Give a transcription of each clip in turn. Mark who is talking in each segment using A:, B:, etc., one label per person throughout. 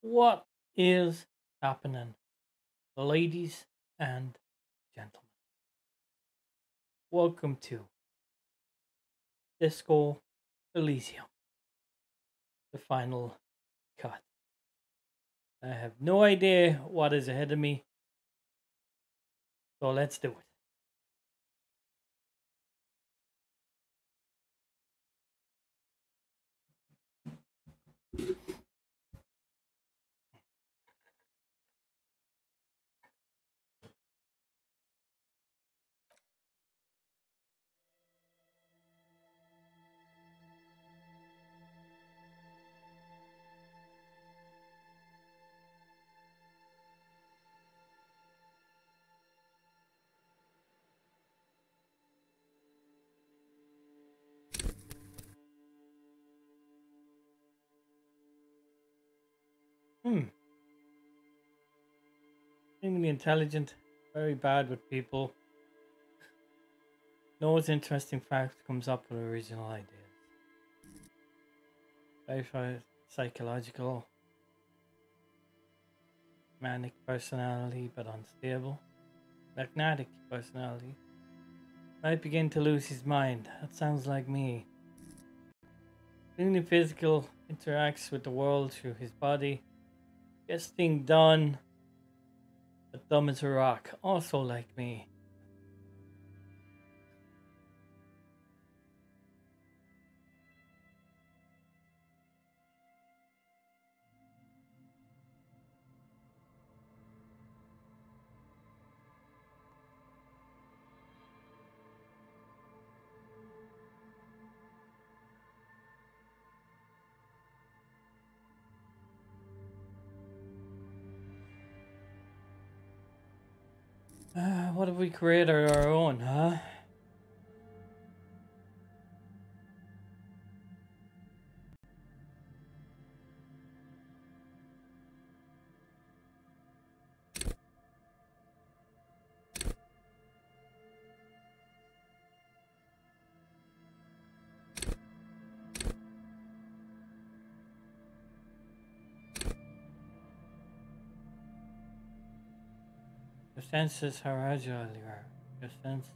A: What is happening, ladies and gentlemen? Welcome to Disco Elysium, the final cut. I have no idea what is ahead of me, so let's do it. Hmm. Extremely intelligent, very bad with people. Knows interesting facts, comes up with original ideas. Very psychological, manic personality, but unstable. Magnetic personality. Might begin to lose his mind. That sounds like me. Extremely physical, interacts with the world through his body, gets things done, but dumb as a rock, also like me. What if we created our own, huh? Your senses are agile, your sense.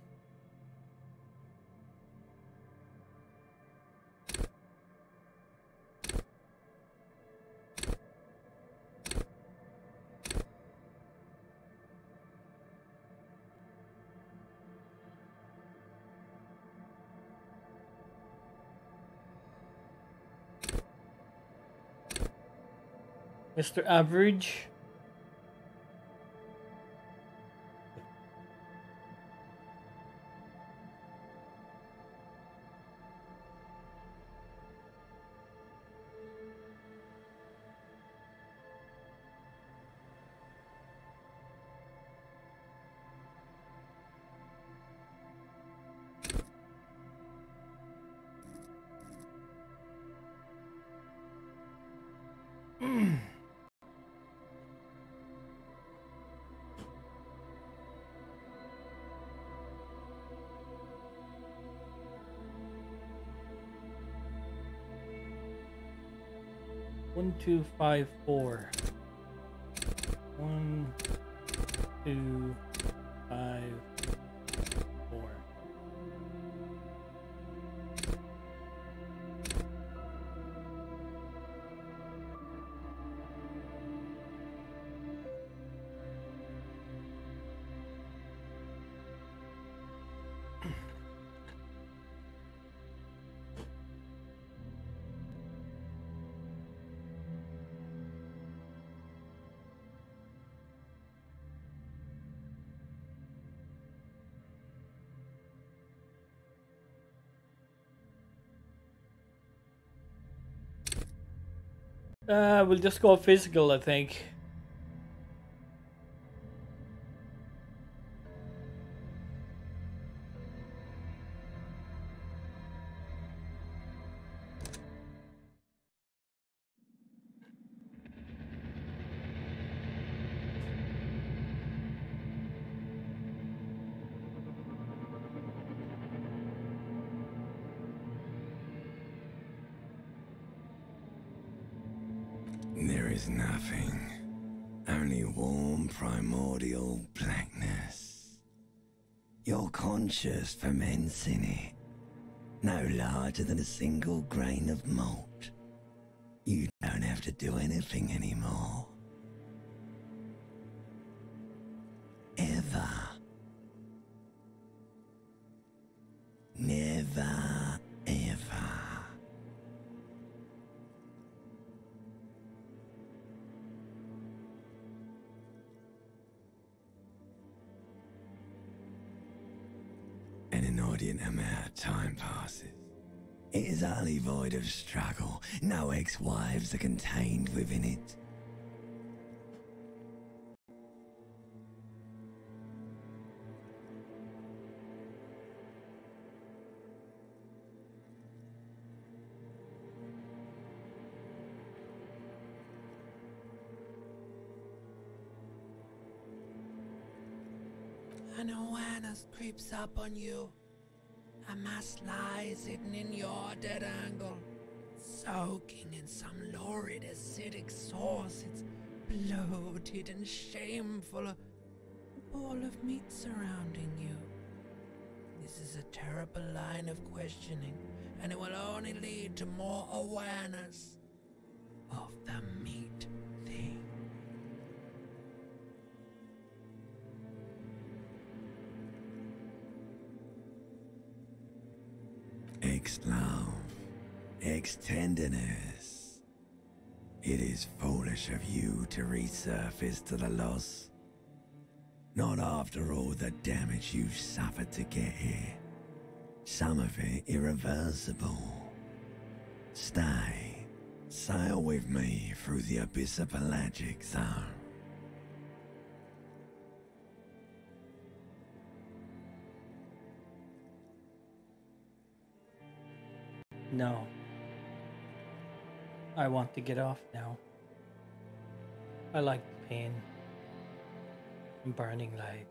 A: Mr. Average. One, two, five, four. 1, 2, 5, 4. We'll just go physical, I think.
B: There is nothing. Only warm primordial blackness. Your conscious ferments in it. No larger than a single grain of malt. You don't have to do anything anymore. Ever. Never, ever. An inordinate amount of time passes. It is utterly void of struggle. No ex-wives are contained within it.
C: An awareness creeps up on you. A mass lies hidden in your dead angle, soaking in some lurid acidic source. It's bloated and shameful, a ball of meat surrounding you. This is a terrible line of questioning, and it will only lead to more awareness of the meat thing.
B: Ex-love, ex-tenderness. It is foolish of you to resurface to the loss. Not after all the damage you've suffered to get here. Some of it irreversible. Stay. Sail with me through the abyss of pelagic zone.
A: No. I want to get off now. I like the pain and burning light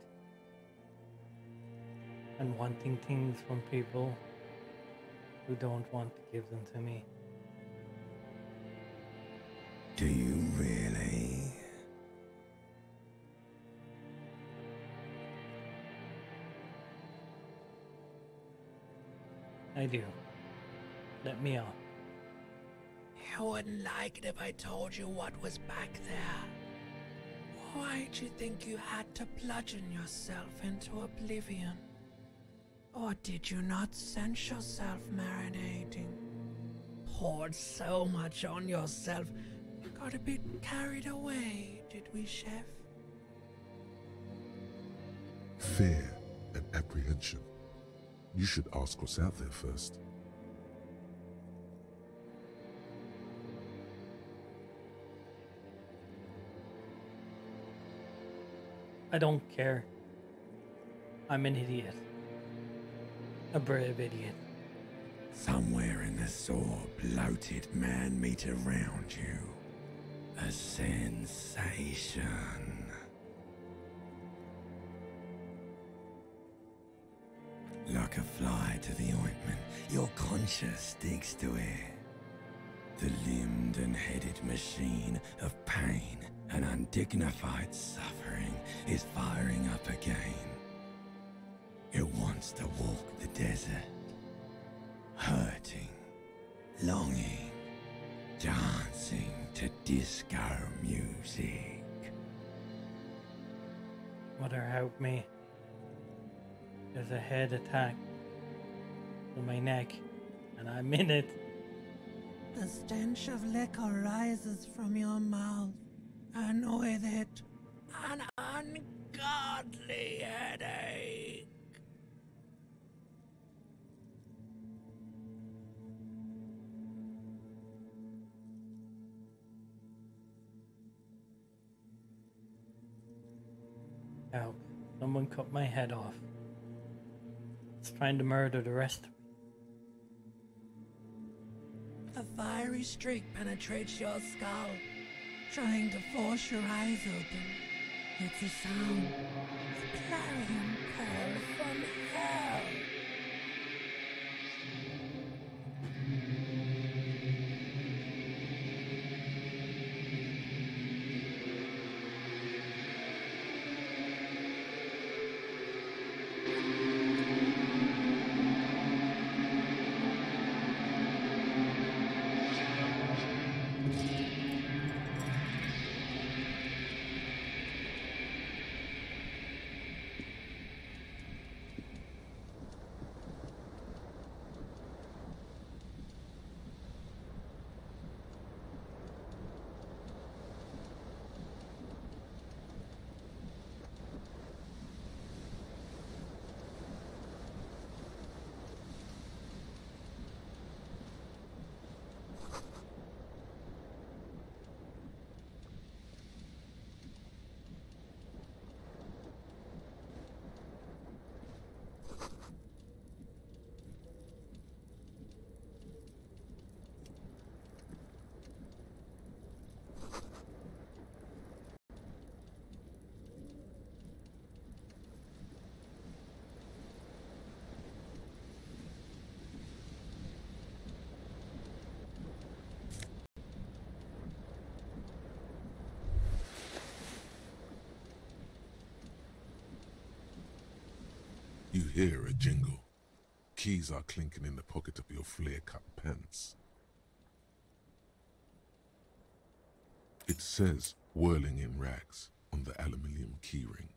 A: and wanting things from people who don't want to give them to me.
B: Do you really?
A: I do. Let me on.
C: You wouldn't like it if I told you what was back there. Why'd you think you had to bludgeon yourself into oblivion? Or did you not sense yourself marinating? Poured so much on yourself, you got a bit carried away, did we, Chef?
D: Fear and apprehension. You should ask what's out there first.
A: I don't care. I'm an idiot. A brave idiot.
B: Somewhere in the sore, bloated man-meat around you. A sensation. Like a fly to the ointment, your conscience sticks to it. The limbed and headed machine of pain and undignified suffering is firing up again. It wants to walk the desert, hurting, longing, dancing to disco music.
A: Mother, help me. There's a head attack on my neck, and I'm in it.
C: The stench of liquor rises from your mouth, and with it, an ungodly headache.
A: Help. Someone cut my head off. It's trying to murder the rest of me.
C: A fiery streak penetrates your skull, trying to force your eyes open. It's a sound, a clarion call from hell.
D: hear a jingle. Keys are clinking in the pocket of your flare-cut pants. It says "whirling in rags" on the aluminium keyring.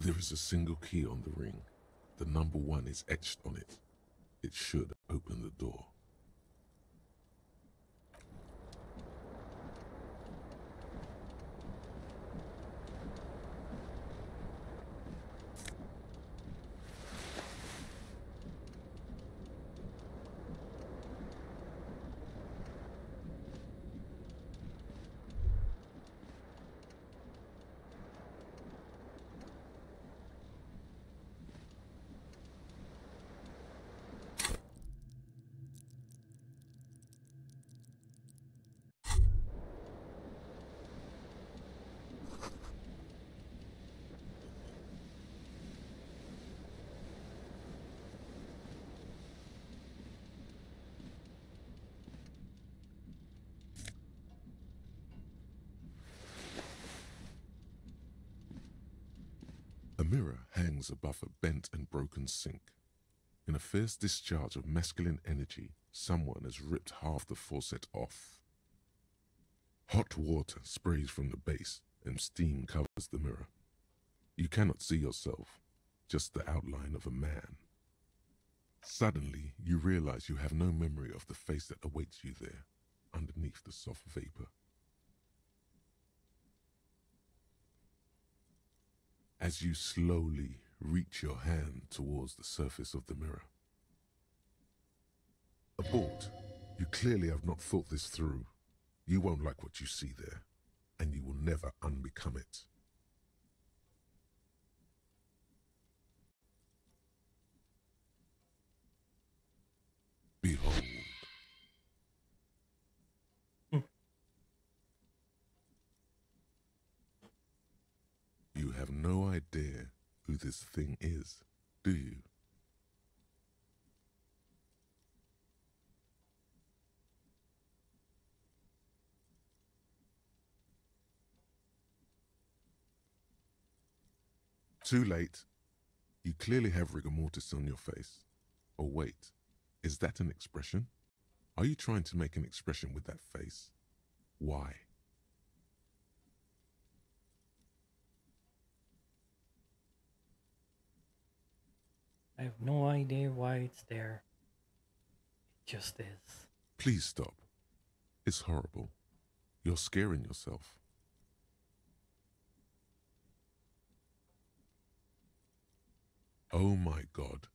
D: There is a single key on the ring. The number 1 is etched on it. It should open the door. A mirror hangs above a bent and broken sink. In a fierce discharge of masculine energy, someone has ripped half the faucet off. Hot water sprays from the base and steam covers the mirror. You cannot see yourself, just the outline of a man. Suddenly, you realize you have no memory of the face that awaits you there, underneath the soft vapor. As you slowly reach your hand towards the surface of the mirror. Abort. You clearly have not thought this through. You won't like what you see there, and you will never unbecome it. Behold. You have no idea who this thing is, do you? Too late. You clearly have rigor mortis on your face. Or wait, is that an expression? Are you trying to make an expression with that face? Why?
A: I have no idea why it's there. It just is.
D: Please stop. It's horrible. You're scaring yourself. Oh my God.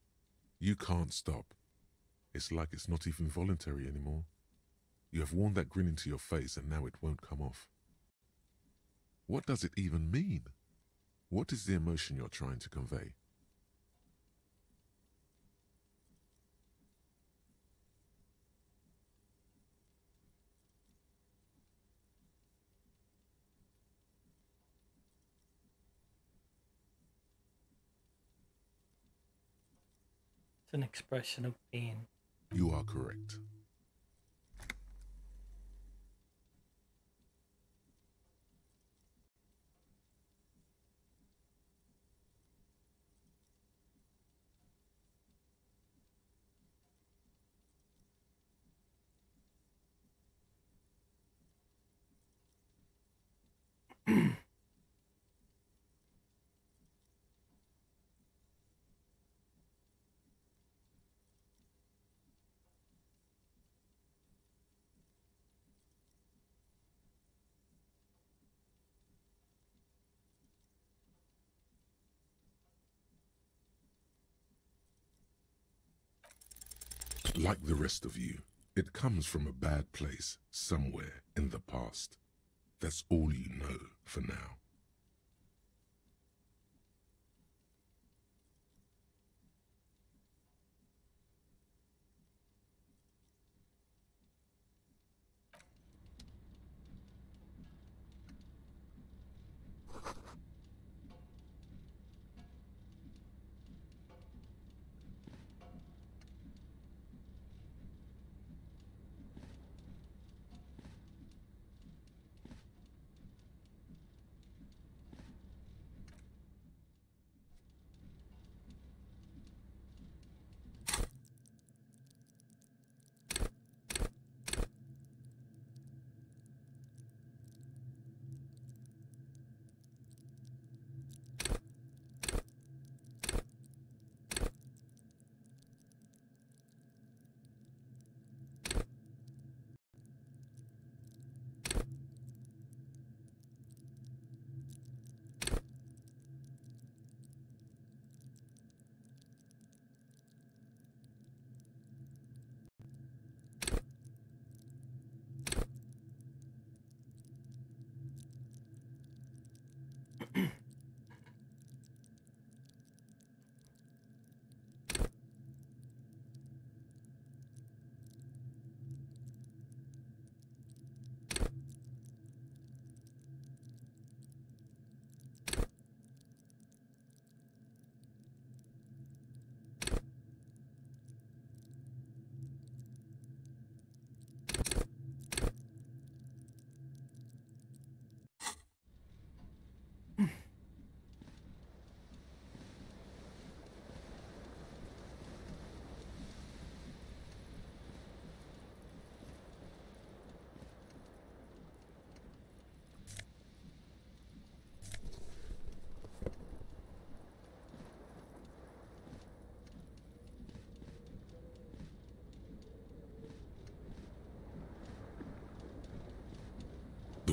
D: You can't stop. It's like it's not even voluntary anymore. You have worn that grin into your face and now it won't come off. What does it even mean? What is the emotion you're trying to convey?
A: It's an expression of pain.
D: You are correct. Like the rest of you, it comes from a bad place somewhere in the past. That's all you know for now.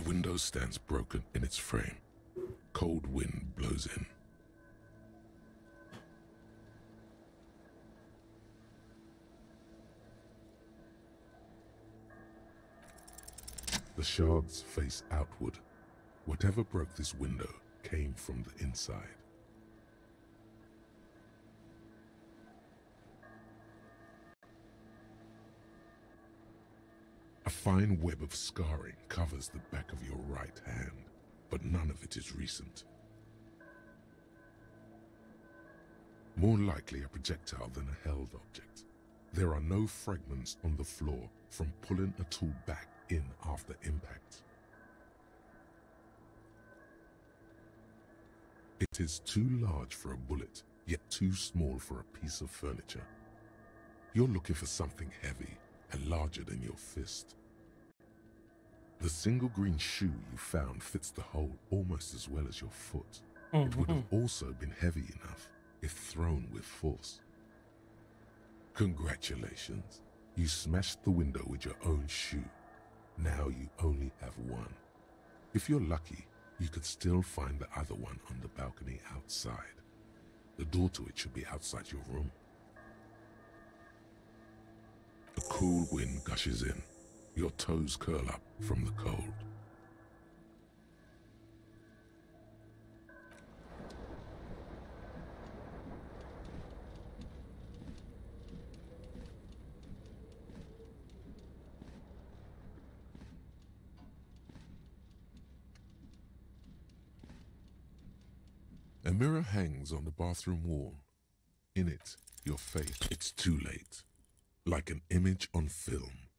D: window stands broken in its frame. Cold wind blows in. The shards face outward. Whatever broke this window came from the inside. A fine web of scarring covers the back of your right hand, but none of it is recent. More likely a projectile than a held object. There are no fragments on the floor from pulling a tool back in after impact. It is too large for a bullet, yet too small for a piece of furniture. You're looking for something heavy and larger than your fist. The single green shoe you found fits the hole almost as well as your foot. It would have also been heavy enough if thrown with force. Congratulations, you smashed the window with your own shoe. Now you only have one. If you're lucky, you could still find the other one on the balcony outside. The door to it should be outside your room. A cool wind gushes in. Your toes curl up from the cold. A mirror hangs on the bathroom wall. In it, your face. It's too late. Like an image on film.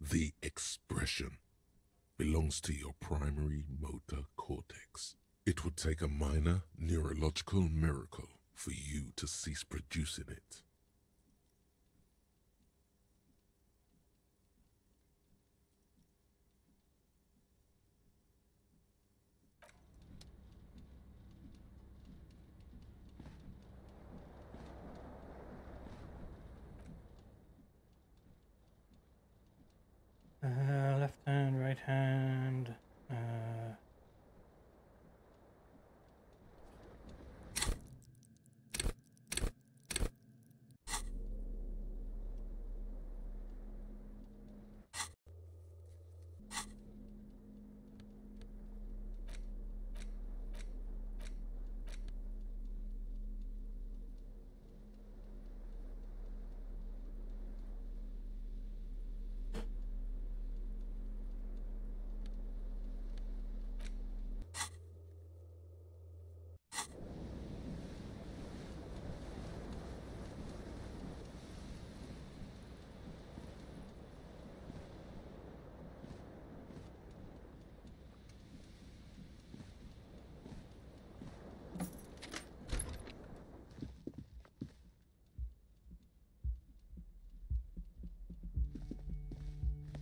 D: The expression belongs to your primary motor cortex. It would take a minor neurological miracle for you to cease producing it.
A: Left hand, right hand.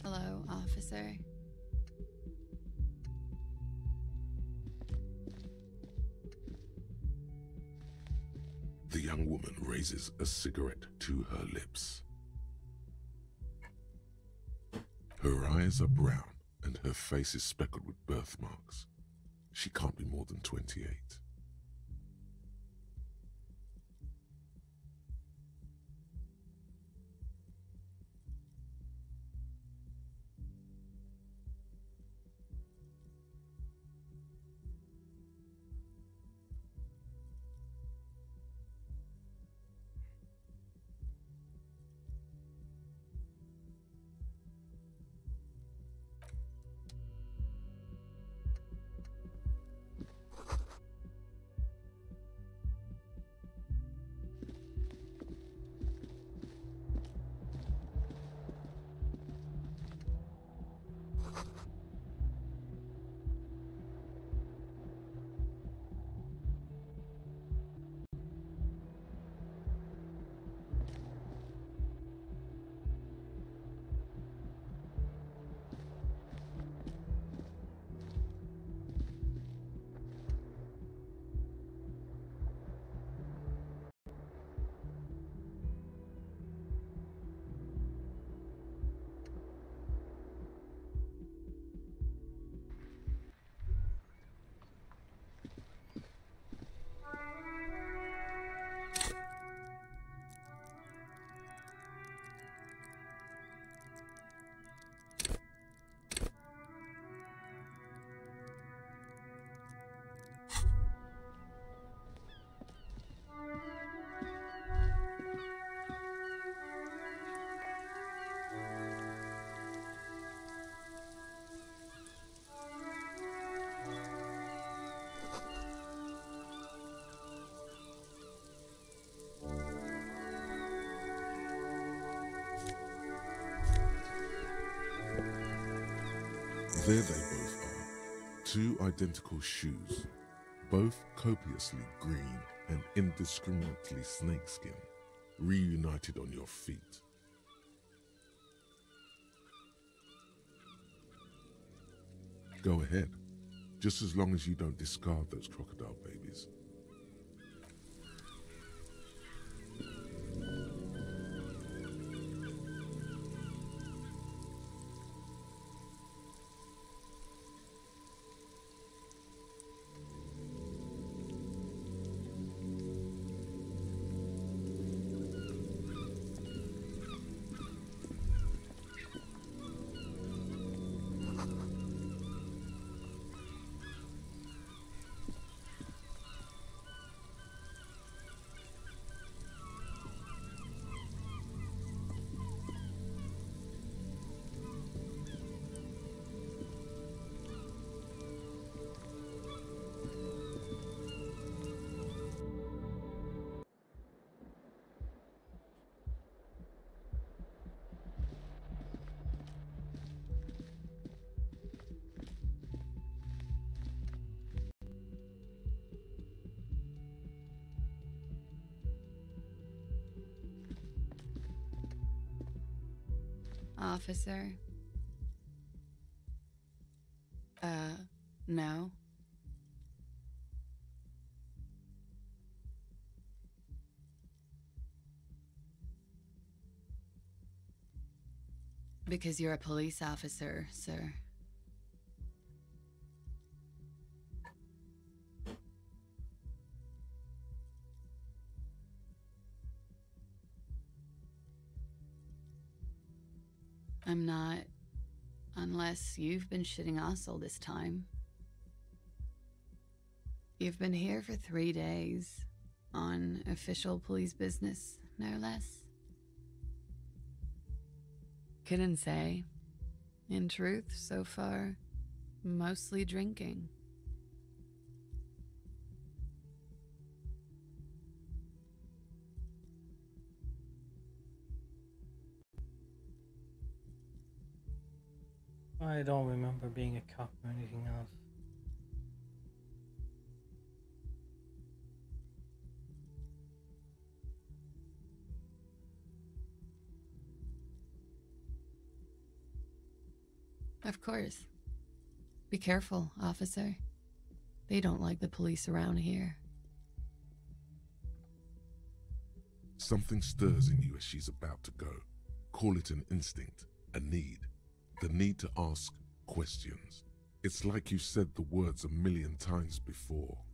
E: Hello, officer.
D: The young woman raises a cigarette to her lips. Her eyes are brown and her face is speckled with birthmarks. She can't be more than 28. There they both are, two identical shoes, both copiously green and indiscriminately snakeskin, reunited on your feet. Go ahead, just as long as you don't discard those crocodile babies.
E: Officer? No. Because you're a police officer, sir. I'm not, unless you've been shitting us all this time. You've been here for 3 days, on official police business, no less. Couldn't say. In truth, so far, mostly drinking.
A: I don't remember being a cop or anything else.
E: Of course. Be careful, officer. They don't like the police around here.
D: Something stirs in you as she's about to go. Call it an instinct, a need. The need to ask questions. It's like you said the words 1,000,000 times before.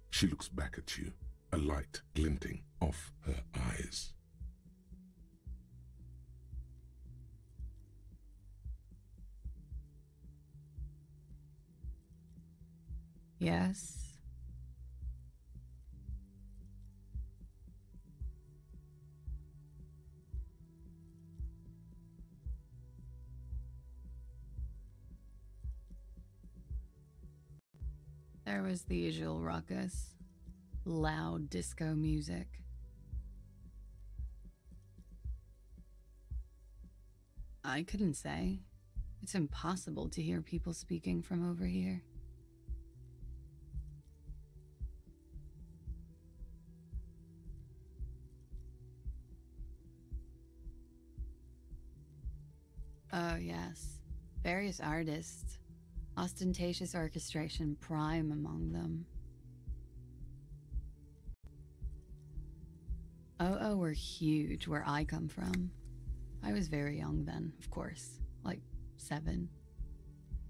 D: She looks back at you, a light glinting off her eyes.
E: Yes? There was the usual ruckus. Loud disco music. I couldn't say. It's impossible to hear people speaking from over here. Oh, yes. Various artists. Ostentatious orchestration prime among them. Oh, were huge where I come from. I was very young then, of course. Like 7.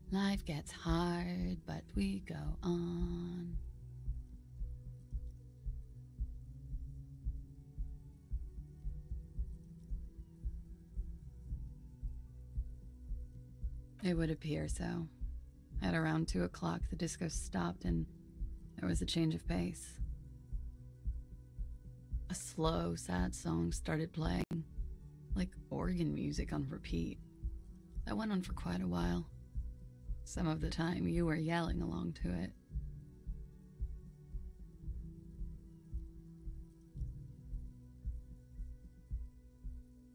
E: Life gets hard, but we go on. It would appear so. At around 2 o'clock, the disco stopped and there was a change of pace. A slow, sad song started playing, like organ music on repeat. That went on for quite a while. Some of the time, you were yelling along to it.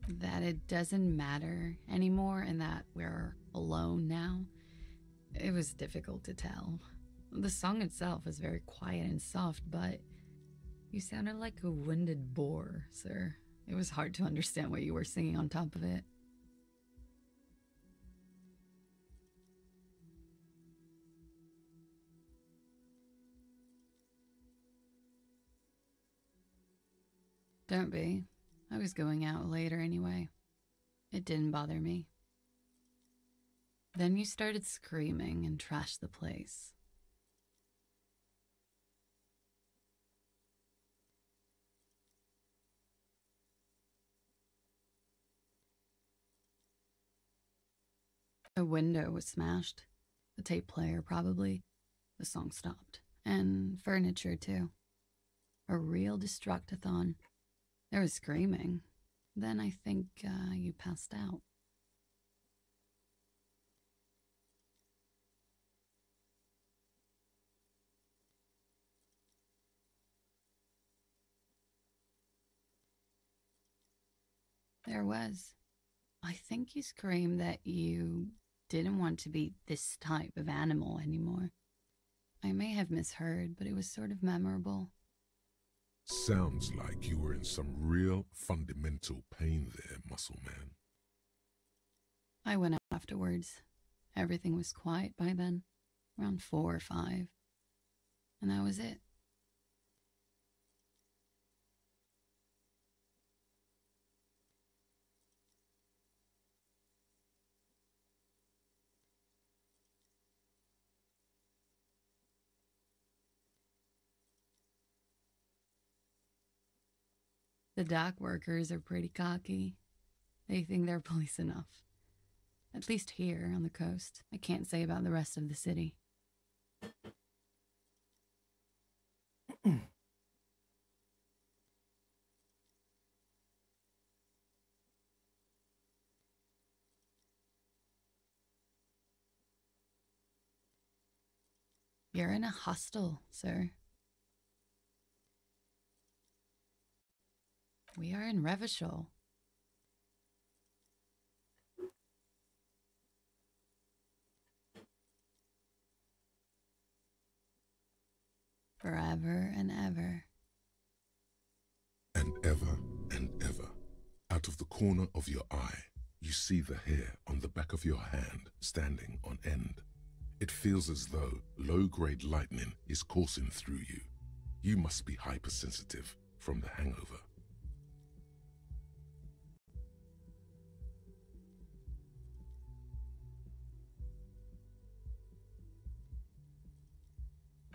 E: That it doesn't matter anymore and that we're alone now? It was difficult to tell. The song itself was very quiet and soft, but you sounded like a winded boar, sir. It was hard to understand what you were singing on top of it. Don't be. I was going out later anyway. It didn't bother me. Then you started screaming and trashed the place. A window was smashed. The tape player, probably. The song stopped. And furniture, too. A real destructathon. There was screaming. Then I think you passed out. There was. I think you screamed that you didn't want to be this type of animal anymore. I may have misheard, but it was sort of memorable.
D: Sounds like you were in some real fundamental pain there, Muscle Man.
E: I went out afterwards. Everything was quiet by then, around 4 or 5. And that was it. The dock workers are pretty cocky. They think they're police enough. At least here on the coast. I can't say about the rest of the city. You're in a hostel, sir. We are in Revachol. Forever and ever.
D: And ever and ever. Out of the corner of your eye, you see the hair on the back of your hand standing on end. It feels as though low-grade lightning is coursing through you. You must be hypersensitive from the hangover.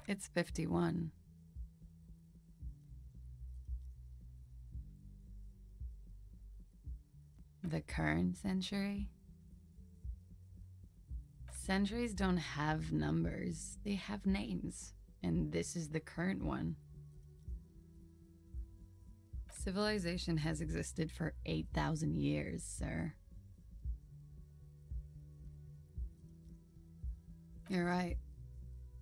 E: It's 51. The current century? Centuries don't have numbers, they have names, and this is the current one. Civilization has existed for 8,000 years, sir. You're right.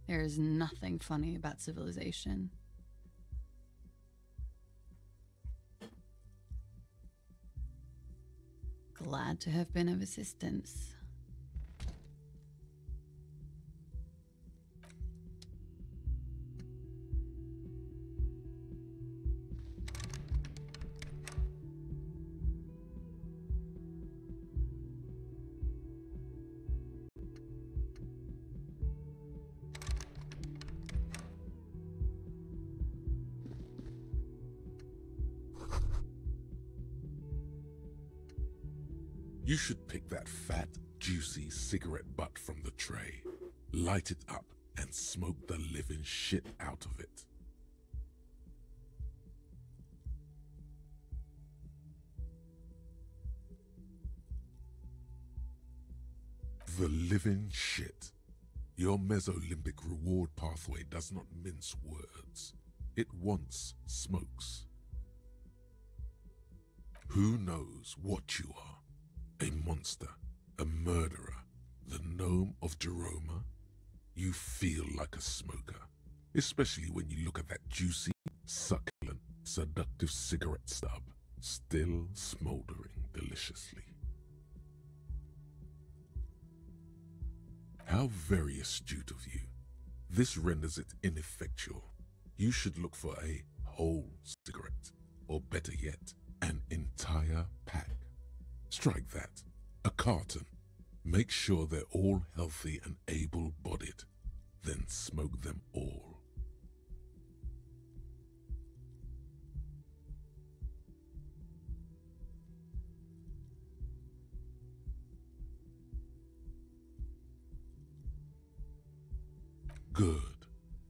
E: There is nothing funny about civilization. Glad to have been of assistance.
D: You should pick that fat, juicy cigarette butt from the tray, light it up, and smoke the living shit out of it. The living shit. Your mesolimbic reward pathway does not mince words. It wants smokes. Who knows what you are? A monster, a murderer, the gnome of Jeroma? You feel like a smoker, especially when you look at that juicy, succulent, seductive cigarette stub, still smoldering deliciously. How very astute of you. This renders it ineffectual. You should look for a whole cigarette, or better yet, an entire pack. Strike that. A carton. Make sure they're all healthy and able-bodied. Then smoke them all. Good.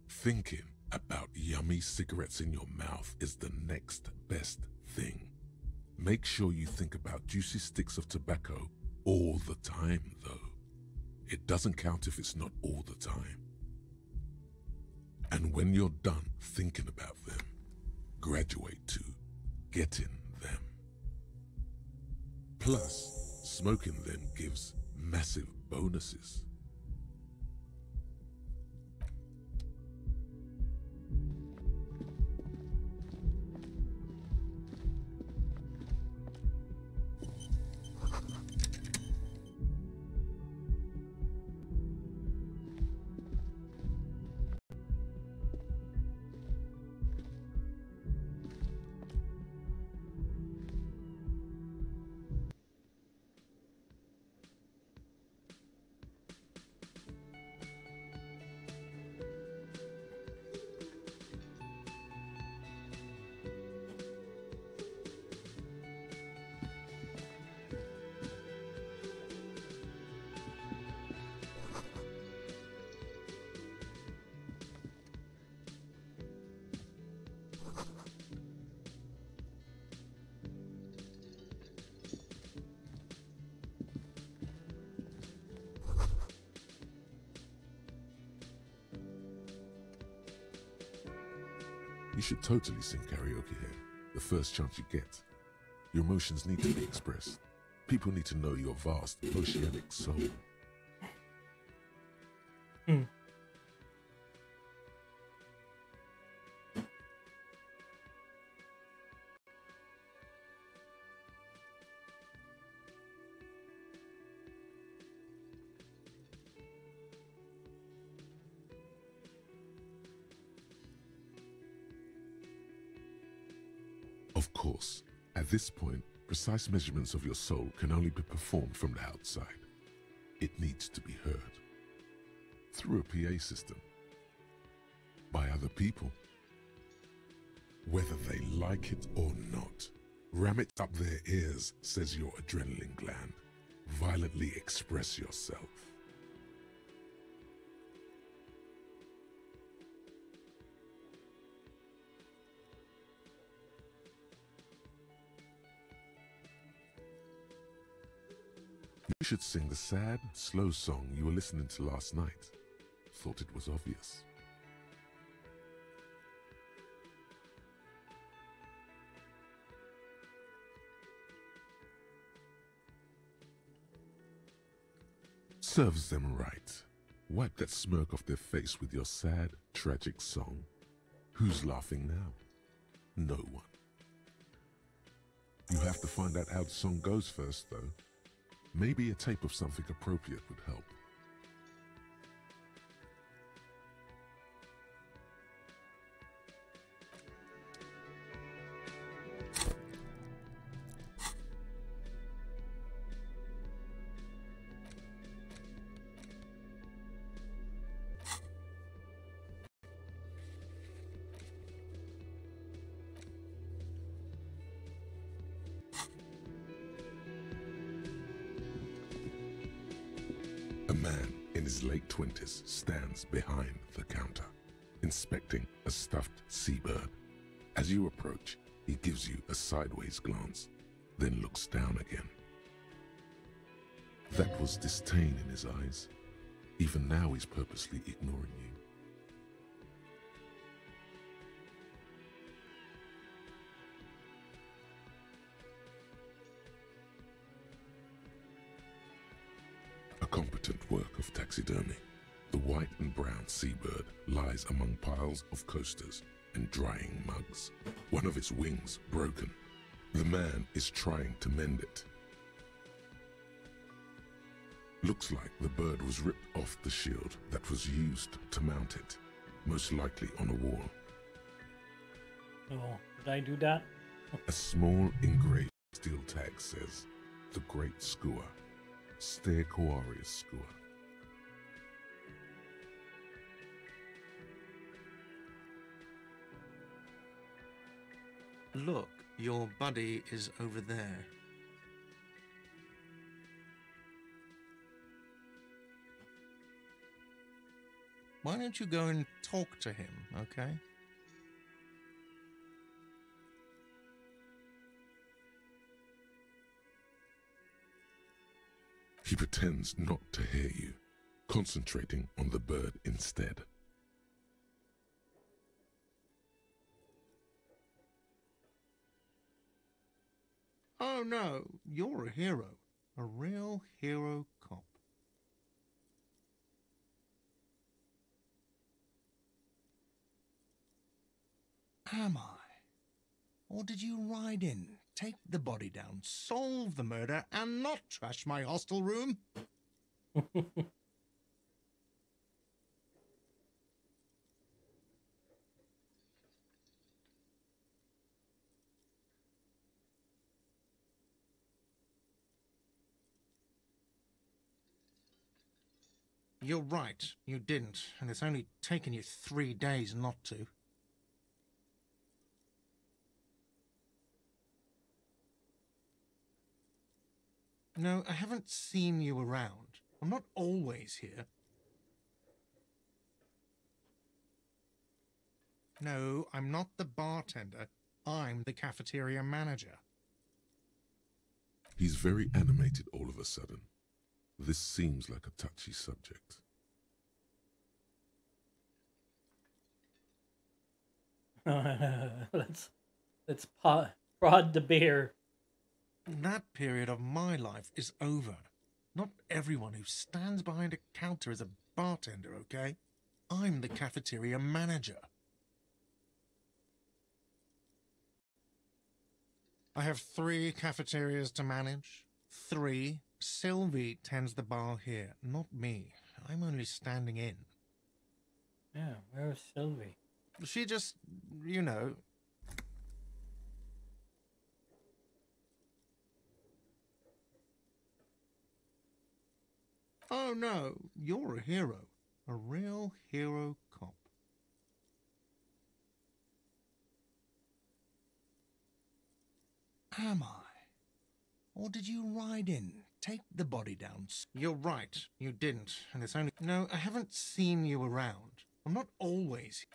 D: Thinking about yummy cigarettes in your mouth is the next best thing. Make sure you think about juicy sticks of tobacco all the time, though. It doesn't count if it's not all the time. And when you're done thinking about them, graduate to getting them. Plus, smoking them gives massive bonuses. You should totally sing karaoke here, the first chance you get. Your emotions need to be expressed. People need to know your vast, oceanic soul. Of course, at this point, precise measurements of your soul can only be performed from the outside. It needs to be heard. Through a PA system. By other people. Whether they like it or not. Ram it up their ears, says your adrenaline gland. Violently express yourself. You should sing the sad, slow song you were listening to last night. Thought it was obvious. Serves them right. Wipe that smirk off their face with your sad, tragic song. Who's laughing now? No one. You have to find out how the song goes first, though. Maybe a tape of something appropriate would help. A man in his late 20s stands behind the counter, inspecting a stuffed seabird. As you approach, he gives you a sideways glance, then looks down again. That was disdain in his eyes. Even now he's purposely ignoring you. A competent work of taxidermy. The white and brown seabird lies among piles of coasters and drying mugs. One of its wings broken. The man is trying to mend it. Looks like the bird was ripped off the shield that was used to mount it, most likely on a wall.
A: Oh, did I do that?
D: A small engraved steel tag says, "The Great Skua, Stair Koari's Skua."
F: Look, your buddy is over there. Why don't you go and talk to him, okay?
D: He pretends not to hear you, concentrating on the bird instead.
F: Oh no, you're a hero. A real hero cop. Am I? Or did you ride in, take the body down, solve the murder, and not trash my hostel room? You're right, you didn't, and it's only taken you 3 days not to. No, I haven't seen you around. I'm not always here. No, I'm not the bartender. I'm the cafeteria manager.
D: He's very animated all of a sudden. This seems like a touchy subject.
A: let's prod the bear.
F: That period of my life is over. Not everyone who stands behind a counter is a bartender, okay? I'm the cafeteria manager. I have 3 cafeterias to manage. 3. Sylvie tends the bar here, not me. I'm only standing in.
A: Yeah, where's Sylvie?
F: She just, you know... Oh no, you're a hero. A real hero cop. Am I? Or did you ride in, take the body down? You're right, you didn't, and it's only... No, I haven't seen you around. I'm not always...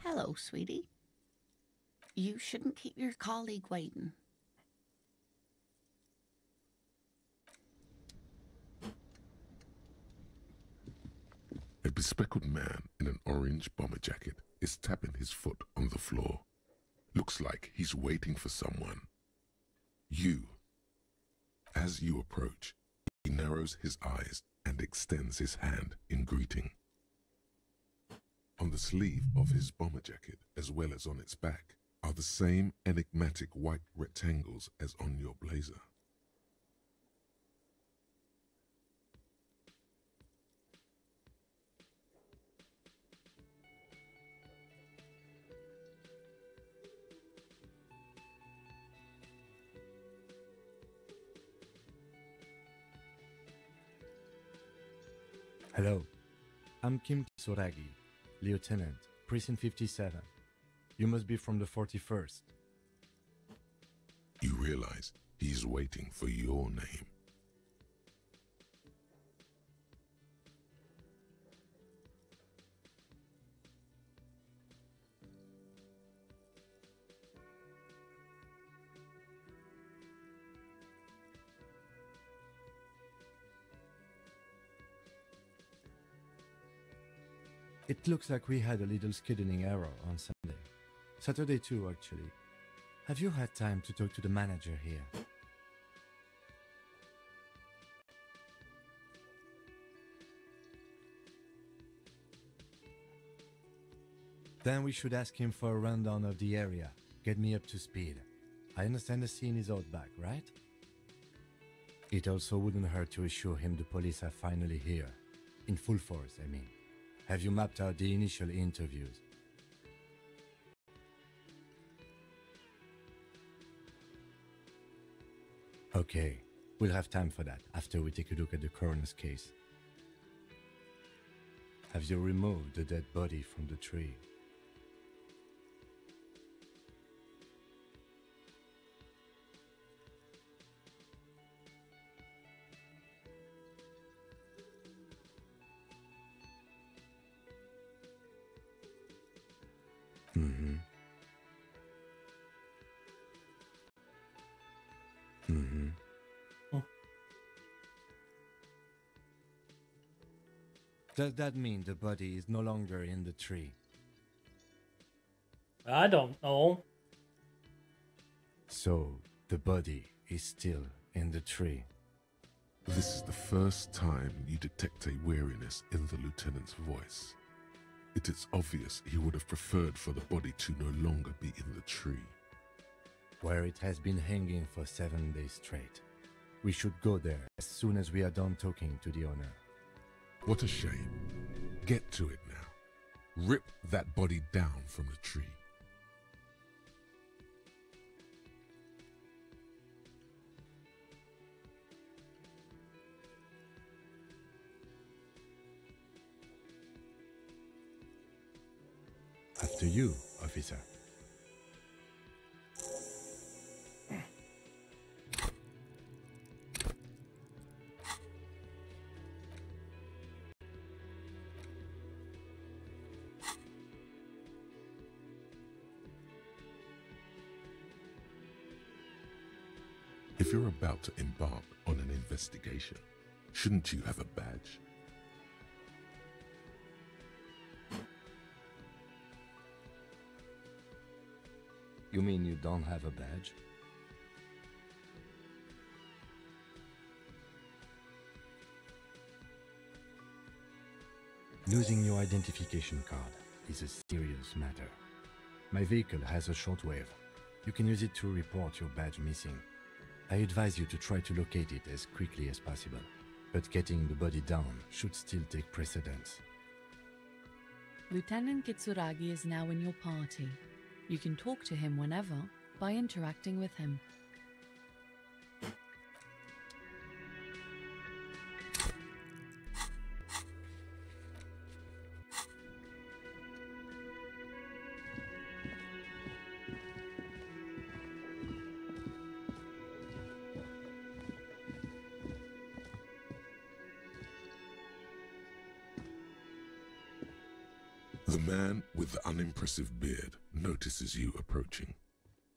G: Hello, sweetie. You shouldn't keep your colleague waiting.
D: A bespectacled man in an orange bomber jacket is tapping his foot on the floor. Looks like he's waiting for someone. As you approach, he narrows his eyes and extends his hand in greeting. On the sleeve of his bomber jacket, as well as on its back, are the same enigmatic white rectangles as on your blazer.
H: Hello, I'm Kim Kisoragi, Lieutenant, Precinct 57. You must be from the 41st.
D: You realize he's waiting for your name.
H: It looks like we had a little scheduling error on Sunday. Saturday too, actually. Have you had time to talk to the manager here? Then we should ask him for a rundown of the area. Get me up to speed. I understand the scene is out back, right? It also wouldn't hurt to assure him the police are finally here. In full force, I mean. Have you mapped out the initial interviews? Okay, we'll have time for that after we take a look at the coroner's case. Have you removed the dead body from the tree? Mm-hmm. Mm-hmm. Does that mean the body is no longer in the tree?
A: I don't know.
H: So, the body is still in the tree.
D: This is the first time you detect a weariness in the lieutenant's voice. It is obvious he would have preferred for the body to no longer be in the tree.
H: Where it has been hanging for 7 days straight. We should go there as soon as we are done talking to the owner.
D: What a shame. Get to it now. Rip that body down from the tree.
H: After you, officer.
D: If you're about to embark on an investigation, shouldn't you have a badge?
H: You mean you don't have a badge? Losing your identification card is a serious matter. My vehicle has a shortwave. You can use it to report your badge missing. I advise you to try to locate it as quickly as possible, but getting the body down should still take precedence.
I: Lieutenant Kitsuragi is now in your party. You can talk to him whenever by interacting with him.
D: The man with the unimpressive beard notices you approaching.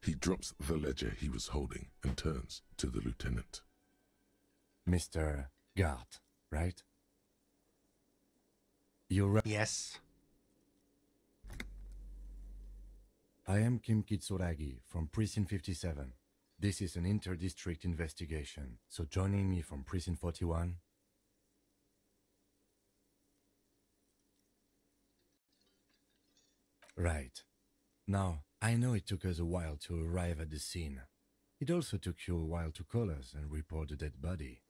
D: He drops the ledger he was holding and turns to the lieutenant.
H: Mr. Gart, right? You're right.
F: Yes.
H: I am Kim Kitsuragi from Precinct 57. This is an inter-district investigation, so joining me from Precinct 41... Right. Now, I know it took us a while to arrive at the scene. It also took you a while to call us and report the dead body.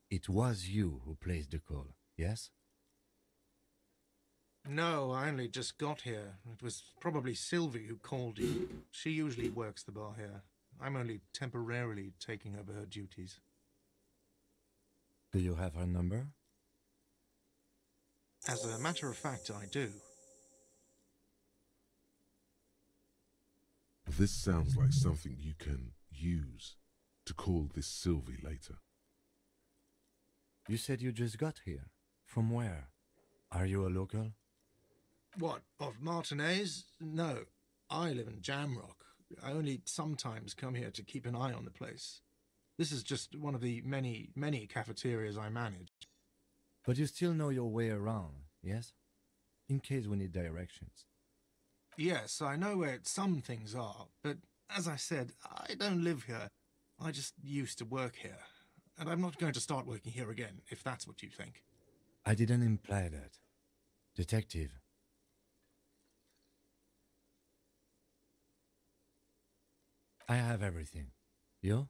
H: It was you who placed the call, yes?
F: No, I only just got here. It was probably Sylvie who called you. She usually works the bar here. I'm only temporarily taking over her duties.
H: Do you have her number?
F: As a matter of fact, I do.
D: This sounds like something you can use to call this Sylvie later.
H: You said you just got here. From where? Are you a local?
F: What, of Martinez? No, I live in Jamrock. I only sometimes come here to keep an eye on the place. This is just one of the many, many cafeterias I manage.
H: But you still know your way around, yes? In case we need directions.
F: Yes, I know where some things are, but as I said, I don't live here. I just used to work here. And I'm not going to start working here again, if that's what you think.
H: I didn't imply that. Detective. I have everything. You?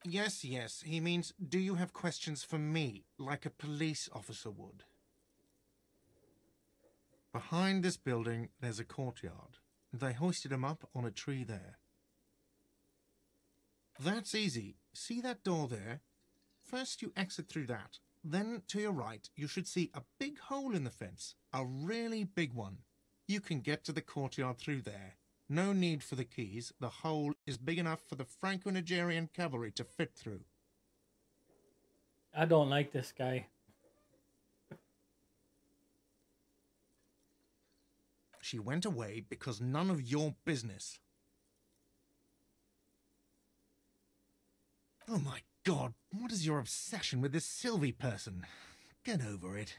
F: Yes, yes. He means, do you have questions for me, like a police officer would? Behind this building, there's a courtyard. They hoisted him up on a tree there. That's easy. See that door there? First you exit through that. Then, to your right, you should see a big hole in the fence. A really big one. You can get to the courtyard through there. No need for the keys. The hole is big enough for the Franco-Nigerian cavalry to fit through.
A: I don't like this guy.
F: She went away because none of your business. Oh my God, what is your obsession with this Sylvie person? Get over it.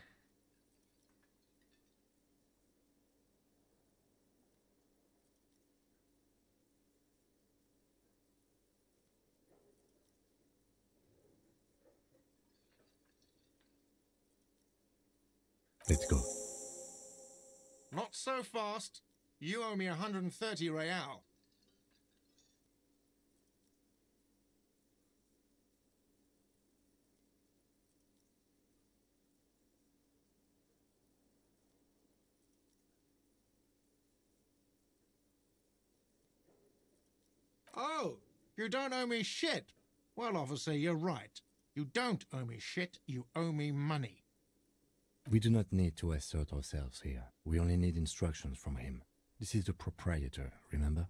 H: Let's go.
F: Not so fast. You owe me 130 real. Oh, you don't owe me shit. Well, officer, you're right. You don't owe me shit, you owe me money.
H: We do not need to assert ourselves here. We only need instructions from him. This is the proprietor, remember?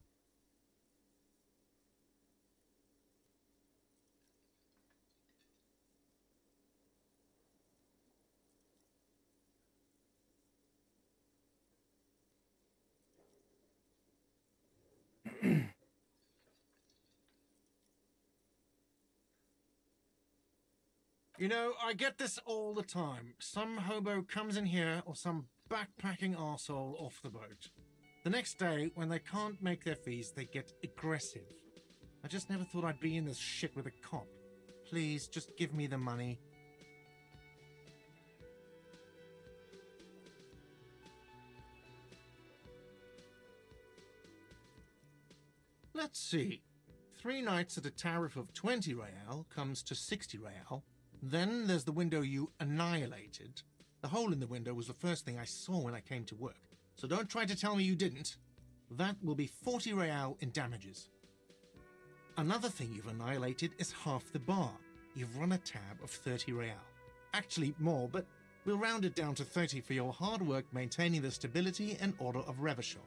F: You know, I get this all the time. Some hobo comes in here or some backpacking arsehole off the boat. The next day, when they can't make their fees, they get aggressive. I just never thought I'd be in this shit with a cop. Please, just give me the money. Let's see. 3 nights at a tariff of 20 real comes to 60 real. Then there's the window you annihilated. The hole in the window was the first thing I saw when I came to work. So don't try to tell me you didn't. That will be 40 real in damages. Another thing you've annihilated is half the bar. You've run a tab of 30 real. Actually more, but we'll round it down to 30 for your hard work maintaining the stability and order of Revachol.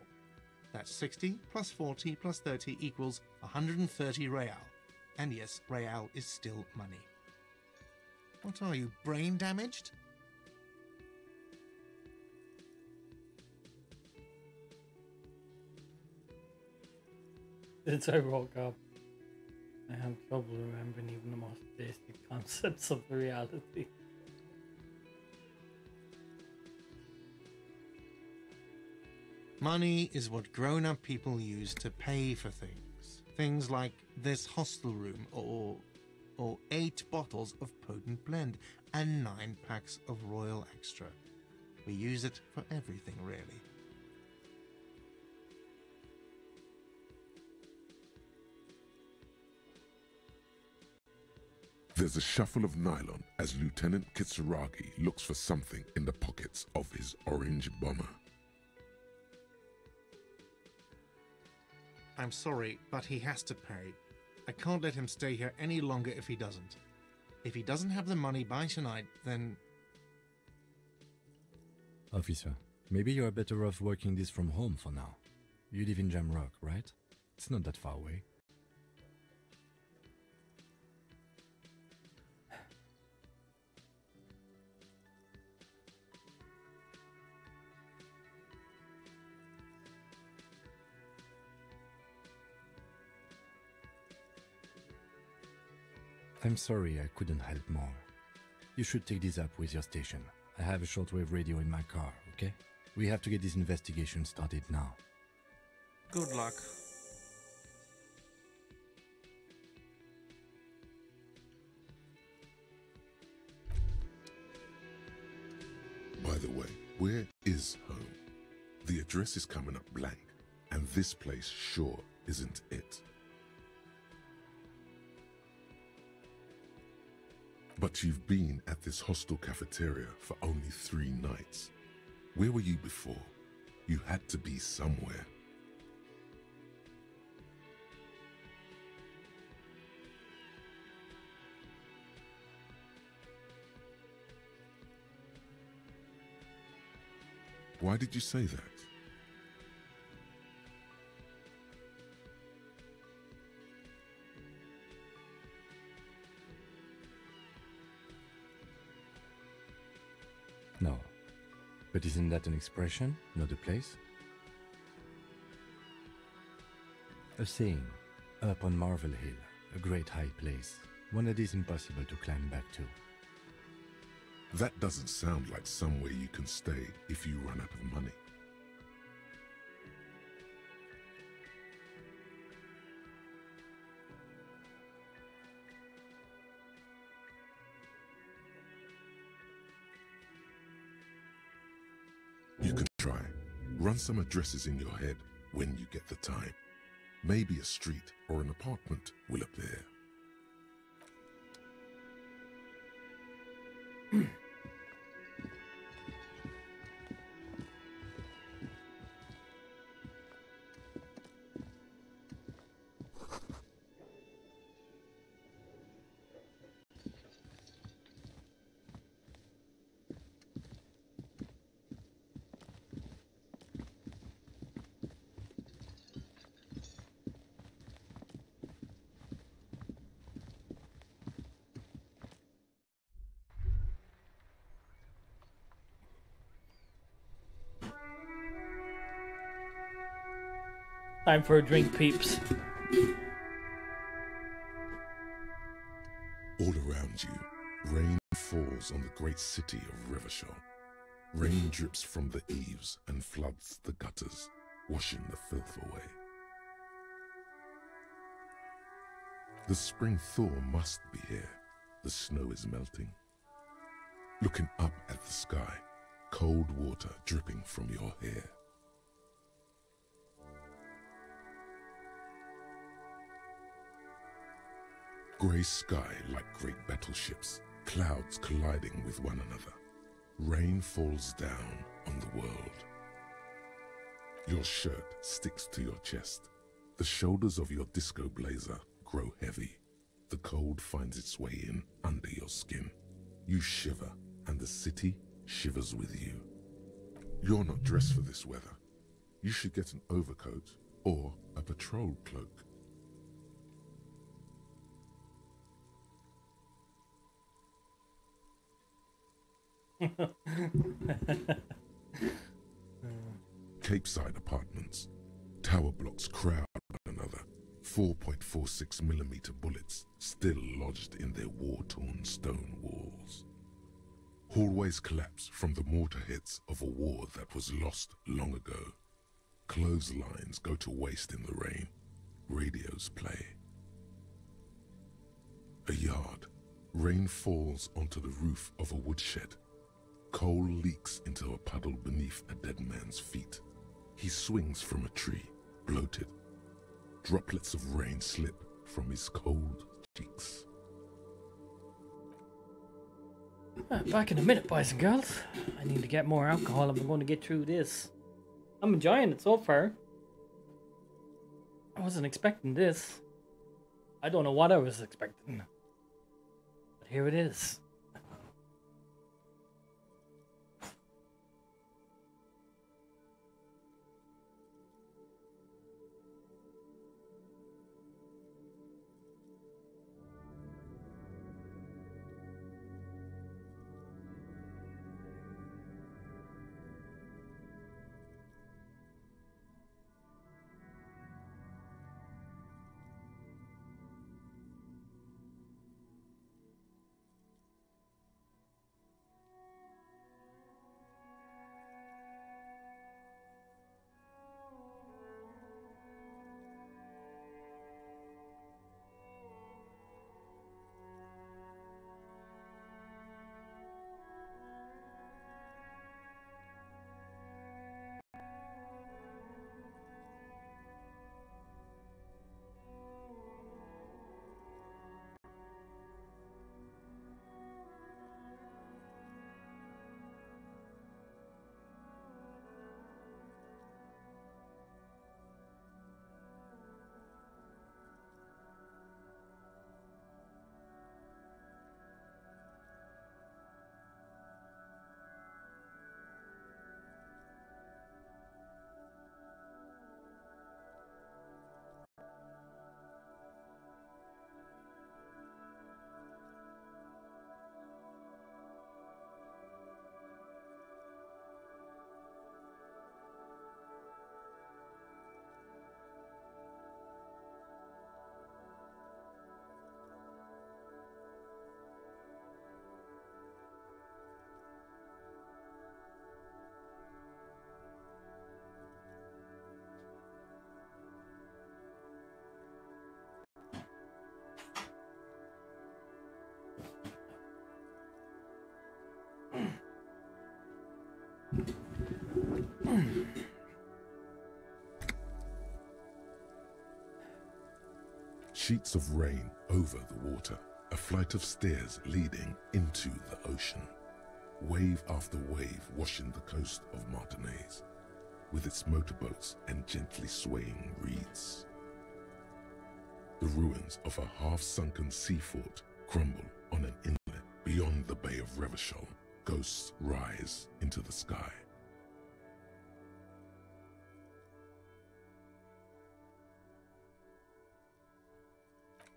F: That's 60 plus 40 plus 30 equals 130 real. And yes, real is still money. What are you, brain damaged?
A: Since I woke up, I have trouble remembering even the most basic concepts of reality.
F: Money is what grown-up people use to pay for things. Things like this hostel room or 8 bottles of potent blend and 9 packs of Royal Extra. We use it for everything, really.
D: There's a shuffle of nylon as Lieutenant Kitsuragi looks for something in the pockets of his orange bomber.
F: I'm sorry, but he has to pay. I can't let him stay here any longer if he doesn't. If he doesn't have the money by tonight, then...
H: Officer, maybe you are better off working this from home for now. You live in Jamrock, right? It's not that far away. I'm sorry I couldn't help more. You should take this up with your station. I have a shortwave radio in my car, okay? We have to get this investigation started now.
F: Good luck.
D: By the way, where is home? The address is coming up blank, and this place sure isn't it. But you've been at this hostel cafeteria for only 3 nights. Where were you before? You had to be somewhere. Why did you say that?
H: No. But isn't that an expression, not a place? A saying, up on Marvel Hill, a great high place, one that is impossible to climb back to.
D: That doesn't sound like somewhere you can stay if you run out of money. You can try. Run some addresses in your head when you get the time. Maybe a street or an apartment will appear.
A: Time for a drink, peeps.
D: All around you, rain falls on the great city of Rivershore. Rain drips from the eaves and floods the gutters, washing the filth away. The spring thaw must be here. The snow is melting. Looking up at the sky, cold water dripping from your hair. Grey sky like great battleships, clouds colliding with one another. Rain falls down on the world. Your shirt sticks to your chest. The shoulders of your disco blazer grow heavy. The cold finds its way in under your skin. You shiver, and the city shivers with you. You're not dressed for this weather. You should get an overcoat or a patrol cloak. Capeside apartments. Tower blocks crowd one another. 4.46mm bullets still lodged in their war-torn stone walls. Hallways collapse from the mortar hits of a war that was lost long ago. Clotheslines go to waste in the rain. Radios play. A yard. Rain falls onto the roof of a woodshed. Coal leaks into a puddle beneath a dead man's feet. He swings from a tree, bloated. Droplets of rain slip from his cold cheeks.
A: Back in a minute, boys and girls. I need to get more alcohol if I'm going to get through this. I'm enjoying it so far. Oh, wasn't expecting this. I don't know what I was expecting. But here it is.
D: Sheets of rain over the water, a flight of stairs leading into the ocean. Wave after wave washing the coast of Martinez, with its motorboats and gently swaying reeds. The ruins of a half-sunken sea fort crumble on an inlet beyond the Bay of Revachol. Ghosts rise into the sky.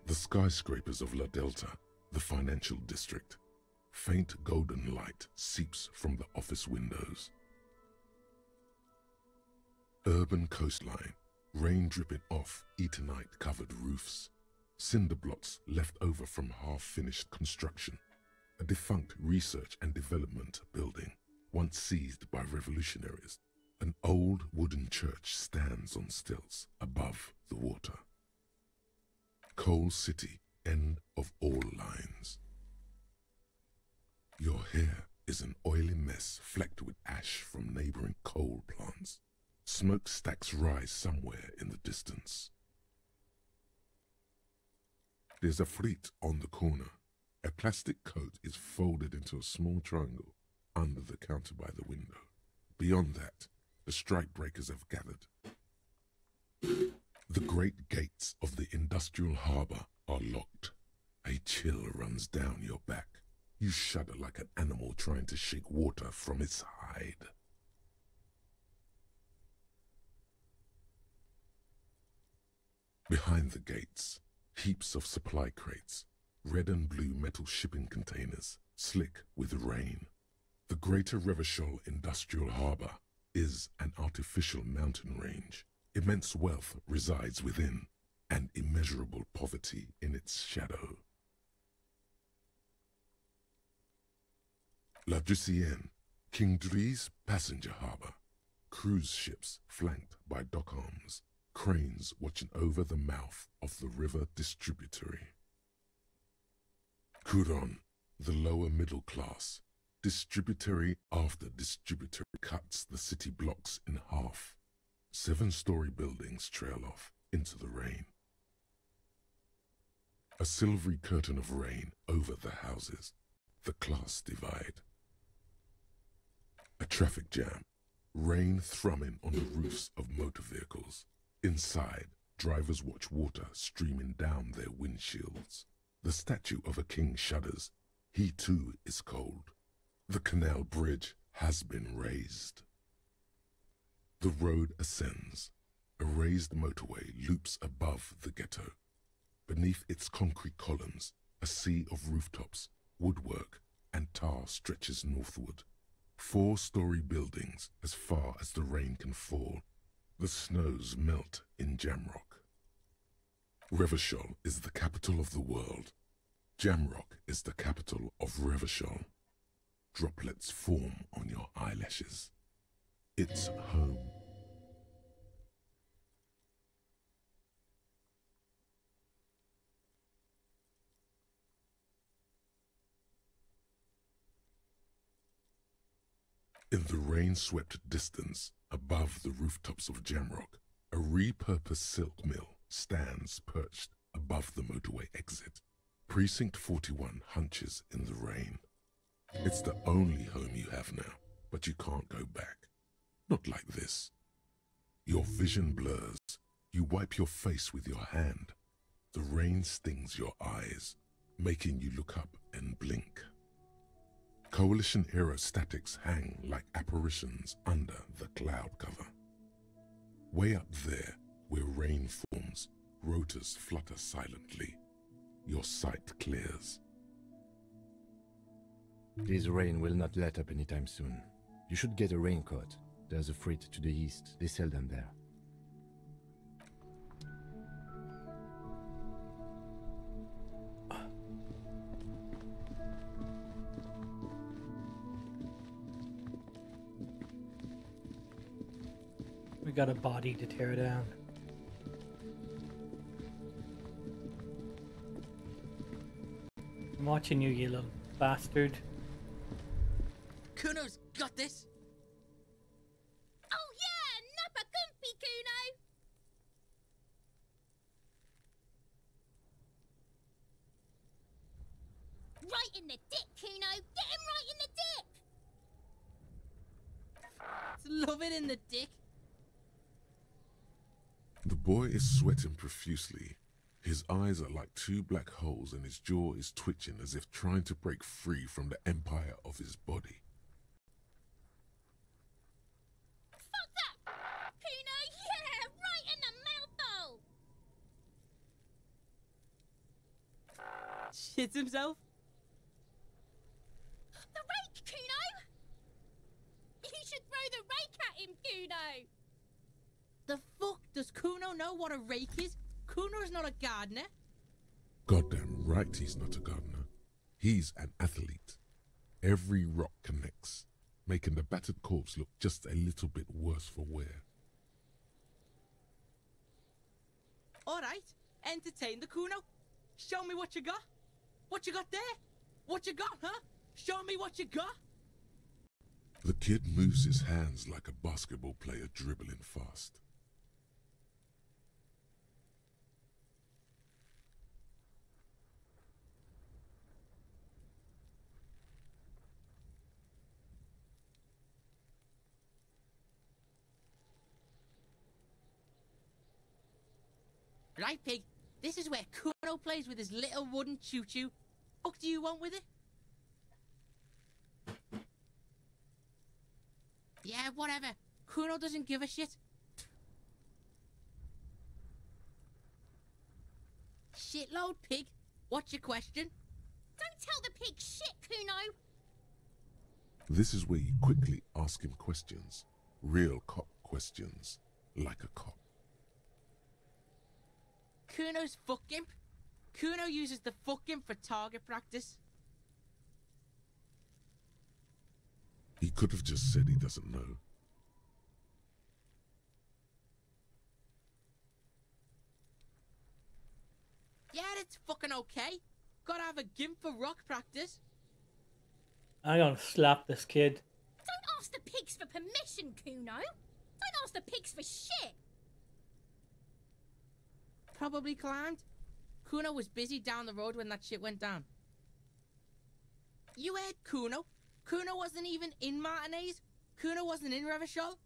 D: The skyscrapers of La Delta, the financial district. Faint golden light seeps from the office windows. Urban coastline, rain dripping off Eternite-covered roofs. Cinder blocks left over from half-finished construction. A defunct research and development building, once seized by revolutionaries. An old wooden church stands on stilts above the water. Coal City, end of all lines. Your hair is an oily mess flecked with ash from neighboring coal plants. Smokestacks rise somewhere in the distance. There's a fleet on the corner. A plastic coat is folded into a small triangle under the counter by the window. Beyond that, the strikebreakers have gathered. The great gates of the industrial harbour are locked. A chill runs down your back. You shudder like an animal trying to shake water from its hide. Behind the gates, heaps of supply crates, red and blue metal shipping containers, slick with rain. The Greater Revachol Industrial Harbour is an artificial mountain range. Immense wealth resides within, and immeasurable poverty in its shadow. La Ducienne, King Dries passenger harbour. Cruise ships flanked by dock arms. Cranes watching over the mouth of the river distributary. Couronne, the lower middle class. Distributary after distributary cuts the city blocks in half. 7-story buildings trail off into the rain. A silvery curtain of rain over the houses. The class divide. A traffic jam. Rain thrumming on the roofs of motor vehicles. Inside, Drivers watch water streaming down their windshields. The statue of a king shudders. He too is cold. The canal bridge has been raised. The road ascends. A raised motorway loops above the ghetto. Beneath its concrete columns, a sea of rooftops, woodwork, and tar stretches northward. 4-story buildings as far as the rain can fall. The snows melt in Jamrock. Revachol is the capital of the world. Jamrock is the capital of Revachol. Droplets form on your eyelashes. It's home. In the rain-swept distance, above the rooftops of Jamrock, a repurposed silk mill stands perched above the motorway exit. Precinct 41 hunches in the rain. It's the only home you have now, but you can't go back. Not like this. Your vision blurs. You wipe your face with your hand. The rain stings your eyes, making you look up and blink. Coalition-era statics hang like apparitions under the cloud cover. Way up there, where rain forms, rotors flutter silently. Your sight clears.
H: This rain will not let up anytime soon. You should get a raincoat. There's a freight to the east. They sell them there.
A: We got a body to tear down. I'm watching you, you little bastard.
C: Kuno's got this.
J: Oh yeah, nappa gumpy, Kuno. Right in the dick, Kuno. Get him right in the dick.
C: Love it in the dick.
D: The boy is sweating profusely. His eyes are like 2 black holes and his jaw is twitching as if trying to break free from the empire of his body.
J: Fuck that, Kuno. Yeah, right in the mouthful.
C: Shits himself.
J: The rake, Kuno. You should throw the rake at him, Kuno.
C: The fuck does Kuno know what a rake is? Kuno's not a gardener.
D: Goddamn right he's not a gardener. He's an athlete. Every rock connects, making the battered corpse look just a little bit worse for wear.
C: Alright, entertain the Kuno. Show me what you got. What you got there? What you got, huh? Show me what you got.
D: The kid moves his hands like a basketball player dribbling fast.
C: Right, pig. This is where Kuno plays with his little wooden choo-choo. What do you want with it? Yeah, whatever. Kuno doesn't give a shit. Shitload, pig. What's your question?
J: Don't tell the pig shit, Kuno.
D: This is where you quickly ask him questions. Real cop questions. Like a cop.
C: Kuno's fuck imp. Kuno uses the fuck imp for target practice.
D: He could have just said he doesn't know.
C: Yeah, that's fucking okay. Gotta have a gimp for rock practice.
A: I'm gonna slap this kid.
J: Don't ask the pigs for permission, Kuno. Don't ask the pigs for shit.
C: Probably climbed. Kuno was busy down the road when that shit went down. You heard Kuno. Kuno wasn't even in Martinez. Kuno wasn't in Revachol.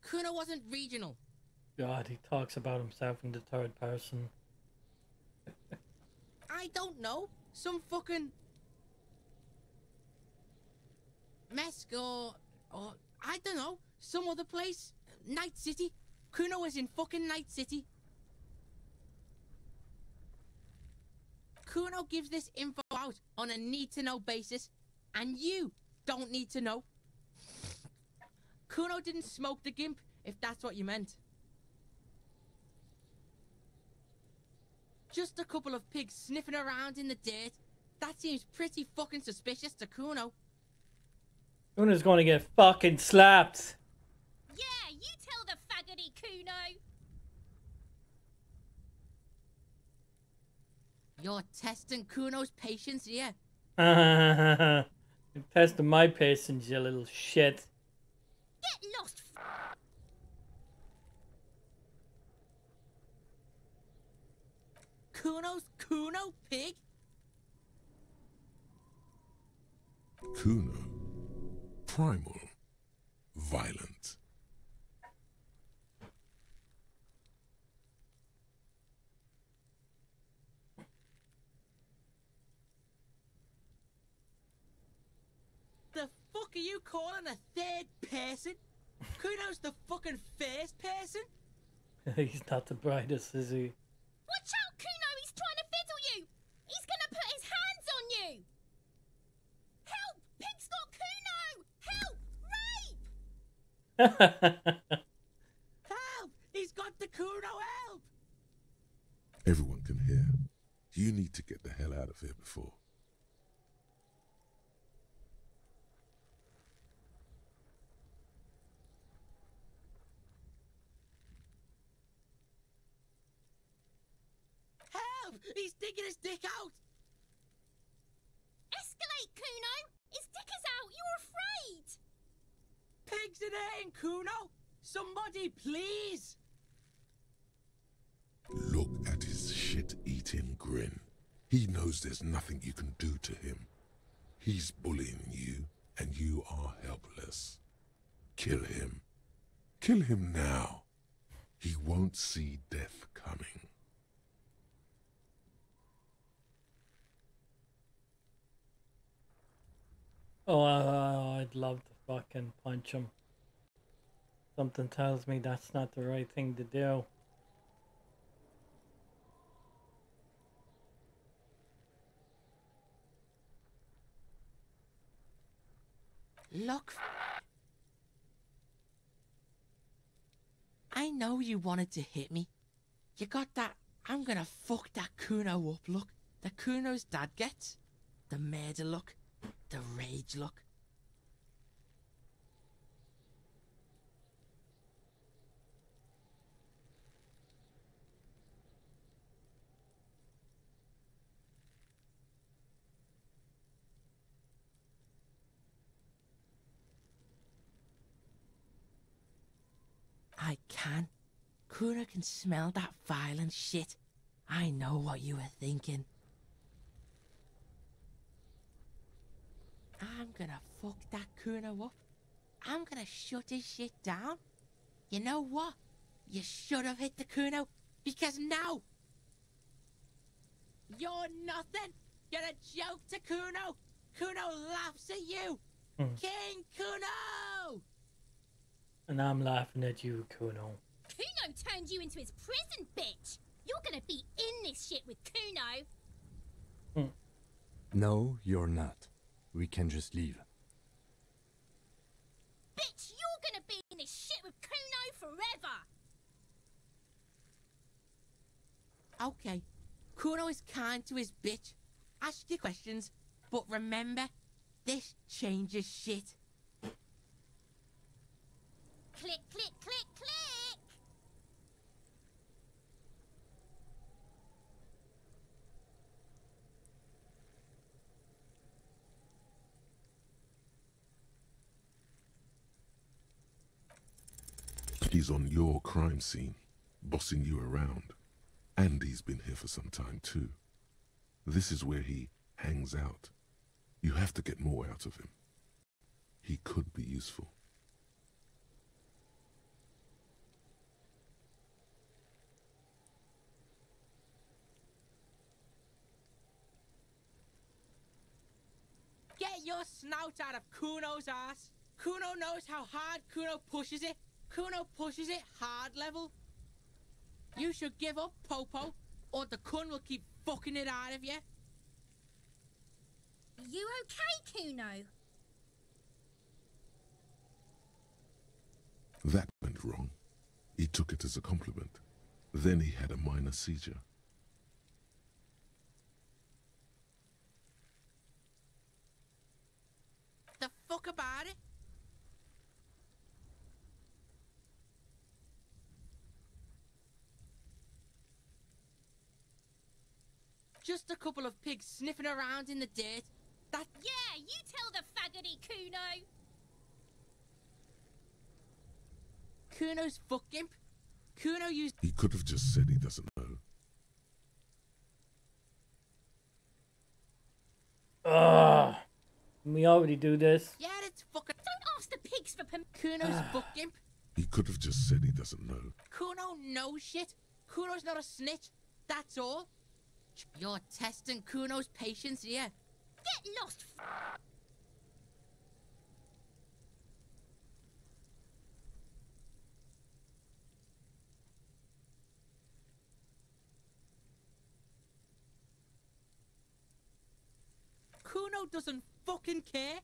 C: Kuno wasn't regional.
A: God, he talks about himself in the third person.
C: I don't know. Some fucking... Mesk or I don't know. Some other place. Night City. Kuno is in fucking Night City. Kuno gives this info out on a need-to-know basis, and you don't need to know. Kuno didn't smoke the gimp, if that's what you meant. Just a couple of pigs sniffing around in the dirt. That seems pretty fucking suspicious to Kuno.
A: Kuno's gonna get fucking slapped.
J: Yeah, you tell the faggoty, Kuno.
C: You're testing Kuno's patience here.
A: You're testing my patience, you little shit.
J: Get lost.
C: Kuno's Kuno pig?
D: Kuno. Primal. Violent.
C: The fuck are you calling a third person? Kuno's the fucking first person?
A: He's not the brightest, is he?
J: Watch out, Kuno! He's trying to fiddle you! He's gonna put his hands on you! Help! Pig's got Kuno! Help! Rape!
C: Help! He's got the Kuno, help!
D: Everyone can hear. You need to get the hell out of here before.
C: Help! He's digging his dick out!
J: Escalate, Kuno! His dick is out! You're afraid!
C: Pigs in here, Kuno! Somebody, please!
D: Look at his shit-eating grin. He knows there's nothing you can do to him. He's bullying you, and you are helpless. Kill him. Kill him now. He won't see death coming.
A: Oh, I'd love to fucking punch him. Something tells me that's not the right thing to do.
C: Look. I know you wanted to hit me. You got that I'm gonna fuck that Kuno up look that Kuno's dad gets. The murder look. The rage look. I can. Kuno can smell that violent shit. I know what you were thinking. I'm gonna fuck that Kuno up. I'm gonna shut his shit down. You know what? You should have hit the Kuno, because now you're nothing. You're a joke to Kuno. Kuno laughs at you. King Kuno!
A: And I'm laughing at you, Kuno.
J: Kuno turned you into his prison, bitch! You're gonna be in this shit with Kuno!
H: No, you're not. We can just leave.
J: Bitch, you're gonna be in this shit with Kuno forever!
C: Okay, Kuno is kind to his bitch. Ask your questions, but remember, this changes shit.
J: Click, click, click, click!
D: He's on your crime scene, bossing you around. And he's been here for some time too. This is where he hangs out. You have to get more out of him. He could be useful.
K: Get your snout out of Kuno's ass. Kuno knows how hard Kuno pushes it. Kuno pushes it hard level. You should give up, Popo, or the Kun will keep fucking it out of you.
J: You okay, Kuno?
D: That went wrong. He took it as a compliment. Then he had a minor seizure.
K: The fuck about it? Just a couple of pigs sniffing around in the dirt. That...
J: Yeah, you tell the faggoty, Kuno.
K: Kuno's fuck imp. Kuno used...
D: He could have just said he doesn't know.
A: Ugh. We already do this.
K: Yeah, it's fucking...
J: Don't ask the pigs for permission.
K: Kuno's fuck imp.
D: He could have just said he doesn't know.
K: Kuno knows shit. Kuno's not a snitch. That's all. You're testing Kuno's patience here.
J: Get lost.
K: Kuno doesn't fucking care.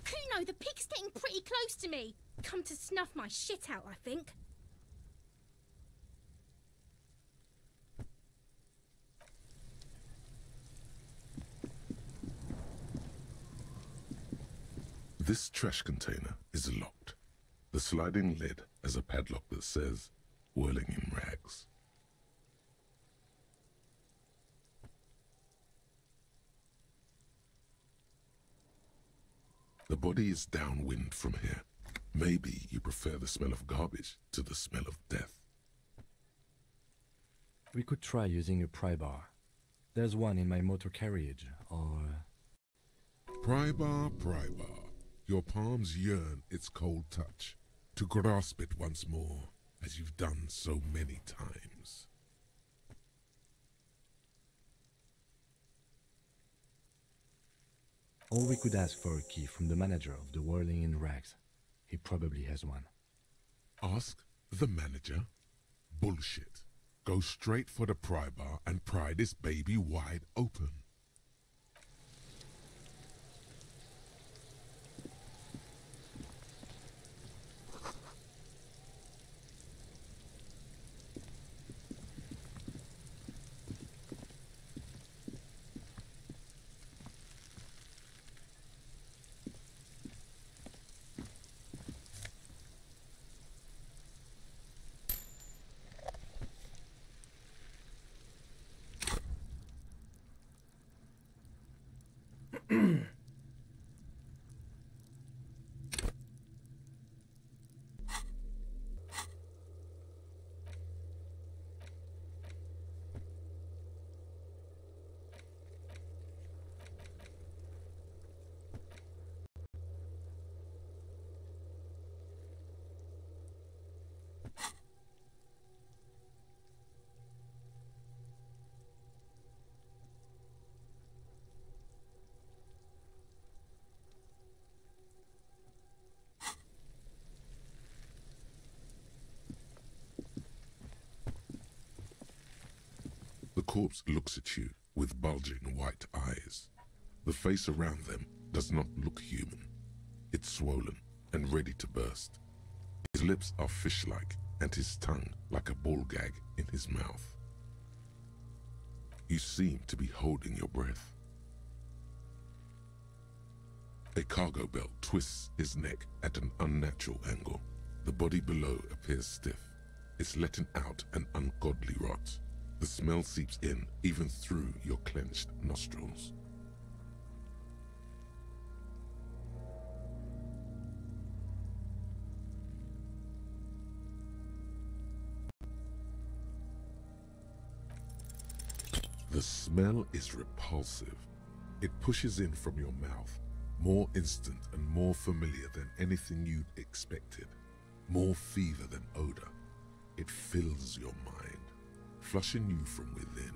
J: Kuno, the pig's getting pretty close to me. Come to snuff my shit out, I think.
D: This trash container is locked. The sliding lid has a padlock that says, "Whirling in rags." The body is downwind from here. Maybe you prefer the smell of garbage to the smell of death.
H: We could try using a pry bar. There's one in my motor carriage, or...
D: Pry bar, pry bar. Your palms yearn its cold touch, to grasp it once more, as you've done so many times.
H: Or we could ask for a key from the manager of the Whirling in Rags. He probably has one.
D: Ask the manager? Bullshit. Go straight for the pry bar and pry this baby wide open. The corpse looks at you with bulging white eyes. The face around them does not look human. It's swollen and ready to burst. His lips are fish-like and his tongue like a ball gag in his mouth. You seem to be holding your breath. A cargo belt twists his neck at an unnatural angle. The The body below appears stiff. It's letting out an ungodly rot. The smell seeps in, even through your clenched nostrils. The smell is repulsive. It pushes in from your mouth, more instant and more familiar than anything you'd expected. More fever than odor. It fills your mind, flushing you from within.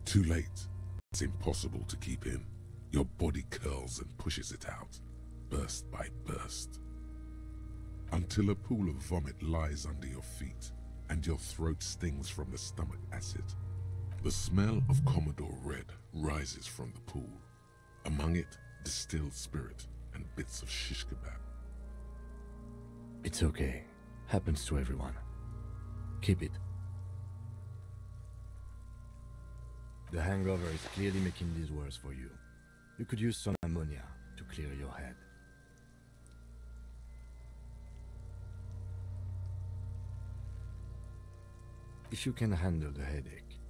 D: Too late. It's impossible to keep in. Your body curls and pushes it out, burst by burst, until a pool of vomit lies under your feet and your throat stings from the stomach acid. The smell of Commodore Red rises from the pool. Among it, distilled spirit and bits of shish kebab.
H: It's okay. Happens to everyone. Keep it. The hangover is clearly making this worse for you. You could use some ammonia to clear your head. If you can handle the headache,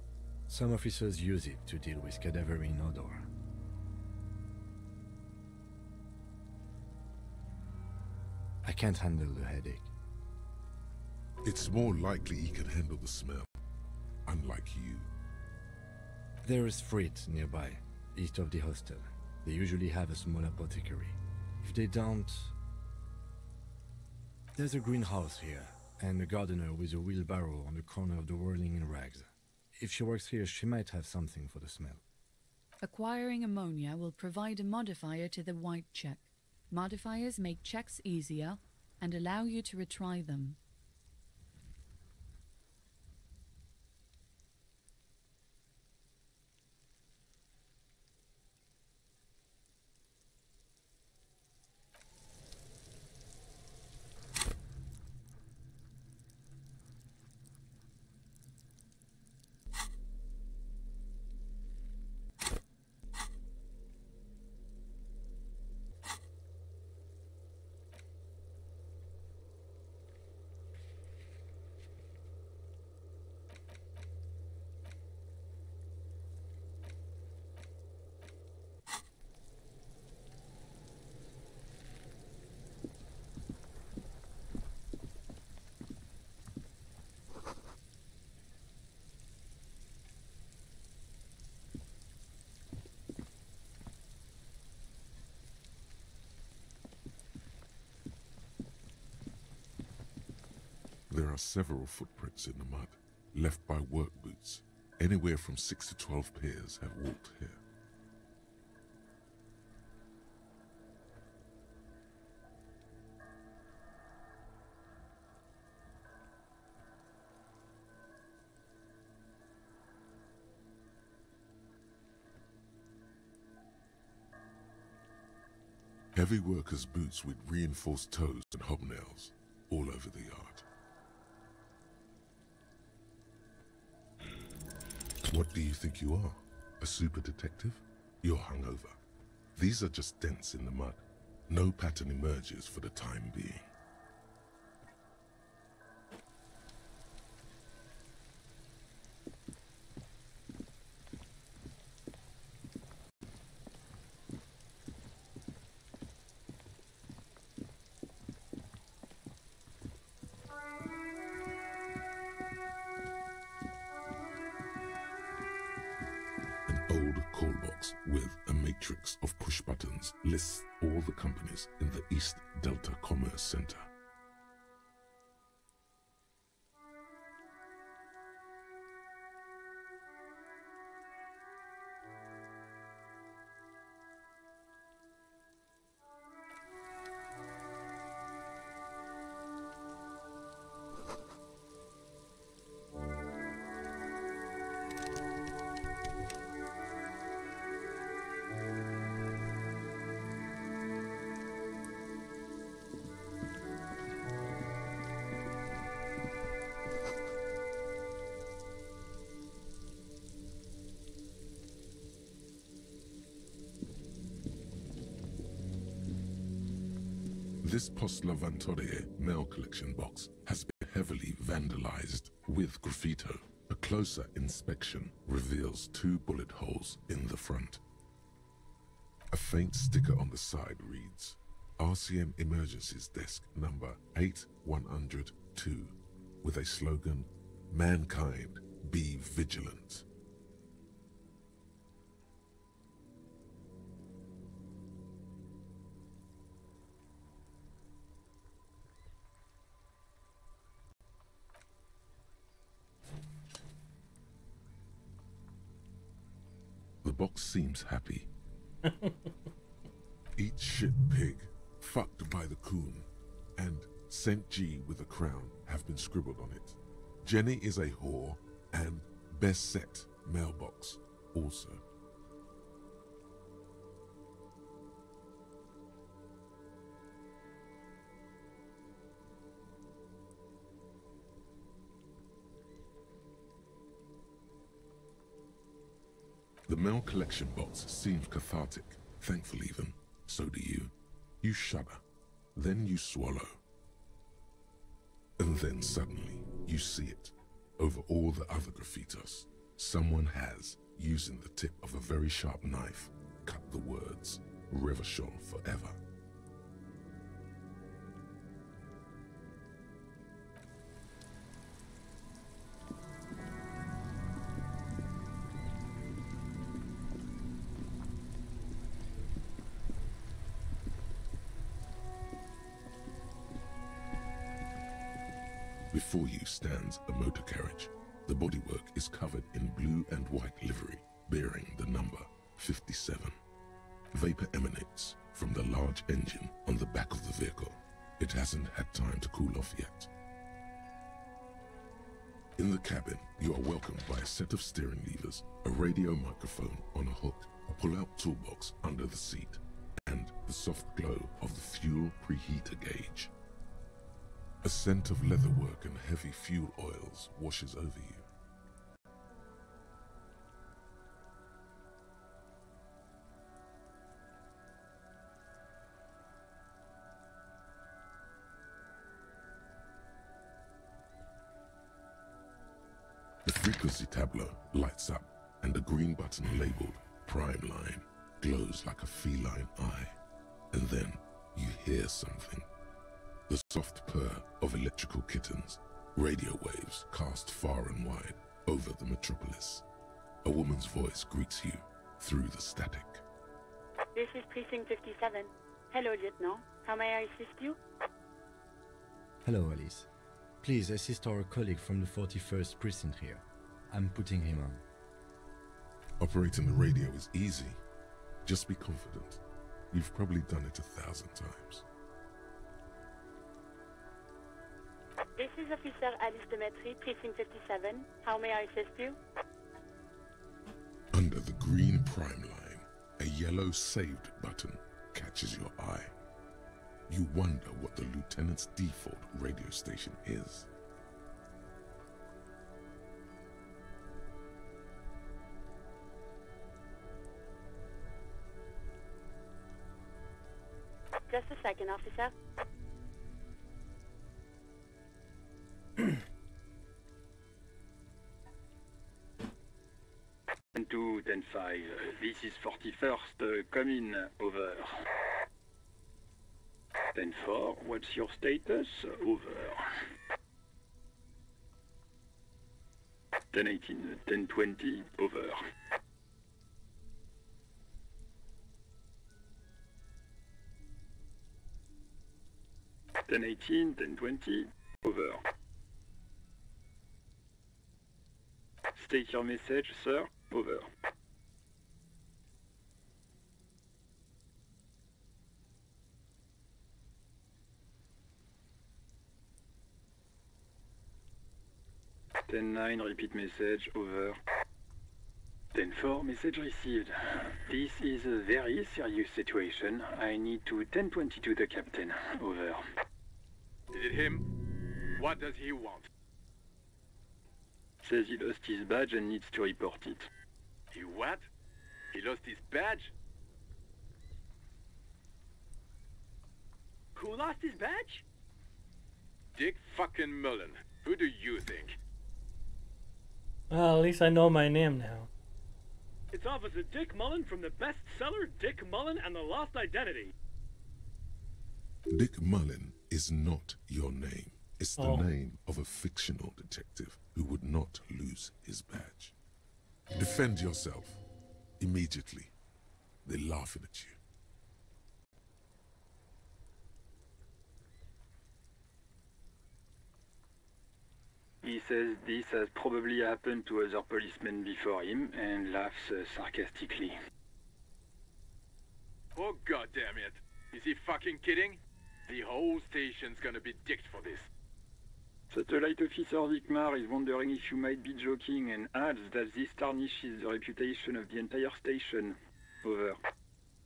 H: some officers use it to deal with cadaverine odor. I can't handle the headache.
D: It's more likely he can handle the smell, unlike you.
H: There is Fritz nearby, east of the hostel. They usually have a small apothecary. If they don't... There's a greenhouse here, and a gardener with a wheelbarrow on the corner of the whirling in rags. If she works here, she might have something for the smell.
I: Acquiring ammonia will provide a modifier to the white check. Modifiers make checks easier and allow you to retry them.
D: There are several footprints in the mud, left by work boots. Anywhere from 6 to 12 pairs have walked here. Heavy workers' boots with reinforced toes and hobnails all over the yard. What do you think you are? A super detective? You're hungover. These are just dents in the mud. No pattern emerges for the time being. Call box with a matrix of push buttons lists all the companies in the East Delta Commerce Center. This Post Lavatorie mail collection box has been heavily vandalized with graffito. A closer inspection reveals 2 bullet holes in the front. A faint sticker on the side reads, RCM Emergencies Desk number 8102, with a slogan, Mankind, be vigilant. The box seems happy. Eat shit pig, fucked by the coon, and St. G with a crown have been scribbled on it. Jenny is a whore, and best set mailbox also. The mail collection box seems cathartic, thankful even. So do you. You shudder, then you swallow. And then suddenly, you see it. Over all the other graffitos, someone has, using the tip of a very sharp knife, cut the words, Revachon forever. Before you stands a motor carriage. The bodywork is covered in blue and white livery, bearing the number 57. Vapor emanates from the large engine on the back of the vehicle. It hasn't had time to cool off yet. In the cabin, you are welcomed by a set of steering levers, a radio microphone on a hook, a pull-out toolbox under the seat, and the soft glow of the fuel preheater gauge. A scent of leatherwork and heavy fuel oils washes over you. The frequency tableau lights up, and a green button labeled Prime Line glows like a feline eye. And then you hear something. The soft purr of electrical kittens, radio waves cast far and wide over the metropolis. A woman's voice greets you through the static.
L: This is Precinct 57. Hello, Lieutenant. How may I assist you?
H: Hello, Alice. Please assist our colleague from the 41st Precinct here. I'm putting him on.
D: Operating the radio is easy. Just be confident. You've probably done it 1,000 times.
L: This is Officer Alice Demetri, Precinct 57. How may I assist you?
D: Under the green prime line, a yellow saved button catches your eye. You wonder what the lieutenant's default radio station is.
L: Just a second, officer.
M: 10-2, 10-5. This is 41st. Come in. Over. 10-4. What's your status? Over. 10-18. 10-20. Over. 10-18. 10-20. Over. State your message, sir. Over. (10-9) repeat message. Over. 10-4 message received. This is a very serious situation. I need to 10-22 the captain. Over.
N: Is it him? What does he want?
M: Says he lost his badge and needs to report it.
N: He what? He lost his badge? Who who lost his badge? Dick fucking Mullen. Who do you think?
A: Well, at least I know my name now.
O: It's Officer Dick Mullen from the bestseller Dick Mullen and the Lost Identity.
D: Dick Mullen is not your name. It's the name of a fictional detective who would not lose his badge. Defend yourself. Immediately. They're laughing at you.
M: He says this has probably happened to other policemen before him and laughs sarcastically.
N: Oh, goddamn it. Is he fucking kidding? The whole station's gonna be dicked for this.
M: Satellite Officer Vikmar is wondering if you might be joking and adds that this tarnishes the reputation of the entire station. Over.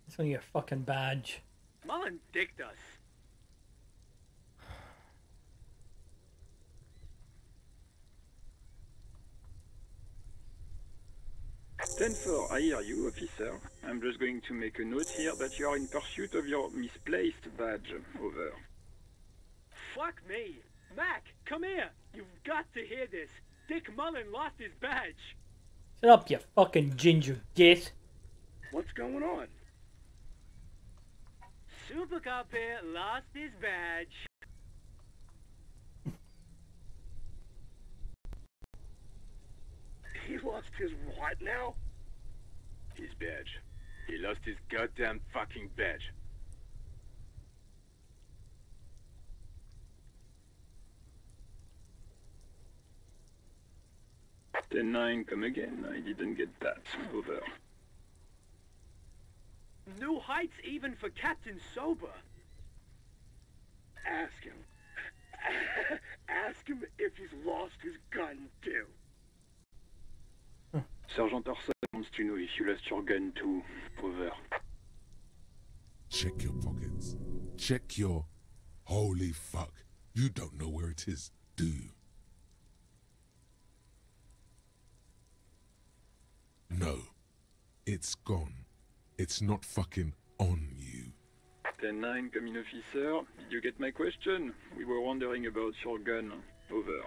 A: It's on your fucking badge.
O: Mullen dicked us.
M: 10-4, I hear you, officer. I'm just going to make a note here that you are in pursuit of your misplaced badge. Over.
O: Fuck me. Mac, come here. You've got to hear this. Dick Mullen lost his badge.
A: Shut up, you fucking ginger git.
O: What's going on? Super Cop here lost his badge. He lost his what now?
N: His badge. He lost his goddamn fucking badge.
M: Ten 9, come again. I didn't get that. Over.
O: New heights even for Captain Sober. Ask him. Ask him if he's lost his gun too.
M: Sergeant Orson wants to know if you lost your gun too. Over.
D: Check your pockets. Check your... Holy fuck. You don't know where it is, do you? No. It's gone. It's not fucking on you.
M: 10-9, come in, officer. Did you get my question? We were wondering about your gun. Over.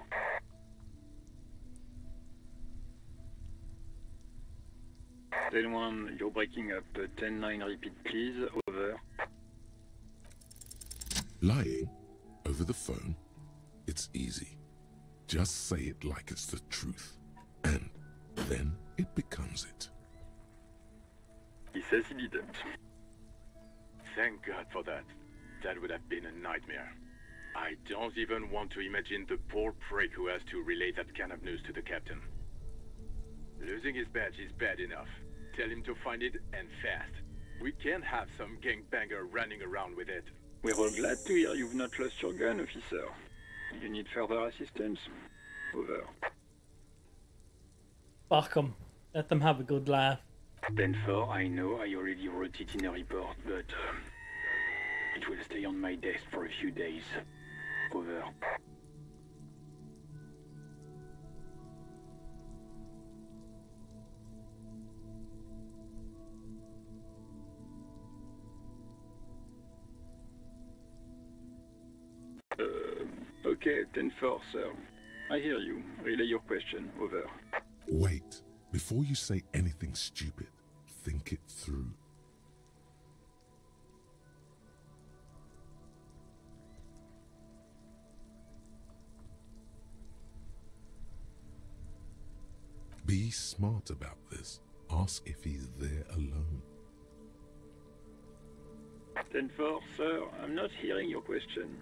M: Then 1, you're breaking up. 10-9, repeat please. Over.
D: Lying over the phone? It's easy. Just say it like it's the truth. And then it becomes it.
M: He says he didn't.
N: Thank God for that. That would have been a nightmare. I don't even want to imagine the poor prick who has to relay that kind of news to the captain. Losing his badge is bad enough. Tell him to find it, and fast. We can't have some gangbanger running around with it.
M: We're all glad to hear you've not lost your gun, officer. You need further assistance? Over.
A: Fuck them. Let them have a good laugh.
M: 10-4, I know I already wrote it in a report, but it will stay on my desk for a few days. Over. Okay, 10-4, sir. I hear you. Relay your question. Over.
D: Wait. Before you say anything stupid, think it through. Be smart about this. Ask if he's there alone.
M: 10-4, sir. I'm not hearing your question.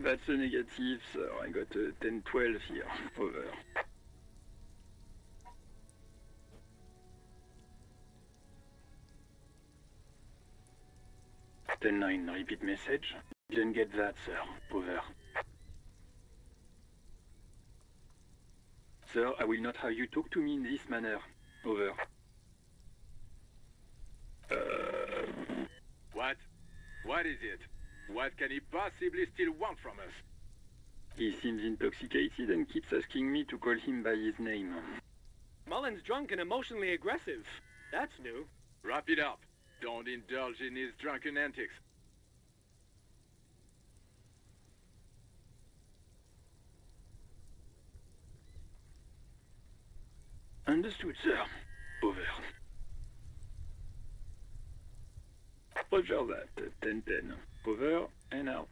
M: That's a negative, sir. I got a 10-12 here. Over. (10-9), repeat message. Didn't get that, sir. Over. Sir, I will not have you talk to me in this manner. Over.
N: What? What is it? What can he possibly still want from us?
M: He seems intoxicated and keeps asking me to call him by his name.
O: Mullen's drunk and emotionally aggressive. That's new.
N: Wrap it up. Don't indulge in his drunken antics.
M: Understood, sir. Over. Roger that. 10-10. Over and out.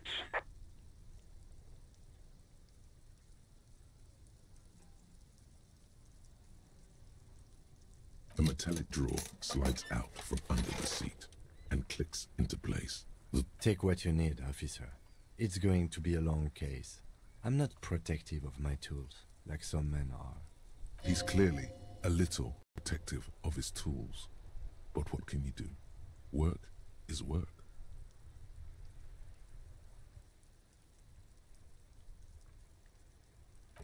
D: A metallic drawer slides out from under the seat and clicks into place.
H: Take what you need, officer. It's going to be a long case. I'm not protective of my tools, like some men are.
D: He's clearly a little protective of his tools. But what can you do? Work is work.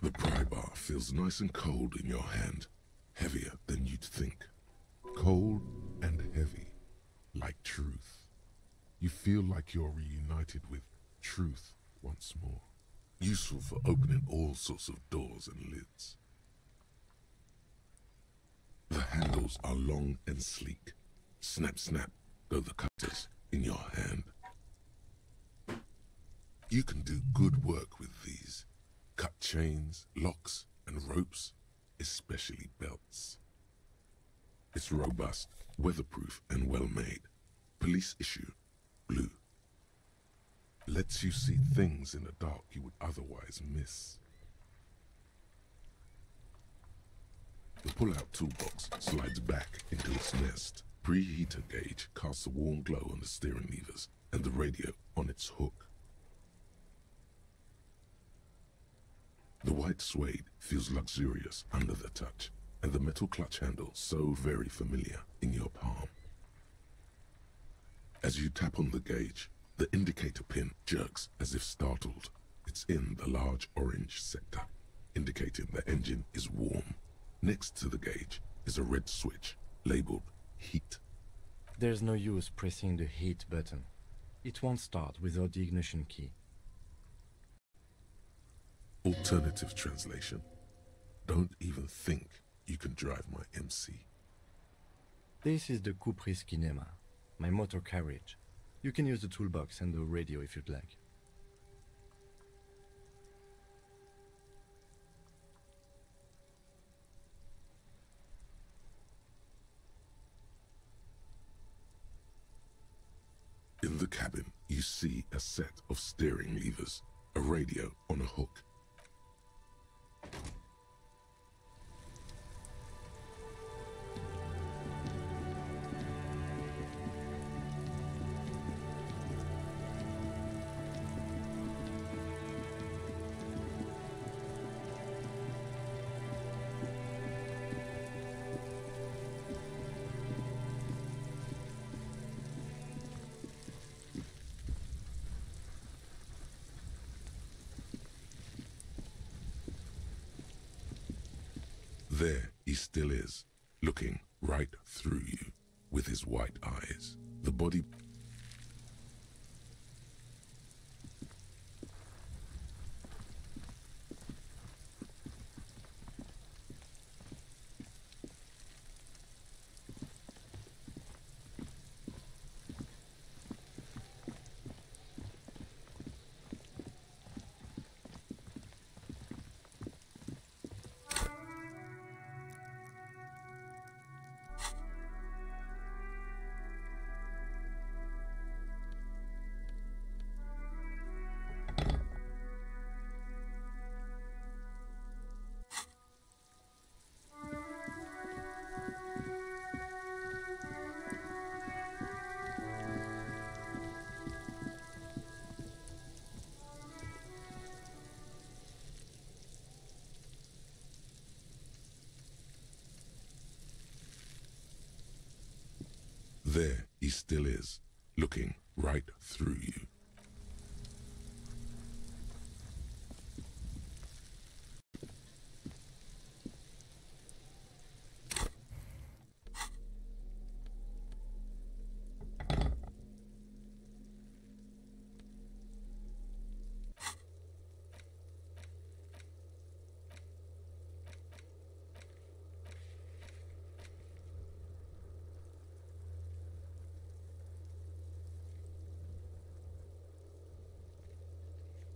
D: The pry bar feels nice and cold in your hand, heavier than you'd think. Cold and heavy, like truth. You feel like you're reunited with truth once more. Useful for opening all sorts of doors and lids. The handles are long and sleek. Snap, snap, go the cutters in your hand. You can do good work with these. Cut chains, locks, and ropes, especially belts. It's robust, weatherproof, and well-made. Police issue, blue. Lets you see things in the dark you would otherwise miss. The pull-out toolbox slides back into its nest. Preheater gauge casts a warm glow on the steering levers and the radio on its hook. The white suede feels luxurious under the touch, and the metal clutch handle so very familiar in your palm. As you tap on the gauge, the indicator pin jerks as if startled. It's in the large orange sector, indicating the engine is warm. Next to the gauge is a red switch labeled heat.
H: There's no use pressing the heat button. It won't start without the ignition key.
D: Alternative translation. Don't even think you can drive my MC.
H: This is the Couperis Kinema, my motor carriage. You can use the toolbox and the radio if you'd like.
D: In the cabin, you see a set of steering levers, a radio on a hook. There he still is, looking right through you with his white eyes. The body... There he still is, looking right through you.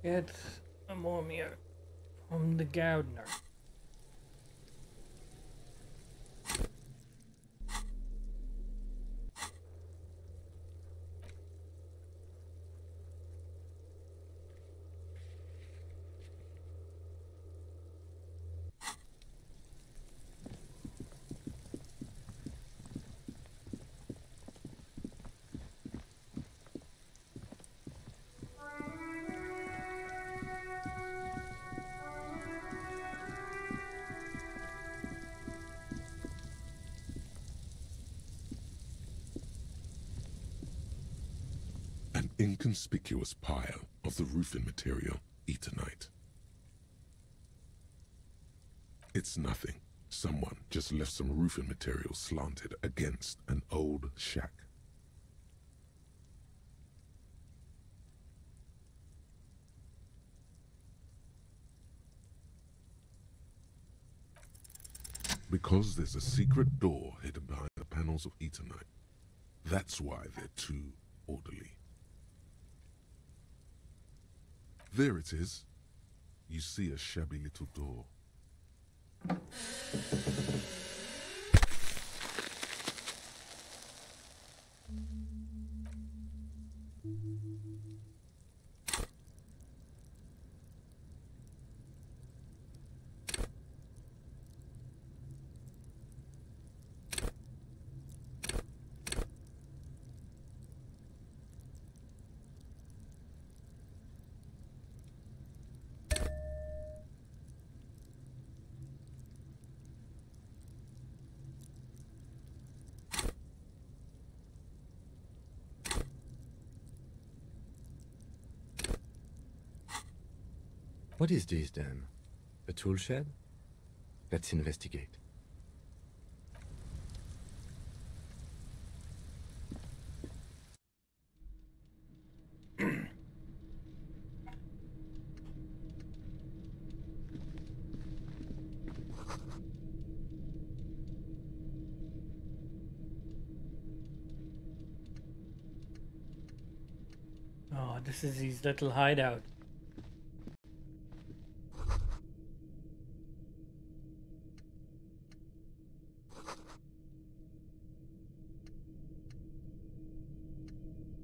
A: Get ammonia from the gardener.
D: An inconspicuous pile of the roofing material, Eternite. It's nothing. Someone just left some roofing material slanted against an old shack. Because there's a secret door hidden behind the panels of Eternite. That's why they're too orderly. There it is. You see a shabby little door.
H: What is this then? A tool shed? Let's investigate.
A: Oh, this is his little hideout.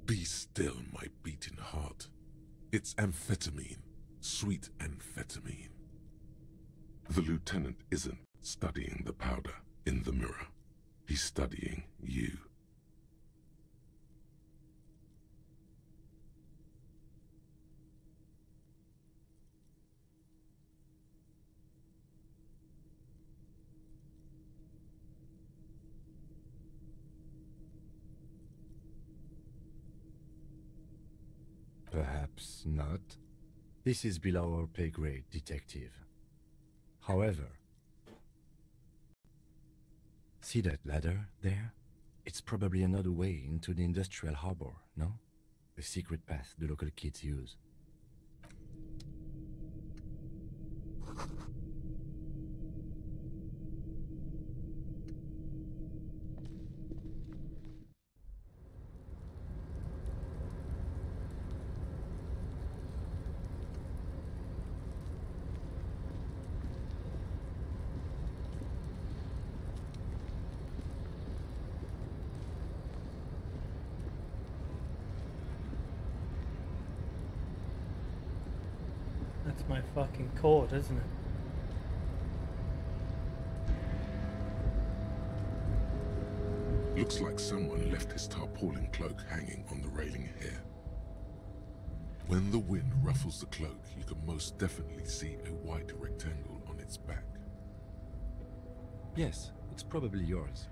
D: Be still, my beating heart. It's amphetamine. Sweet amphetamine. The lieutenant isn't studying the powder in the mirror. He's studying you.
H: Perhaps not. This is below our pay grade, detective. However, see that ladder there? It's probably another way into the industrial harbor, no? A secret path the local kids use.
A: That's my fucking cord, isn't it?
D: Looks like someone left his tarpaulin cloak hanging on the railing here. When the wind ruffles the cloak, you can most definitely see a white rectangle on its back.
H: Yes, it's probably yours.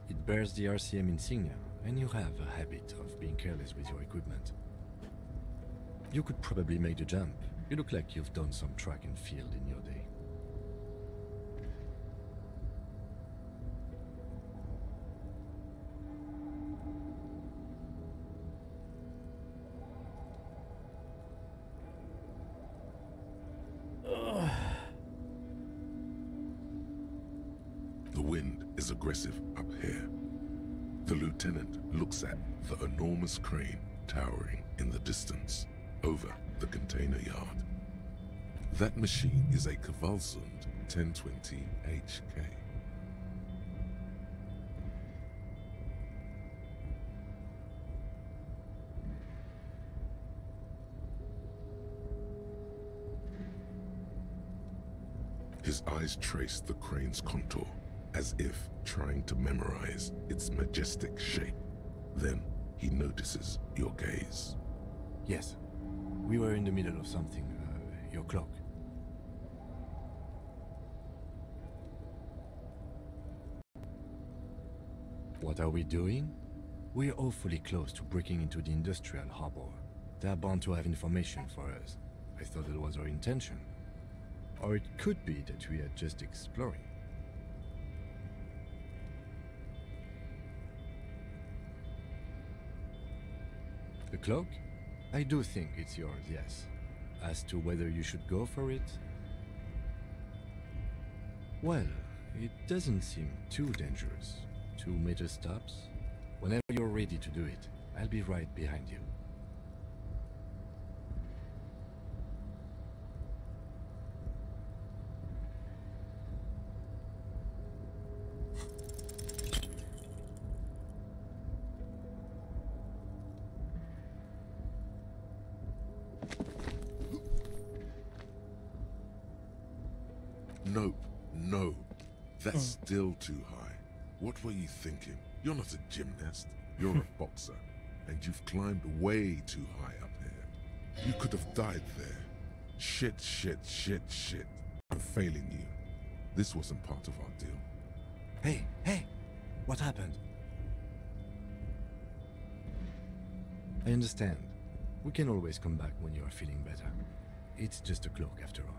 H: It bears the RCM insignia, and you have a habit of being careless with your equipment. You could probably make the jump. You look like you've done some track and field in your day.
D: The wind is aggressive up here. The lieutenant looks at the enormous crane towering in the distance over the container yard. That machine is a Kvalsund 1020 HK. His eyes traced the crane's contour, as if trying to memorize its majestic shape. Then he notices your gaze.
H: Yes. We were in the middle of something. Your clock. What are we doing? We're awfully close to breaking into the industrial harbor. They're bound to have information for us. I thought that was our intention. Or it could be that we are just exploring. The cloak? I do think it's yours, yes. As to whether you should go for it? Well, it doesn't seem too dangerous. 2 meter stops. Whenever you're ready to do it, I'll be right behind you.
D: Nope, no. That's still too high. What were you thinking? You're not a gymnast. You're a boxer. And you've climbed way too high up here. You could have died there. Shit. I'm failing you. This wasn't part of our deal.
H: Hey! What happened? I understand. We can always come back when you are feeling better. It's just a cloak after all.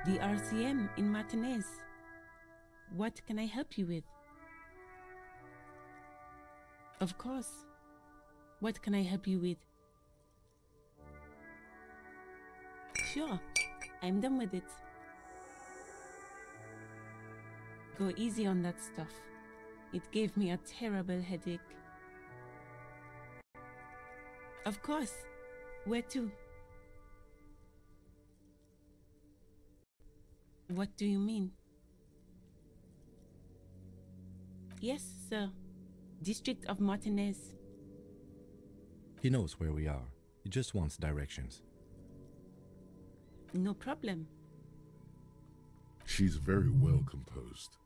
P: The RCM in Martinez. What can I help you with? Of course. What can I help you with? Sure, I'm done with it. Go easy on that stuff. It gave me a terrible headache. Of course. Where to? What do you mean? Yes, sir. District of Martinez.
H: He knows where we are. He just wants directions.
P: No problem.
D: She's very well composed.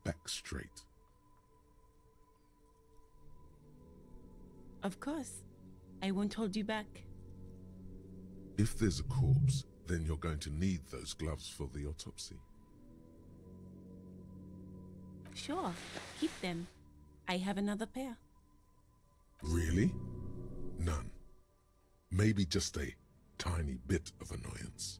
D: Back straight.
P: Of course. I won't hold you back.
D: If there's a corpse, then you're going to need those gloves for the autopsy.
P: Sure, keep them. I have another pair.
D: Really? None. Maybe just a tiny bit of annoyance.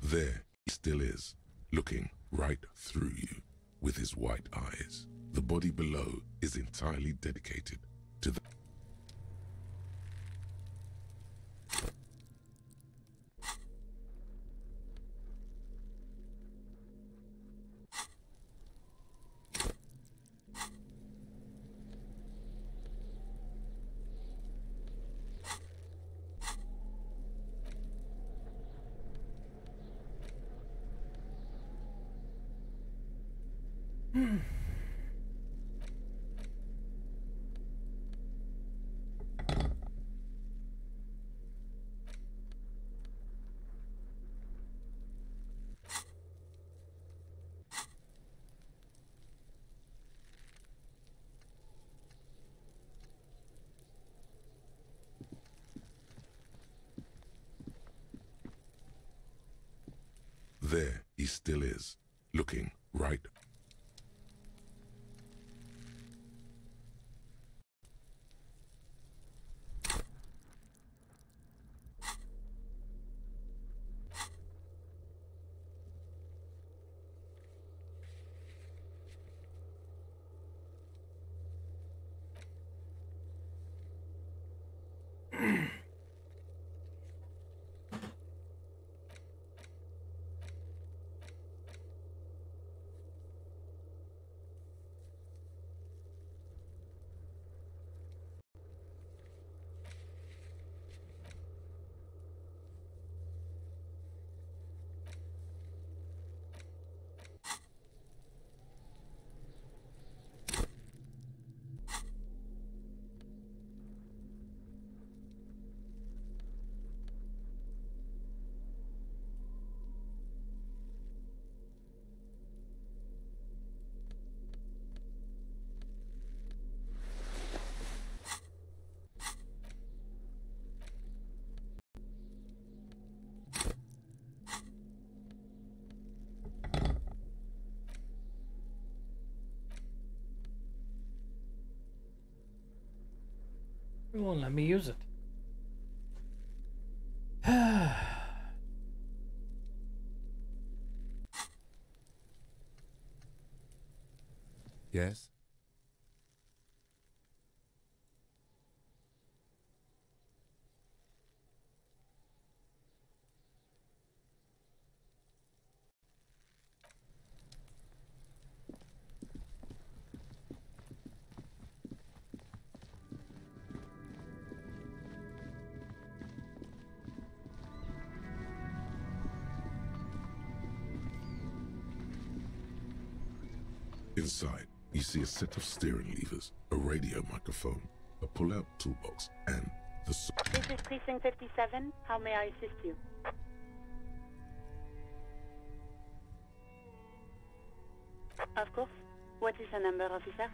D: There he still is, looking right through you with his white eyes. The body below is entirely dedicated to the... There he still is, looking right.
A: It won't let me use it.
H: Yes?
D: Inside, you see a set of steering levers, a radio microphone, a pull-out toolbox, and the...
L: This is Precinct 57. How may I assist you? Of course. What What is the number, officer?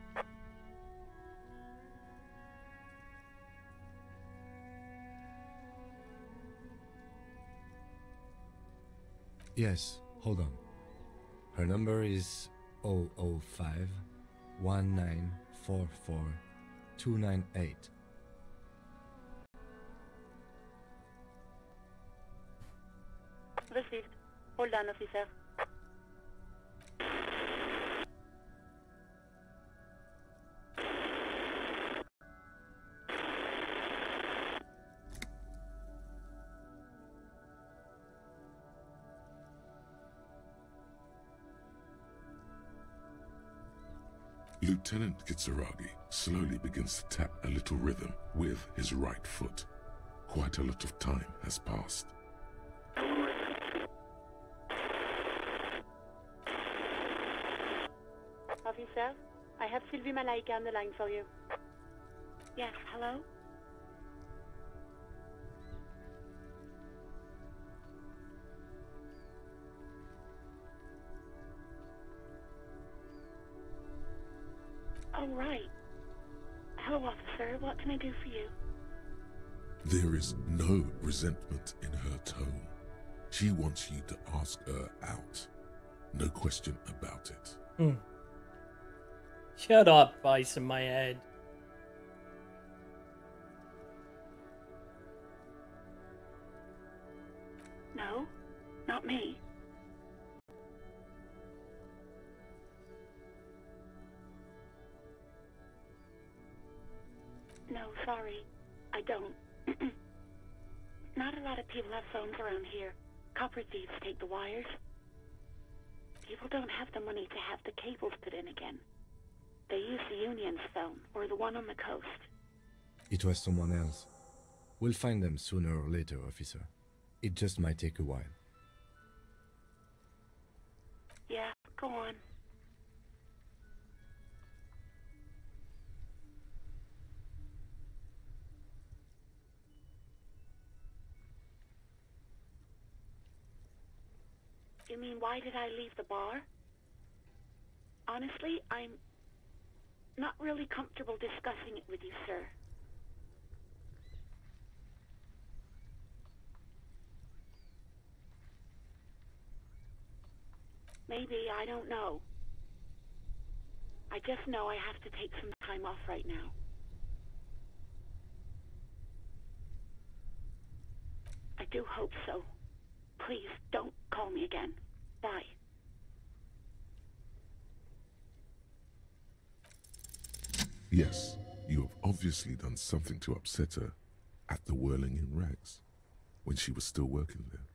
H: Yes, hold on. Her number is 005 1944 298.
L: Received. Hold on, officer.
D: Lieutenant Kitsuragi slowly begins to tap a little rhythm with his right foot. Quite a lot of time has passed.
L: Officer, I have Sylvie Malaika on the line for you. Yes, hello? Oh, right. Hello, officer. What can I do for you?
D: There is no resentment in her tone. She wants you to ask her out. No question about it.
A: Shut up, voice in my head.
L: No, not me. No, sorry. I don't. Not a lot of people have phones around here. Copper thieves take the wires. People don't have the money to have the cables put in again. They use the Union's phone, or the one on the coast.
H: It was someone else. We'll find them sooner or later, officer. It just might take a while.
L: Yeah, go on. You mean, why did I leave the bar? Honestly, I'm not really comfortable discussing it with you, sir. Maybe, I don't know. I just know I have to take some time off right now. I do hope so. Please, don't call me again. Bye.
D: Yes, you have obviously done something to upset her at the Whirling in Rags, when she was still working there.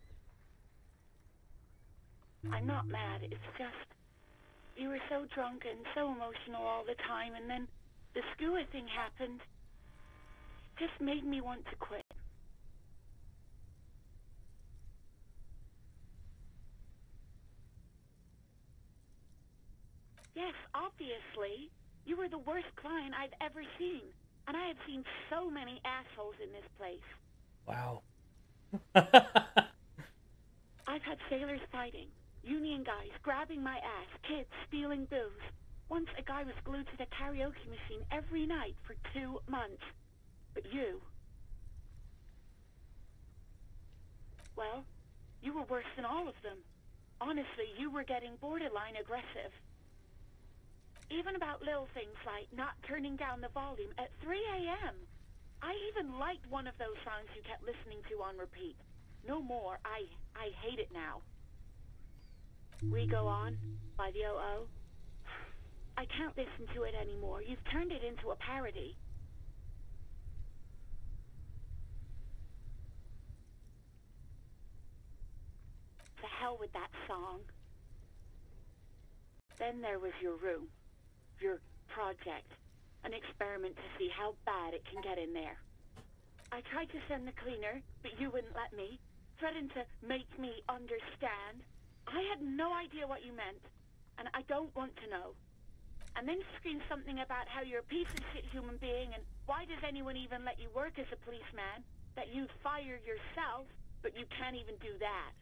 L: I'm not mad, it's just... You were so drunk and so emotional all the time, and then the skewer thing happened. It just made me want to quit. Yes, obviously. You were the worst client I've ever seen. And I have seen so many assholes in this place.
A: Wow.
L: I've had sailors fighting, union guys grabbing my ass, kids stealing booze. Once a guy was glued to the karaoke machine every night for 2 months. But you... Well, you were worse than all of them. Honestly, you were getting borderline aggressive. Even about little things like not turning down the volume at 3 a.m. I even liked one of those songs you kept listening to on repeat. No more. I hate it now. We Go On by the O.O. I can't listen to it anymore. You've turned it into a parody. To hell with that song. Then there was your room. Your project. An experiment to see how bad it can get in there. I tried to send the cleaner, but you wouldn't let me. Threatened to make me understand. I had no idea what you meant, and I don't want to know. And then screamed something about how you're a piece of shit human being, and why does anyone even let you work as a policeman? That you'd fire yourself, but you can't even do that.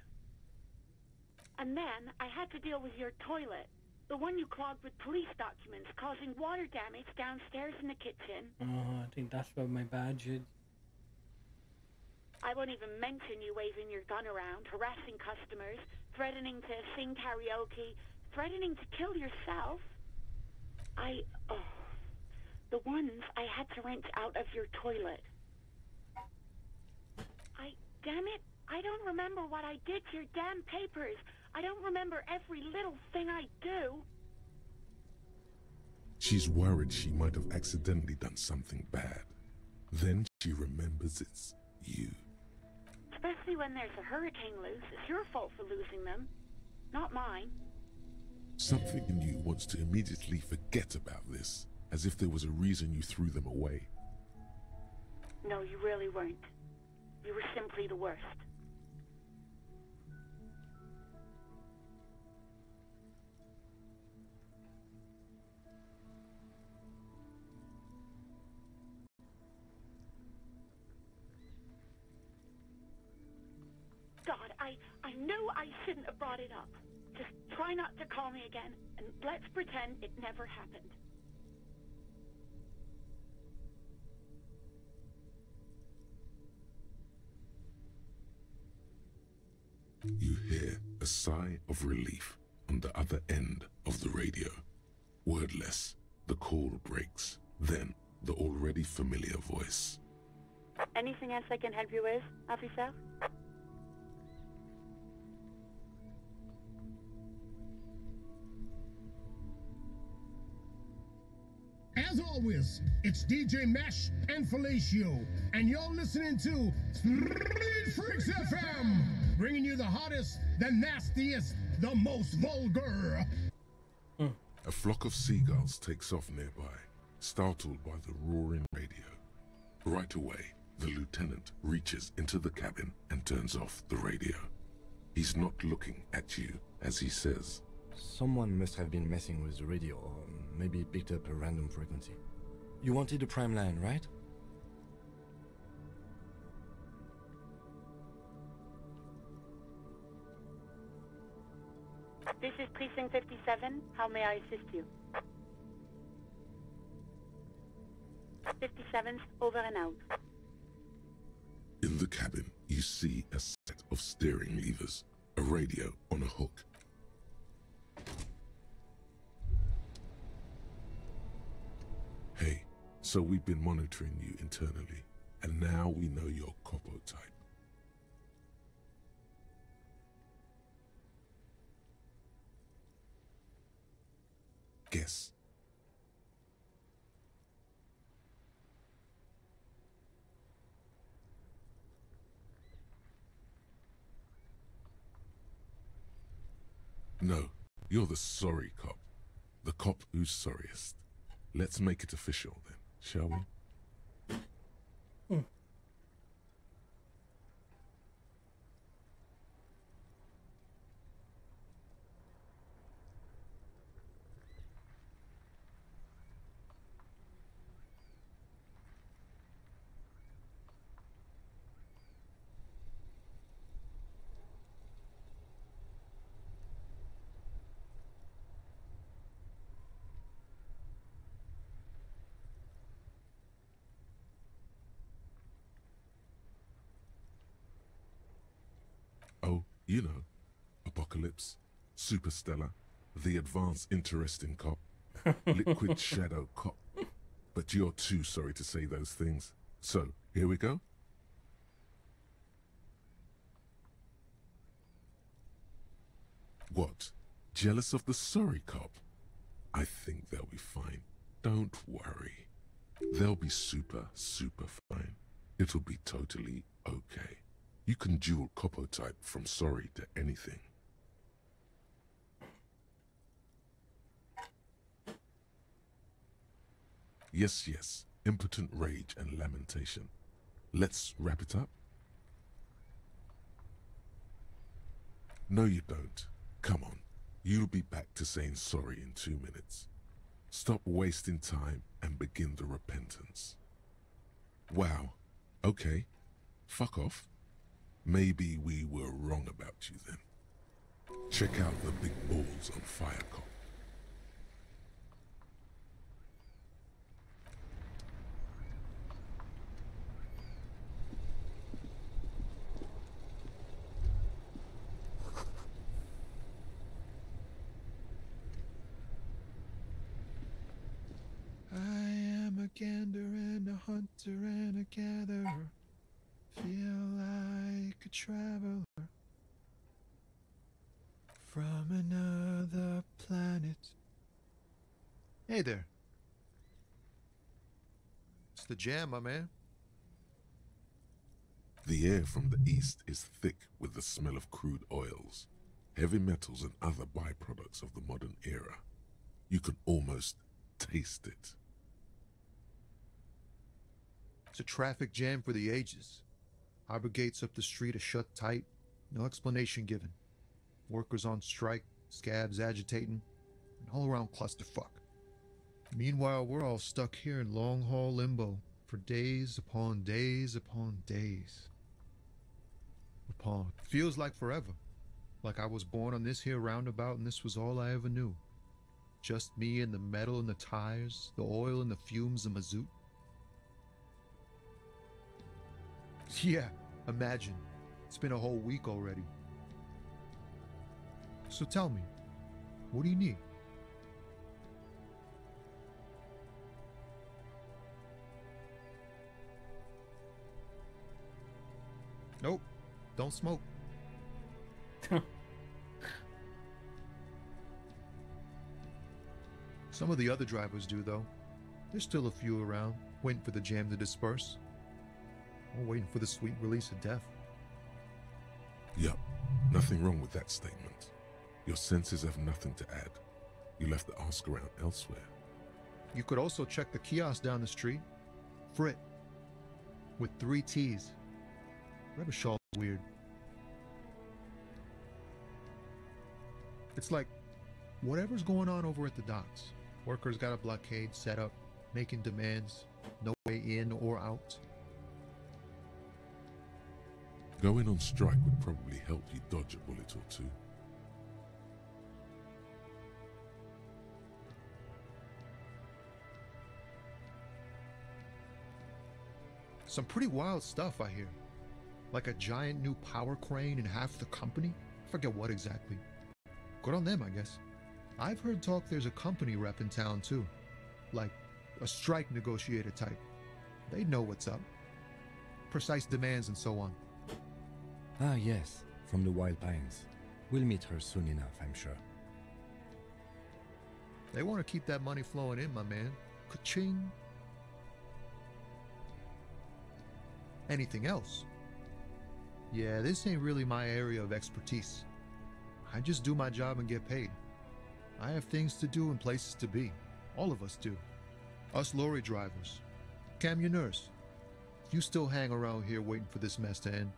L: And then I had to deal with your toilet. The one you clogged with police documents, causing water damage downstairs in the kitchen.
A: Oh, I think that's where my badge is.
L: I won't even mention you waving your gun around, harassing customers, threatening to sing karaoke, threatening to kill yourself. The ones I had to wrench out of your toilet. Damn it, I don't remember what I did to your damn papers. I don't remember every little thing I do.
D: She's worried she might have accidentally done something bad. Then she remembers it's you.
L: Especially when there's a hurricane loose. It's your fault for losing them, not mine.
D: Something in you wants to immediately forget about this, as if there was a reason you threw them away.
L: No, you really weren't. You were simply the worst. God, I knew I shouldn't have brought it up. Just try not to call me again, and let's pretend it never happened.
D: You hear a sigh of relief on the other end of the radio. Wordless, the call breaks. Then, the already familiar voice.
L: Anything else I can help you with, officer?
Q: As always, it's DJ Mesh and Felicio, and you're listening to Street Freaks FM, bringing you the hottest, the nastiest, the most vulgar.
D: A flock of seagulls takes off nearby, startled by the roaring radio. Right away, the lieutenant reaches into the cabin and turns off the radio. He's not looking at you as he says,
H: Someone must have been messing with the radio, or maybe picked up a random frequency. You wanted a prime line, right?
L: This is Precinct 57. How may I assist you? 57's over and out.
D: In the cabin, you see a set of steering levers, a radio on a hook. Hey, so we've been monitoring you internally, and now we know your Copo type. Guess. No, you're the sorry cop. The cop who's sorriest. Let's make it official then, shall we? Oh, you know, Apocalypse, Superstellar, the advanced interesting cop, liquid shadow cop. But you're too sorry to say those things. So, here we go. What? Jealous of the sorry cop? I think they'll be fine. Don't worry. They'll be super fine. It'll be totally okay. You can dual Copo type from sorry to anything. Yes, impotent rage and lamentation. Let's wrap it up? No, you don't. Come on. You'll be back to saying sorry in 2 minutes. Stop wasting time and begin the repentance. Wow. Okay. Fuck off. Maybe we were wrong about you then. Check out the big balls on fire, cop.
R: gander and a hunter and a gatherer. Feel like a traveler from another planet. Hey there. It's the jam, my man.
D: The air from the east is thick with the smell of crude oils, heavy metals and other byproducts of the modern era. You can almost taste it.
R: It's a traffic jam for the ages. Harbor gates up the street are shut tight, no explanation given. Workers on strike, scabs agitating, an all-around clusterfuck. Meanwhile, we're all stuck here in long-haul limbo for days upon days upon days. Feels like forever. Like I was born on this here roundabout and this was all I ever knew. Just me and the metal and the tires, the oil and the fumes of mazout. Yeah, imagine. It's been a whole week already. So tell me, what do you need? Nope, don't smoke. Some of the other drivers do, though. There's still a few around, waiting for the jam to disperse. Or waiting for the sweet release of death.
D: Yup, nothing wrong with that statement. Your senses have nothing to add. You'll have to ask around elsewhere.
R: You could also check the kiosk down the street. Frit. With 3 T's. Rebishal weird. It's like, whatever's going on over at the docks. Workers got a blockade set up, making demands, no way in or out.
D: Going on strike would probably help you dodge a bullet or two.
R: Some pretty wild stuff, I hear. Like a giant new power crane in half the company? I forget what exactly. Good on them, I guess. I've heard talk there's a company rep in town, too. Like, a strike negotiator type. They know what's up. Precise demands and so on.
H: Ah, yes, from the Wild Pines. We'll meet her soon enough, I'm sure.
R: They want to keep that money flowing in, my man. Ka-ching. Anything else? Yeah, this ain't really my area of expertise. I just do my job and get paid. I have things to do and places to be. All of us do. Us lorry drivers. Camionneurs. You still hang around here waiting for this mess to end.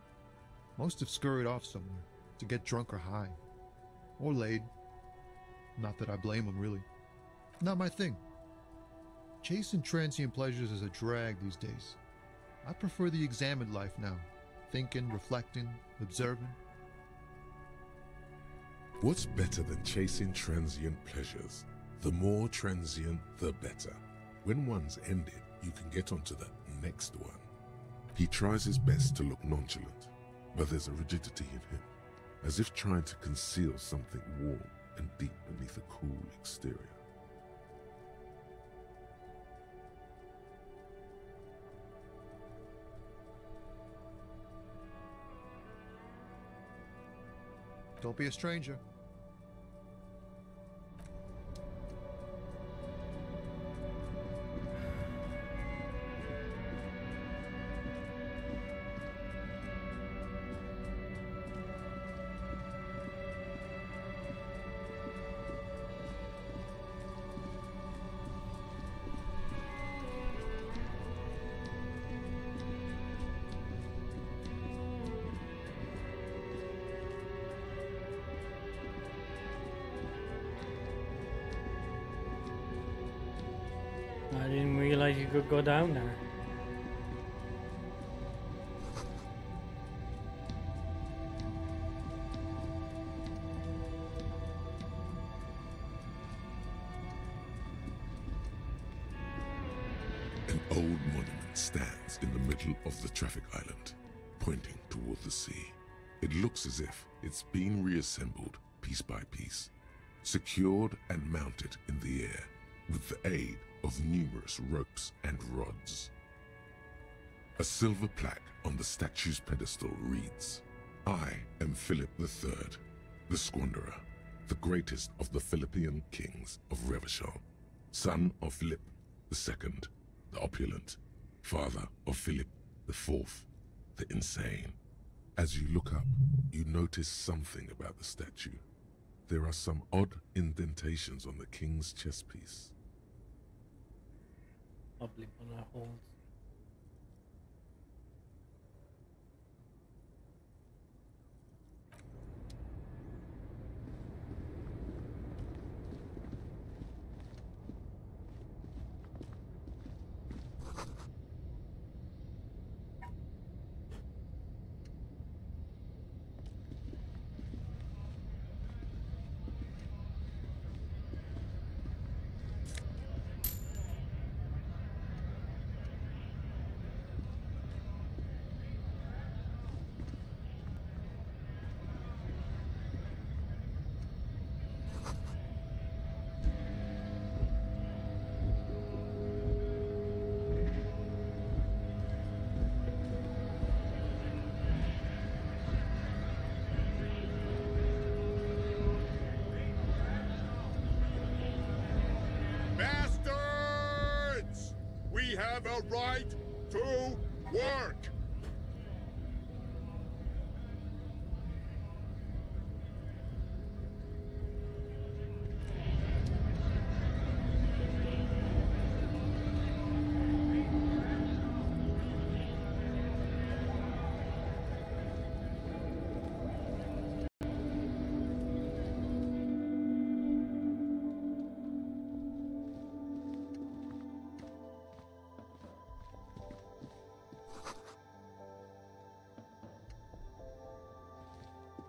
R: Most have scurried off somewhere to get drunk or high. Or laid. Not that I blame them, really. Not my thing. Chasing transient pleasures is a drag these days. I prefer the examined life now. Thinking, reflecting, observing.
D: What's better than chasing transient pleasures? The more transient, the better. When one's ended, you can get onto the next one. He tries his best to look nonchalant, but there's a rigidity in him, as if trying to conceal something warm and deep beneath a cool exterior.
R: Don't be a stranger.
A: I didn't realize you could go down there.
D: An old monument stands in the middle of the traffic island, pointing toward the sea. It looks as if it's been reassembled piece by piece, secured and mounted in the air with the aid of numerous ropes and rods. A silver plaque on the statue's pedestal reads, "I am Philip III, the Squanderer, the greatest of the Philippian kings of Revachol, son of Philip II, the opulent, father of Philip IV, the insane." As you look up, you notice something about the statue. There are some odd indentations on the king's chest piece.
A: Probably one of holes.
N: Bastards! We have a right to work!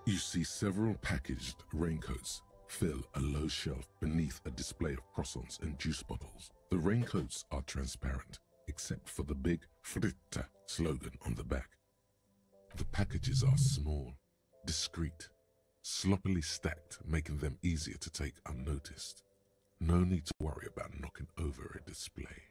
D: You see several packaged raincoats fill a low shelf beneath a display of croissants and juice bottles. The raincoats are transparent, except for the big Fritta slogan on the back. The packages are small, discreet, sloppily stacked, making them easier to take unnoticed. No need to worry about knocking over a display.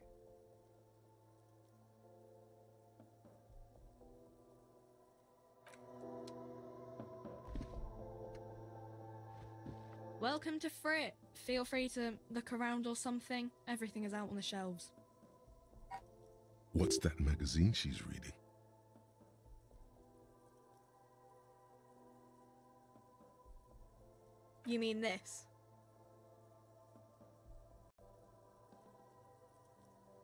S: Welcome to Frit. Feel free to look around or something. Everything is out on the shelves.
D: What's that magazine she's reading?
S: You mean this?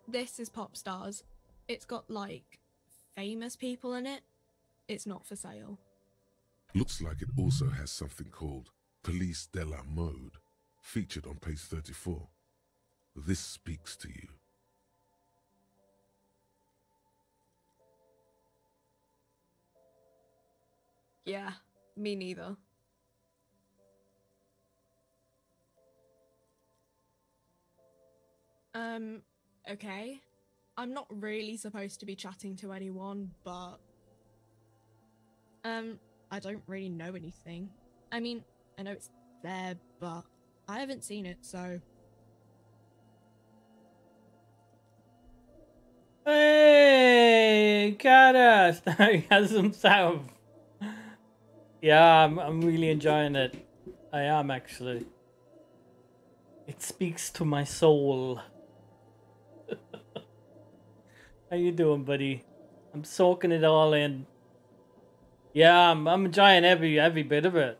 S: This is Pop Stars. It's got, like, famous people in it. It's not for sale.
D: Looks like it also has something called Police de la Mode, featured on page 34. This speaks to you.
S: Yeah, me neither. Okay. I'm not really supposed to be chatting to anyone, but... I don't really know anything. I mean, I know it's there, but I haven't seen it, so...
A: Hey, Kara! He has himself. Yeah, I'm really enjoying it. I am, actually. It speaks to my soul. How you doing, buddy? I'm soaking it all in. Yeah, I'm enjoying every bit of it.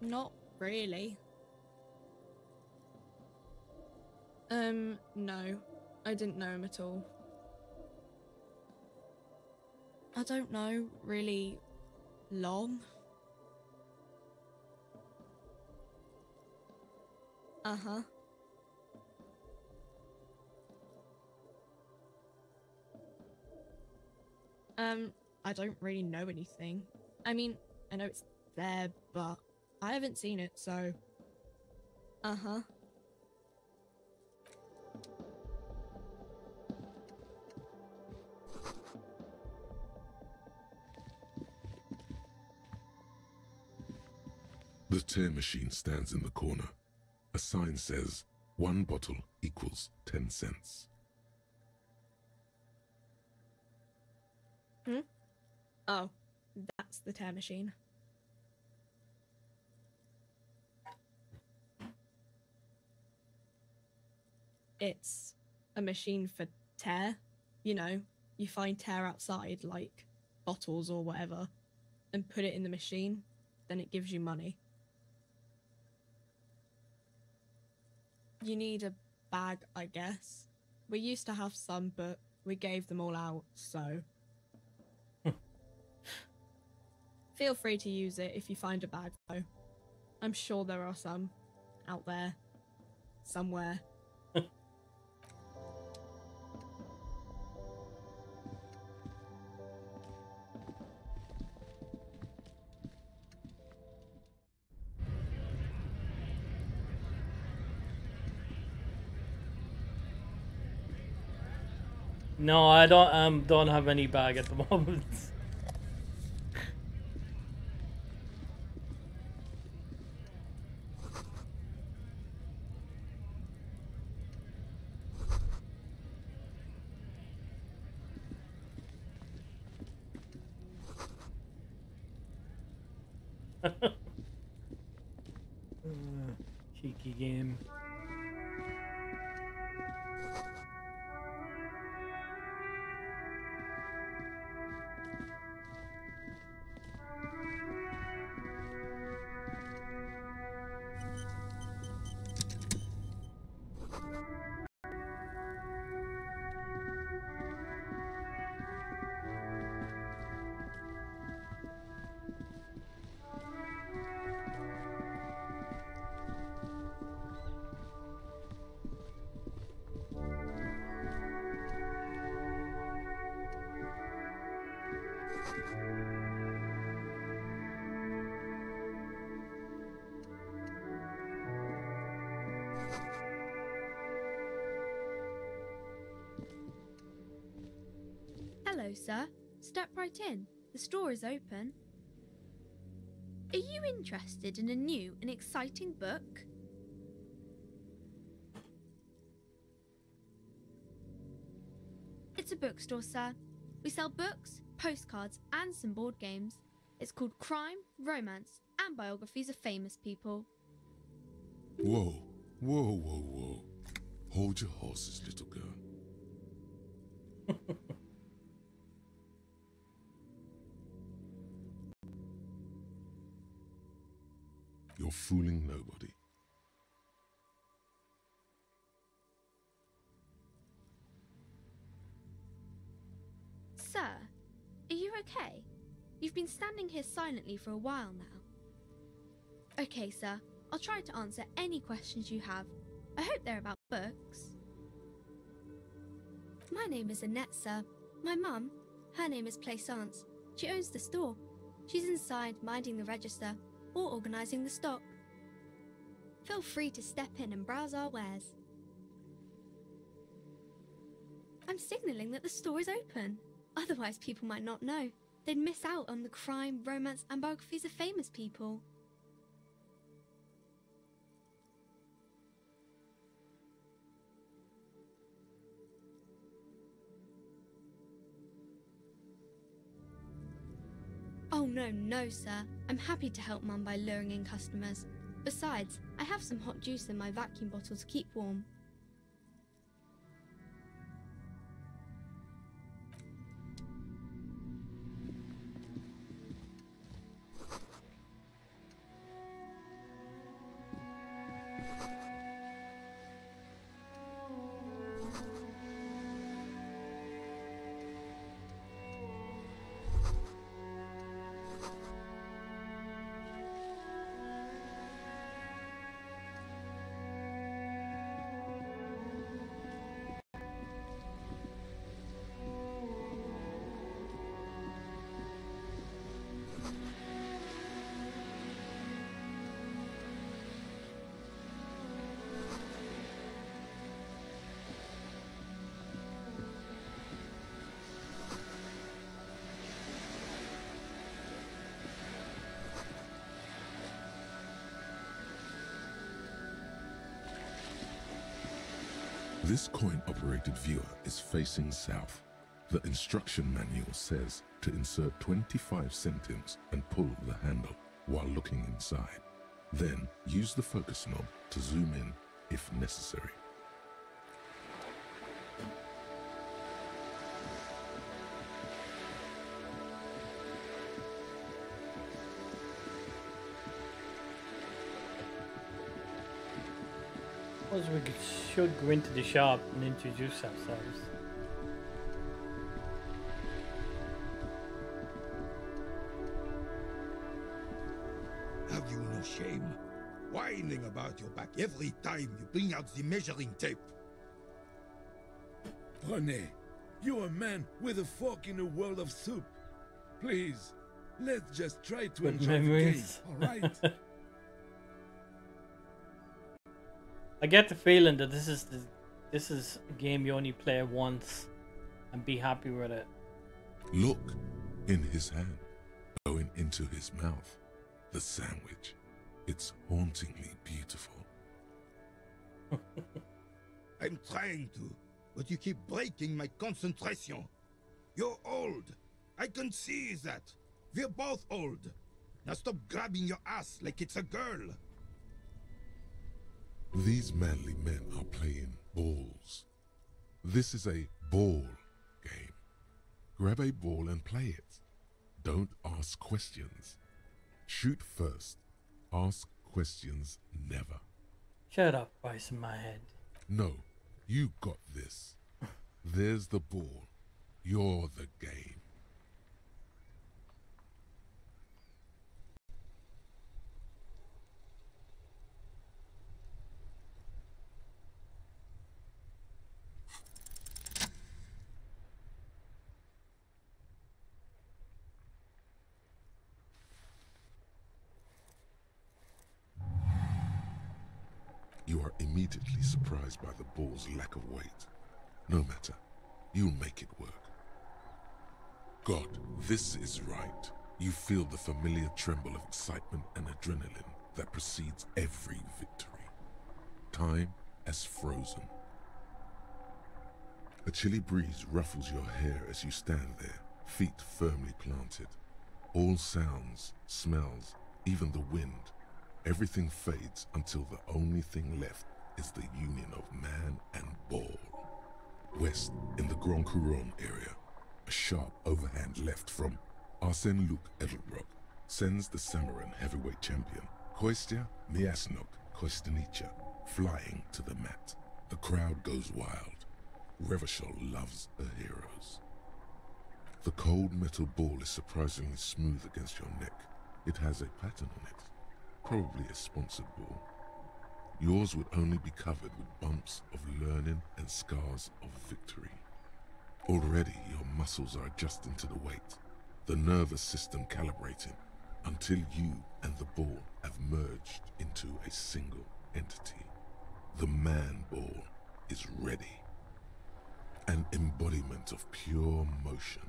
S: Not really. No. I didn't know him at all. I don't know, really long. Uh-huh. I don't really know anything. I mean, I know it's there, but I haven't seen it, so... Uh-huh.
D: The tear machine stands in the corner. A sign says, 1 bottle equals 10 cents.
S: Hmm? Oh, that's the tear machine. It's a machine for tear. You know, you find tear outside, like bottles or whatever, and put it in the machine, then it gives you money. You need a bag, I guess. We used to have some, but we gave them all out, so... Feel free to use it if you find a bag, though. I'm sure there are some out there. Somewhere.
A: No, I don't have any bag at the moment. Cheeky game.
T: Hello, sir. Step right in. The store is open. Are you interested in a new and exciting book? It's a bookstore, sir. We sell books, postcards, and some board games. It's called Crime, Romance, and Biographies of Famous People.
D: Whoa, whoa, whoa, whoa. Hold your horses, little girl. You're fooling nobody.
T: Sir, are you okay? You've been standing here silently for a while now. Okay, sir. I'll try to answer any questions you have. I hope they're about books. My name is Annette, sir. My mum, her name is Plaisance. She owns the store. She's inside minding the register or organising the stock. Feel free to step in and browse our wares. I'm signalling that the store is open. Otherwise people might not know. They'd miss out on the crime, romance and biographies of famous people. Oh no, sir. I'm happy to help Mum by luring in customers. Besides, I have some hot juice in my vacuum bottle to keep warm.
D: This coin-operated viewer is facing south. The instruction manual says to insert 25 centimes and pull the handle while looking inside. Then use the focus knob to zoom in if necessary.
A: Suppose we should go into the shop and introduce ourselves.
B: Have you no shame? Whining about your back every time you bring out the measuring tape.
U: René, you're a man with a fork in a world of soup. Please, let's just try to
A: Good
U: enjoy the game,
A: memories.
U: alright?
A: I get the feeling that this is a game you only play once and be happy with it.
D: Look, in his hand, going into his mouth, the sandwich. It's hauntingly beautiful.
B: I'm trying to, but you keep breaking my concentration. You're old. I can see that. We're both old. Now stop grabbing your ass like it's a girl.
D: These manly men are playing balls. This is a ball game. Grab a ball and play it. Don't ask questions. Shoot first. Ask questions never.
A: Shut up, voice in my head.
D: No, you got this. There's the ball. You're the game. You are immediately surprised by the ball's lack of weight. No matter, you'll make it work. God, this is right. You feel the familiar tremble of excitement and adrenaline that precedes every victory. Time has frozen. A chilly breeze ruffles your hair as you stand there, feet firmly planted. All sounds, smells, even the wind, everything fades until the only thing left is the union of man and ball. West, in the Grand Couronne area, a sharp overhand left from Arsène Luc Edelbrock sends the Samarin heavyweight champion, Kostya Miasnok Kostanica, flying to the mat. The crowd goes wild. Revachol loves her heroes. The cold metal ball is surprisingly smooth against your neck. It has a pattern on it. Probably a sponsored ball. Yours would only be covered with bumps of learning and scars of victory. Already your muscles are adjusting to the weight, the nervous system calibrating, until you and the ball have merged into a single entity. The man ball is ready. An embodiment of pure motion,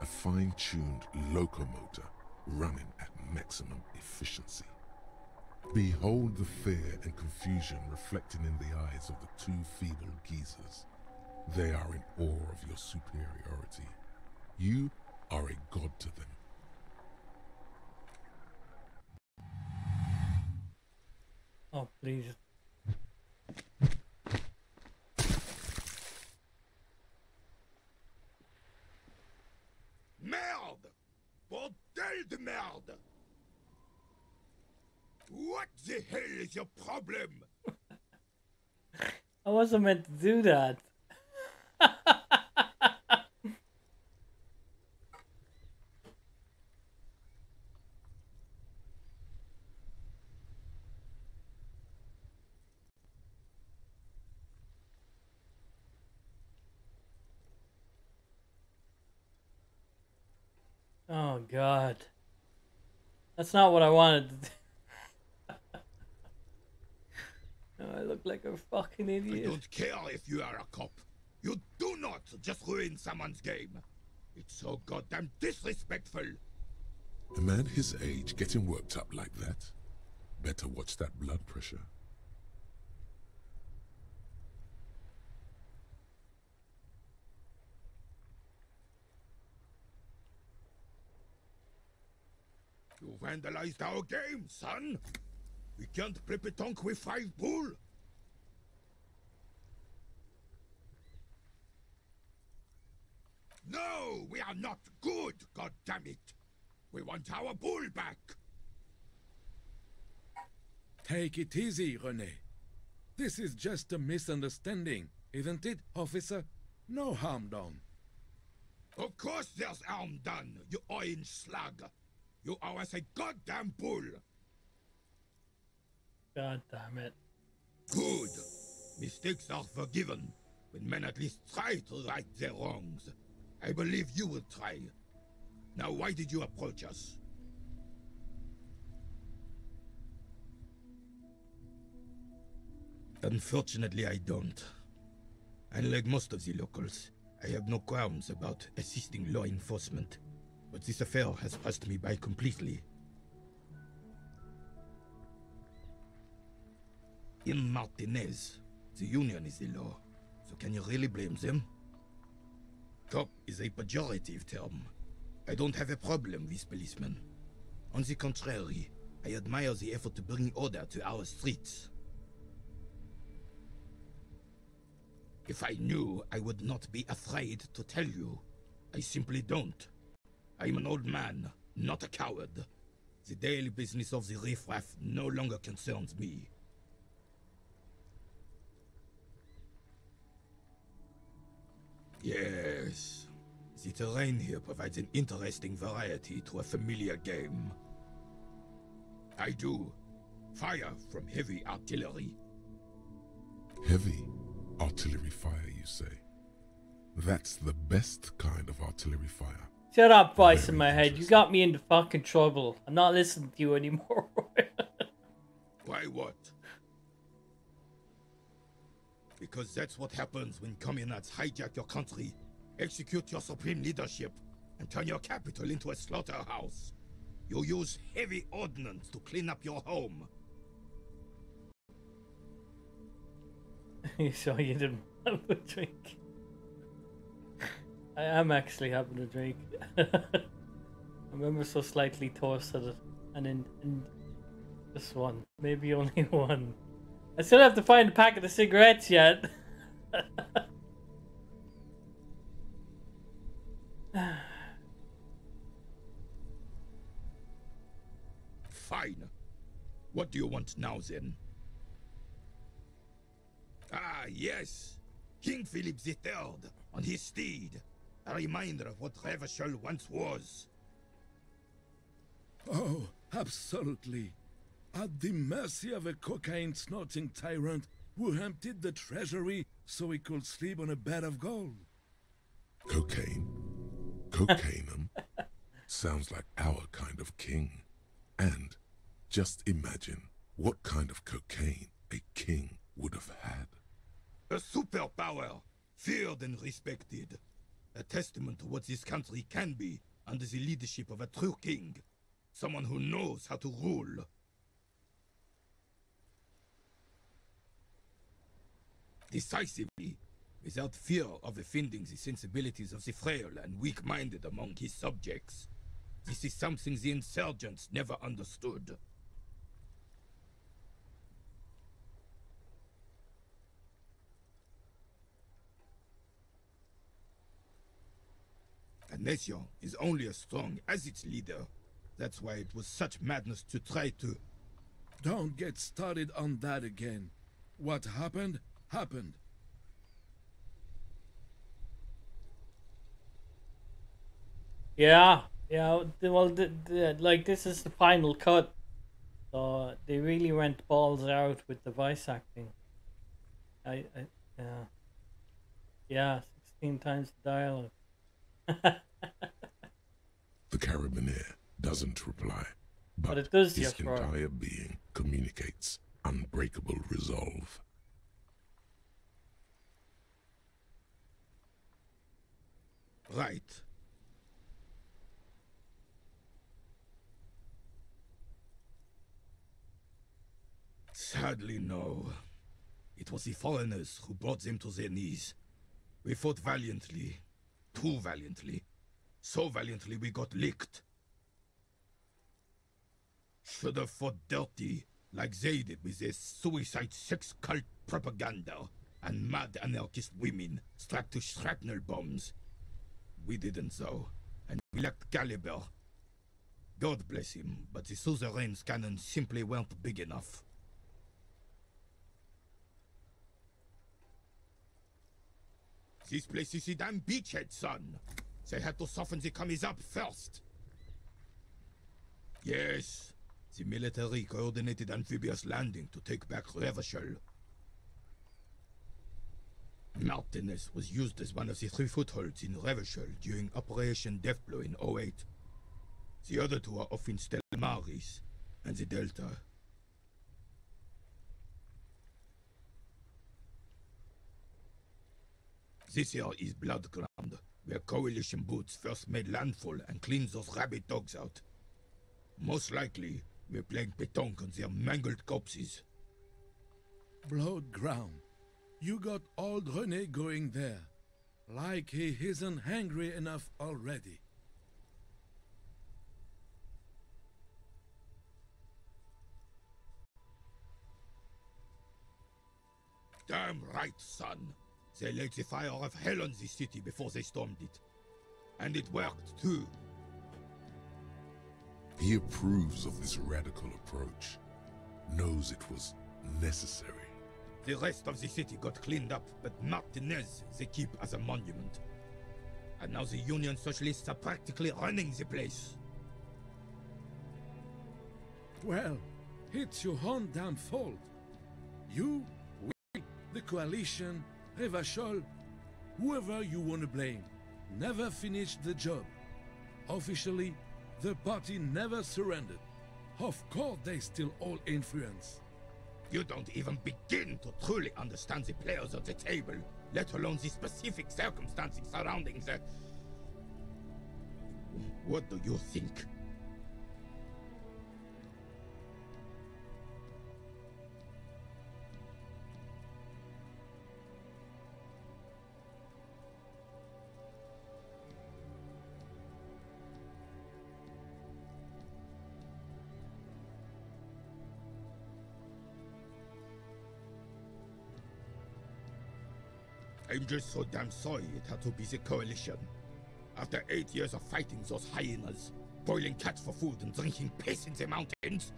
D: a fine-tuned locomotor running at maximum efficiency. Behold the fear and confusion reflecting in the eyes of the two feeble geezers. They are in awe of your superiority. You are a god to them.
A: Oh, please.
B: Merde! Bordel de merde! What the hell is your problem?
A: I wasn't meant to do that. Oh God. That's not what I wanted to do. I look like a fucking idiot.
B: I don't care if you are a cop. You do not just ruin someone's game. It's so goddamn disrespectful.
D: A man his age getting worked up like that? Better watch that blood pressure.
U: You vandalized our game, son. We can't play petanque with 5 bull. No, we are not good, God damn it. We want our bull back. Take it easy, René. This is just a misunderstanding, isn't it, officer? No harm done. Of course there's harm done, you orange slug. You owe us a goddamn bull.
A: God damn it.
U: Good. Mistakes are forgiven when men at least try to right their wrongs. I believe you will try. Now, why did you approach us? Unfortunately, I don't. Unlike most of the locals, I have no qualms about assisting law enforcement, but this affair has passed me by completely. In Martinez, the union is the law, so can you really blame them? Cop is a pejorative term. I don't have a problem with policemen. On the contrary, I admire the effort to bring order to our streets. If I knew, I would not be afraid to tell you. I simply don't. I am an old man, not a coward. The daily business of the riffraff no longer concerns me. Yes. The terrain here provides an interesting variety to a familiar game. I do. Fire from heavy artillery.
D: Heavy artillery fire, you say? That's the best kind of artillery fire.
A: Shut up, voice in my head. You got me into fucking trouble. I'm not listening to you anymore.
U: Why what? Because that's what happens when communards hijack your country, execute your supreme leadership, and turn your capital into a slaughterhouse. You use heavy ordnance to clean up your home.
A: You sure you didn't have a drink? I am actually having a drink. I remember so slightly toasted, and in just one, maybe only one. I still have to find a packet of cigarettes yet.
U: Fine. What do you want now, then? Ah, yes. King Philip III on his steed. A reminder of what Revachol once was. Oh, absolutely. At the mercy of a cocaine-snorting tyrant who emptied the treasury so he could sleep on a bed of gold.
D: Cocaine? Cocainum? Sounds like our kind of king. And just imagine what kind of cocaine a king would have had.
U: A superpower, feared and respected. A testament to what this country can be under the leadership of a true king. Someone who knows how to rule. Decisively, without fear of offending the sensibilities of the frail and weak-minded among his subjects. This is something the insurgents never understood. A nation is only as strong as its leader. That's why it was such madness to try to... Don't get started on that again. What happened, happened.
A: Yeah, well, like, this is the final cut. So they really went balls out with the voice acting. Yeah, 16 times the dialogue.
D: The carabiner doesn't reply,
A: but it does,
D: his
A: yes, right.
D: entire being communicates unbreakable resolve.
U: Right. Sadly, no. It was the foreigners who brought them to their knees. We fought valiantly. Too valiantly. So valiantly we got licked. Should have fought dirty, like they did with their suicide sex cult propaganda and mad anarchist women strapped to shrapnel bombs. We didn't though, and we lacked caliber. God bless him, but the suzerain's cannons simply weren't big enough. This place is a damn beachhead, son. They had to soften the commies up first. Yes, the military coordinated amphibious landing to take back Revachol. Martinez was used as one of the 3 footholds in Revachol during Operation Deathblow in 08. The other 2 are off in Stella Maris and the Delta. This here is Blood Ground, where Coalition boots first made landfall and cleaned those rabid dogs out. Most likely, we're playing pétanque on their mangled corpses.
E: Blood Ground. You got old René going there. Like he isn't hungry enough already.
U: Damn right, son. They laid the fire of hell on the city before they stormed it. And it worked, too.
D: He approves of this radical approach, knows it was necessary.
U: The rest of the city got cleaned up, but Martinez they keep as a monument. And now the Union Socialists are practically running the place.
E: Well, it's your own damn fault. You, we, the Coalition, Revachol, whoever you want to blame, never finished the job. Officially, the party never surrendered. Of course they still all influence.
U: You don't even begin to truly understand the players at the table, let alone the specific circumstances surrounding the... What do you think? I'm just so damn sorry it had to be the Coalition. After 8 years of fighting those hyenas, boiling cats for food and drinking piss in the mountains,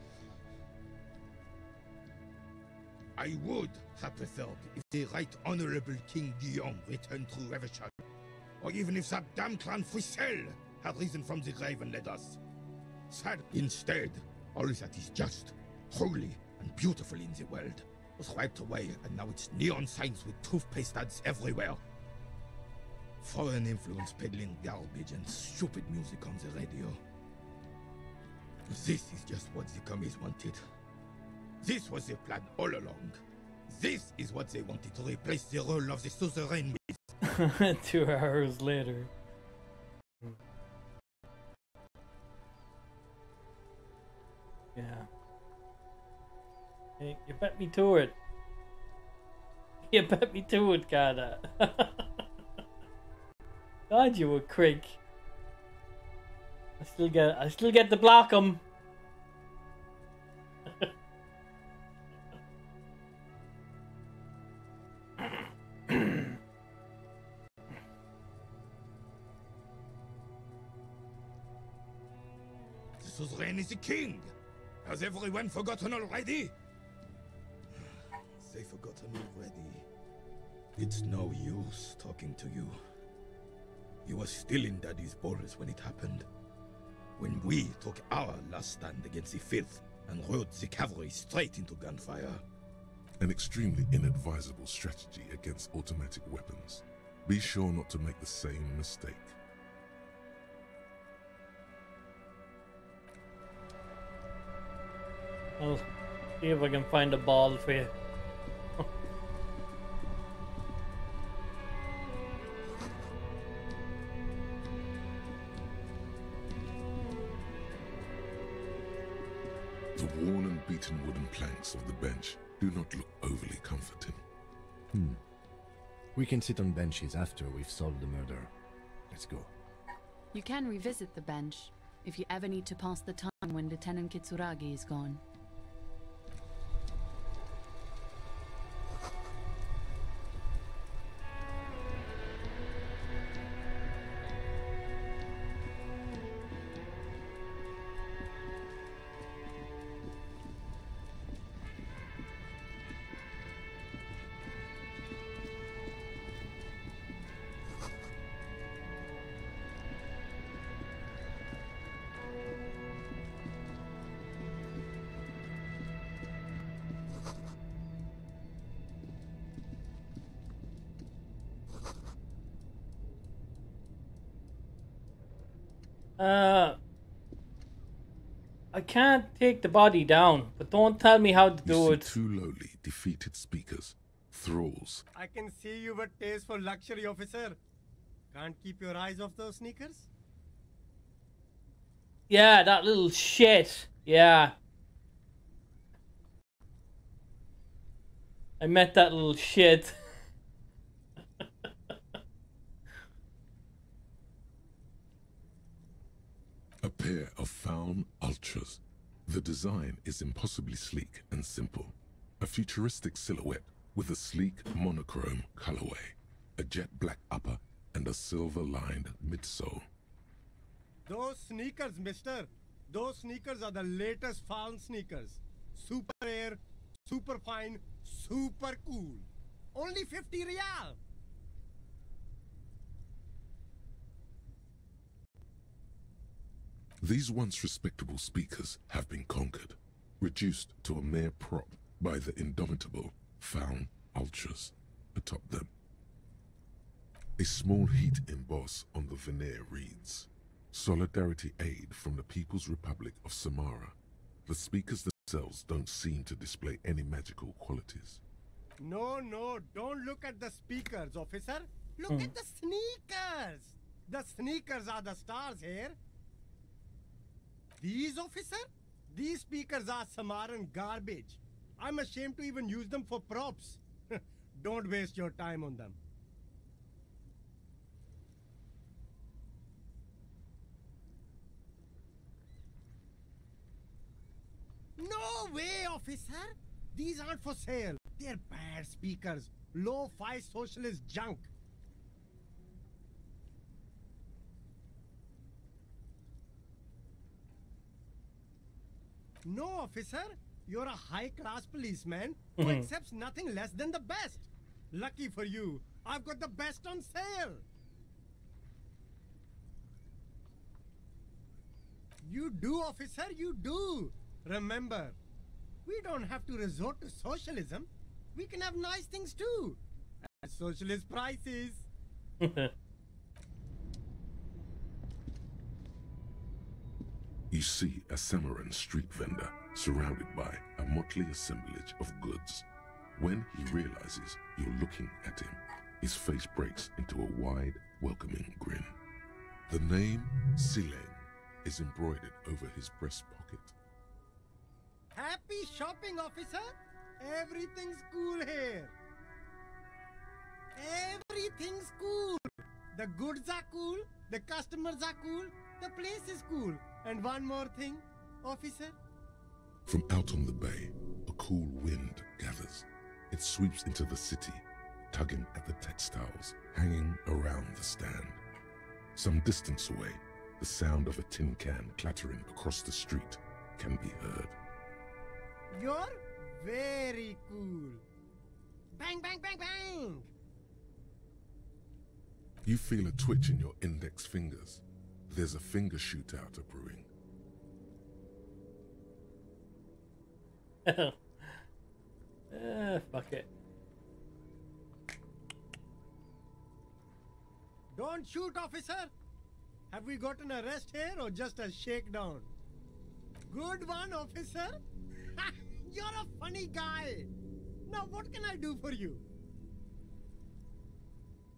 U: I would have preferred if the Right Honorable King Guillaume returned through Revachol, or even if that damn clan Frisel had risen from the grave and led us. Sad. Instead, all that is just, holy, and beautiful in the world was wiped away, and now it's neon signs with toothpaste ads everywhere. Foreign influence peddling garbage and stupid music on the radio. This is just what the commies wanted. This was their plan all along. This is what they wanted to replace the role of the suzerain with.
A: 2 hours later. Yeah. Hey, you bet me to it. You bet me to it, Kada. God, you a crick. I still get to block him.
U: The suzerain is the king. Has everyone forgotten already? They've forgotten already. It's no use talking to you. You were still in Daddy's balls when it happened. When we took our last stand against the Fifth and rode the cavalry straight into gunfire.
D: An extremely inadvisable strategy against automatic weapons. Be sure not to make the same mistake.
A: I'll see if I can find a ball for you.
D: The worn and beaten wooden planks of the bench do not look overly comforting.
H: We can sit on benches after we've solved the murder. Let's go.
I: You can revisit the bench, if you ever need to pass the time when Lieutenant Kitsuragi is gone.
A: I can't take the body down, but don't tell me how to do it.
D: Two lowly, defeated speakers, thralls.
G: I can see you've a taste for luxury, officer. Can't keep your eyes off those sneakers?
A: Yeah, that little shit. Yeah. I met that little shit.
D: A pair of Faun Ultras. The design is impossibly sleek and simple. A futuristic silhouette with a sleek monochrome colorway, a jet black upper, and a silver-lined midsole.
G: Those sneakers, mister. Those sneakers are the latest Faun sneakers. Super air, super fine, super cool. Only 50 real.
D: These once respectable speakers have been conquered, reduced to a mere prop by the indomitable Faun Ultras atop them. A small heat emboss on the veneer reads, "Solidarity aid from the People's Republic of Samara." The speakers themselves don't seem to display any magical qualities.
G: No, don't look at the speakers, officer. Look at the sneakers. The sneakers are the stars here. These, officer? These speakers are Samaran garbage. I'm ashamed to even use them for props. Don't waste your time on them. No way, officer! These aren't for sale. They're bad speakers. Low-fi socialist junk. No, officer. You're a high-class policeman who accepts nothing less than the best. Lucky for you, I've got the best on sale. You do, officer, you do. Remember, we don't have to resort to socialism. We can have nice things too. At socialist prices.
D: You see a Samaran street vendor surrounded by a motley assemblage of goods. When he realizes you're looking at him, his face breaks into a wide, welcoming grin. The name Silen is embroidered over his breast pocket.
G: Happy shopping, officer. Everything's cool here. Everything's cool. The goods are cool. The customers are cool. The place is cool. And one more thing, officer.
D: From out on the bay, a cool wind gathers. It sweeps into the city, tugging at the textiles hanging around the stand. Some distance away, the sound of a tin can clattering across the street can be heard.
G: You're very cool. Bang, bang, bang, bang!
D: You feel a twitch in your index fingers. There's a finger shootout brewing.
A: Fuck it.
G: Don't shoot, officer! Have we got an arrest here or just a shakedown? Good one, officer! You're a funny guy! Now what can I do for you?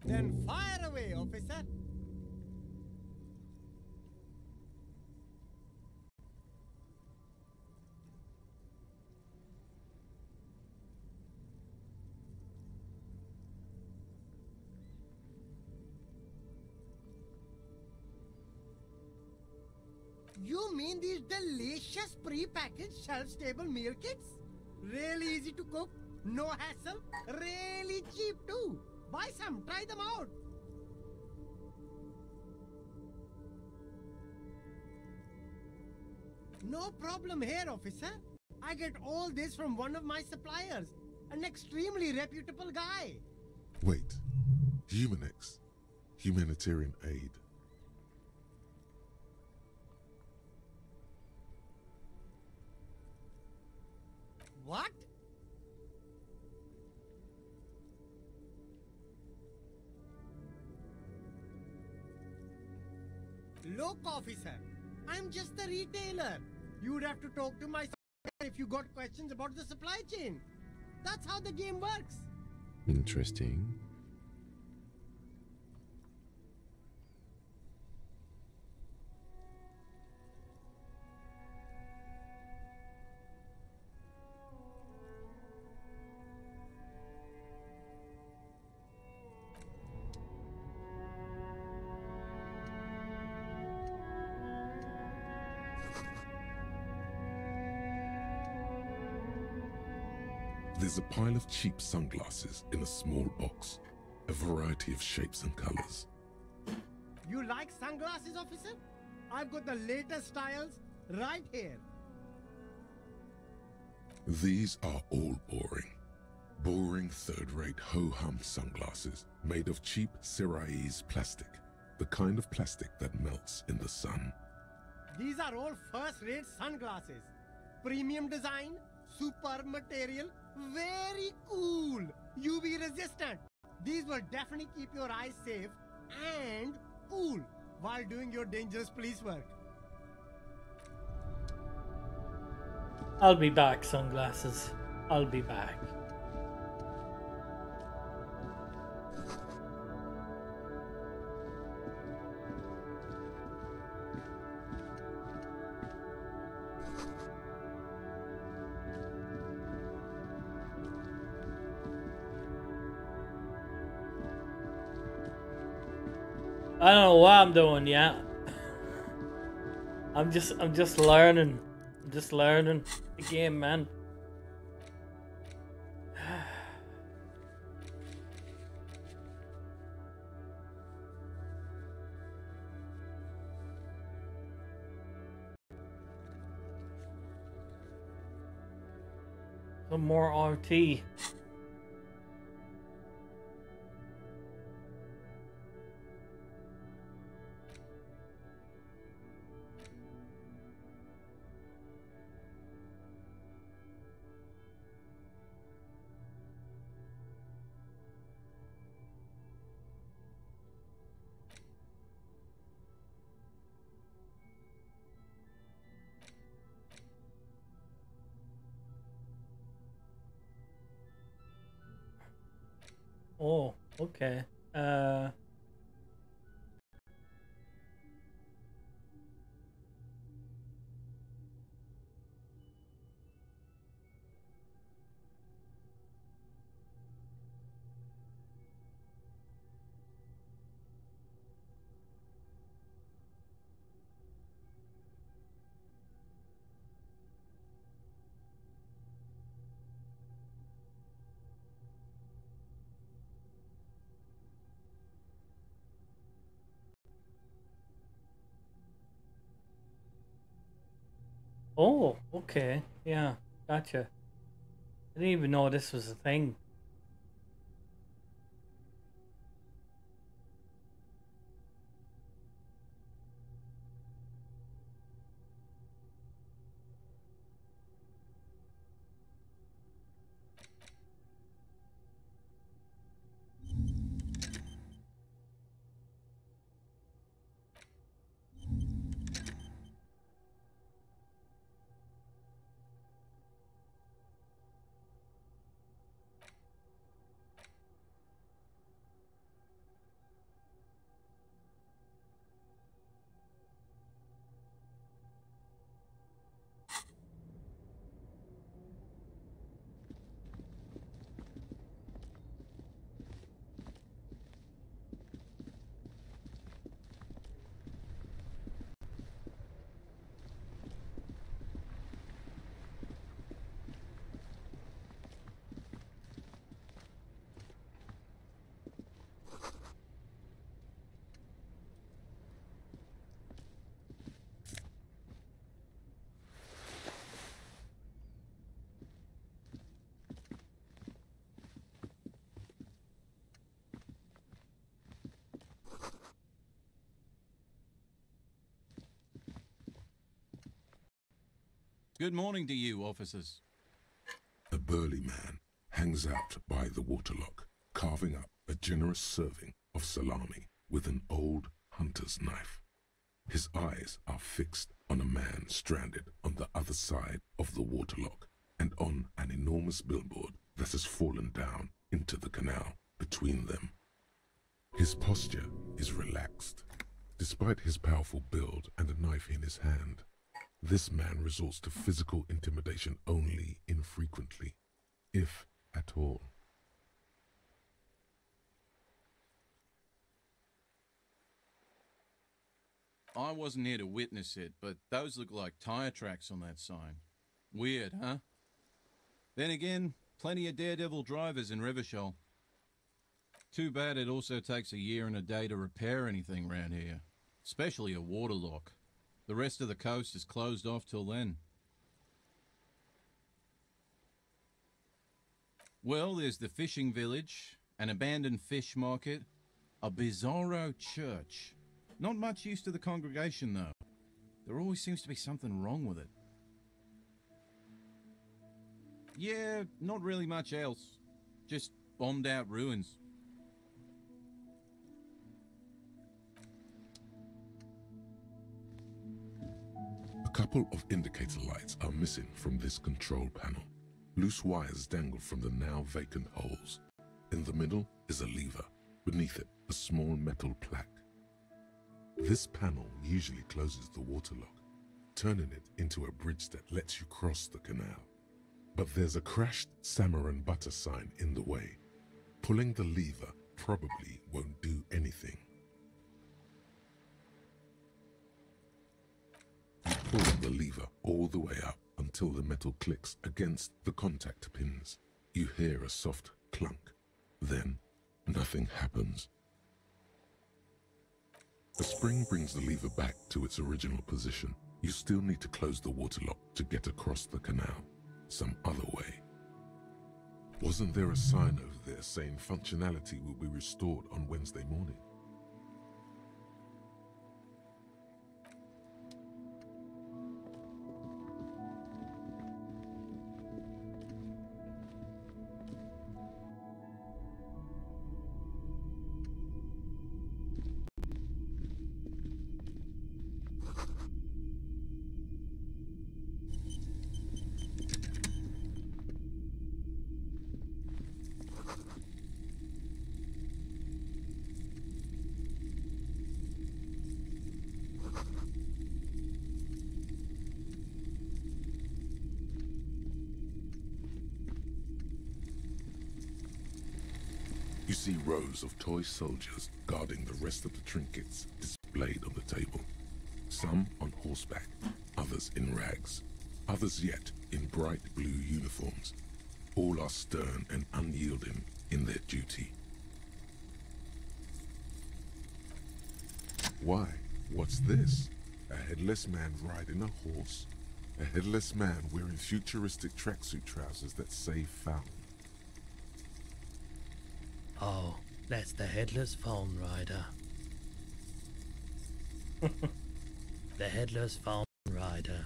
G: Then fire away, officer! You mean these delicious pre-packaged shelf-stable meal kits? Really easy to cook, no hassle, really cheap too. Buy some, try them out. No problem here, officer. I get all this from one of my suppliers, an extremely reputable guy.
D: Wait. Humanex. Humanitarian aid.
G: What? Look, officer, I'm just a retailer. You'd have to talk to my if you got questions about the supply chain. That's how the game works.
F: Interesting.
D: There's a pile of cheap sunglasses in a small box, a variety of shapes and colors.
G: You like sunglasses, officer? I've got the latest styles right here.
D: These are all boring. Boring third-rate ho-hum sunglasses made of cheap Syrahese plastic, the kind of plastic that melts in the sun.
G: These are all first-rate sunglasses. Premium design, superb material, very cool, UV resistant. These will definitely keep your eyes safe and cool while doing your dangerous police work.
A: I'll be back, sunglasses. I'll be back. I don't know what I'm doing yet. I'm just learning. I'm just learning the game, man. Some more RT. Oh, okay. Oh, okay. Yeah, gotcha. I didn't even know this was a thing.
C: Good morning to you, officers.
D: A burly man hangs out by the waterlock, carving up a generous serving of salami with an old hunter's knife. His eyes are fixed on a man stranded on the other side of the waterlock and on an enormous billboard that has fallen down into the canal between them. His posture is relaxed. Despite his powerful build and a knife in his hand, this man resorts to physical intimidation only infrequently, if at all.
C: I wasn't here to witness it, but those look like tire tracks on that sign. Weird, huh? Then again, plenty of daredevil drivers in Revachol. Too bad it also takes a year and a day to repair anything round here, especially a waterlock. The rest of the coast is closed off till then. Well, there's the fishing village, an abandoned fish market, a bizarro church. Not much use to the congregation, though. There always seems to be something wrong with it. Yeah, not really much else. Just bombed out ruins.
D: A couple of indicator lights are missing from this control panel. Loose wires dangle from the now vacant holes. In the middle is a lever. Beneath it, a small metal plaque. This panel usually closes the waterlock, turning it into a bridge that lets you cross the canal. But there's a crashed salmon and butter sign in the way. Pulling the lever probably won't do anything. You pull the lever all the way up until the metal clicks against the contact pins. You hear a soft clunk. Then, nothing happens. The spring brings the lever back to its original position. You still need to close the waterlock to get across the canal, some other way. Wasn't there a sign over there saying functionality will be restored on Wednesday morning? You see rows of toy soldiers guarding the rest of the trinkets displayed on the table. Some on horseback, others in rags, others yet in bright blue uniforms. All are stern and unyielding in their duty. Why? What's this? A headless man riding a horse? A headless man wearing futuristic tracksuit trousers that say found.
V: Oh, that's the Headless Phone Rider. The Headless Phone Rider.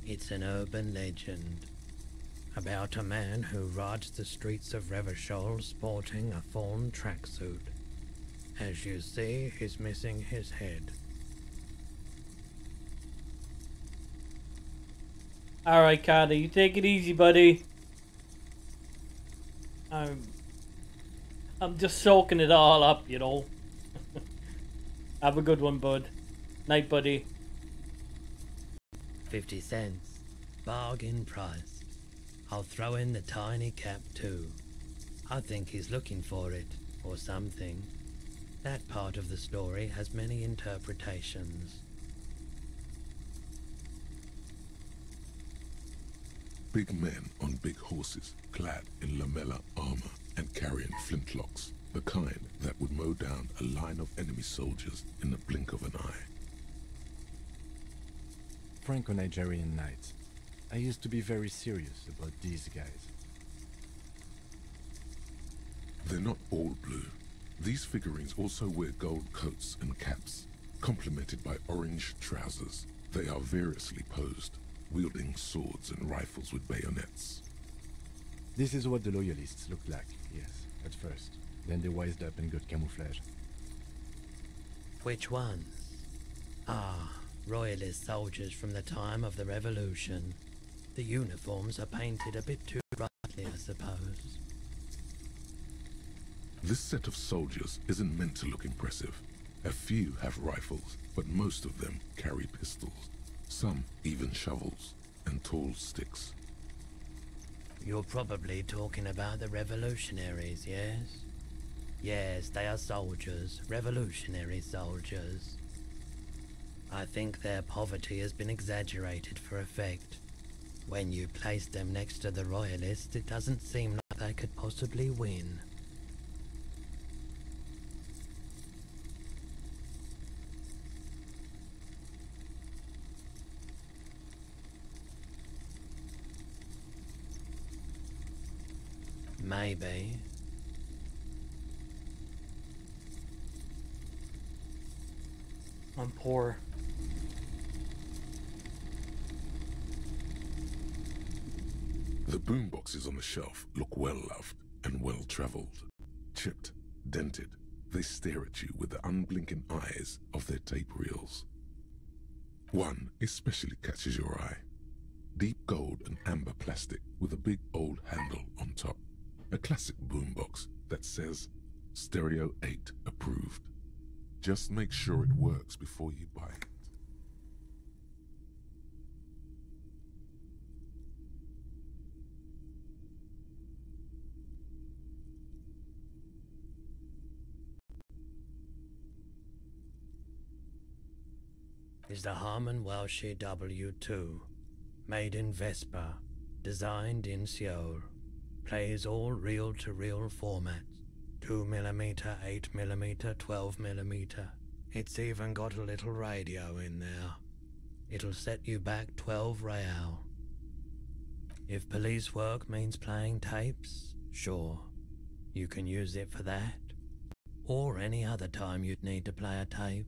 V: It's an urban legend about a man who rides the streets of Revachol sporting a fawn tracksuit. As you see, he's missing his head.
A: Alright, Carter, you take it easy, buddy. I'm just soaking it all up, you know. Have a good one, bud. Night, buddy.
V: 50 cents. Bargain price. I'll throw in the tiny cap too. I think he's looking for it, or something. That part of the story has many interpretations.
D: Big men on big horses, clad in lamella armor and carrying flintlocks, the kind that would mow down a line of enemy soldiers in the blink of an eye.
H: Franco-Nigerian knights. I used to be very serious about these guys.
D: They're not all blue. These figurines also wear gold coats and caps, complemented by orange trousers. They are variously posed. wielding swords and rifles with bayonets.
H: This is what the loyalists looked like, yes, at first. Then they wised up and got camouflage.
V: Which ones? Ah, royalist soldiers from the time of the Revolution. The uniforms are painted a bit too brightly, I suppose.
D: This set of soldiers isn't meant to look impressive. A few have rifles, but most of them carry pistols. Some even shovels and tall sticks.
V: You're probably talking about the revolutionaries, yes? Yes, they are soldiers, revolutionary soldiers. I think their poverty has been exaggerated for effect. When you place them next to the royalists, it doesn't seem like they could possibly win. Maybe.
A: I'm poor.
D: The boomboxes on the shelf look well-loved and well-traveled. Chipped, dented, they stare at you with the unblinking eyes of their tape reels. One especially catches your eye. Deep gold and amber plastic with a big old handle on top. A classic boombox that says Stereo 8 approved. Just make sure it works before you buy it.
V: Is the Harman Welsh W2, made in Vespa, designed in Seoul, plays all reel-to-reel formats, 2mm, 8mm, 12mm. It's even got a little radio in there. It'll set you back 12 real. If police work means playing tapes, sure, you can use it for that. Or any other time you'd need to play a tape.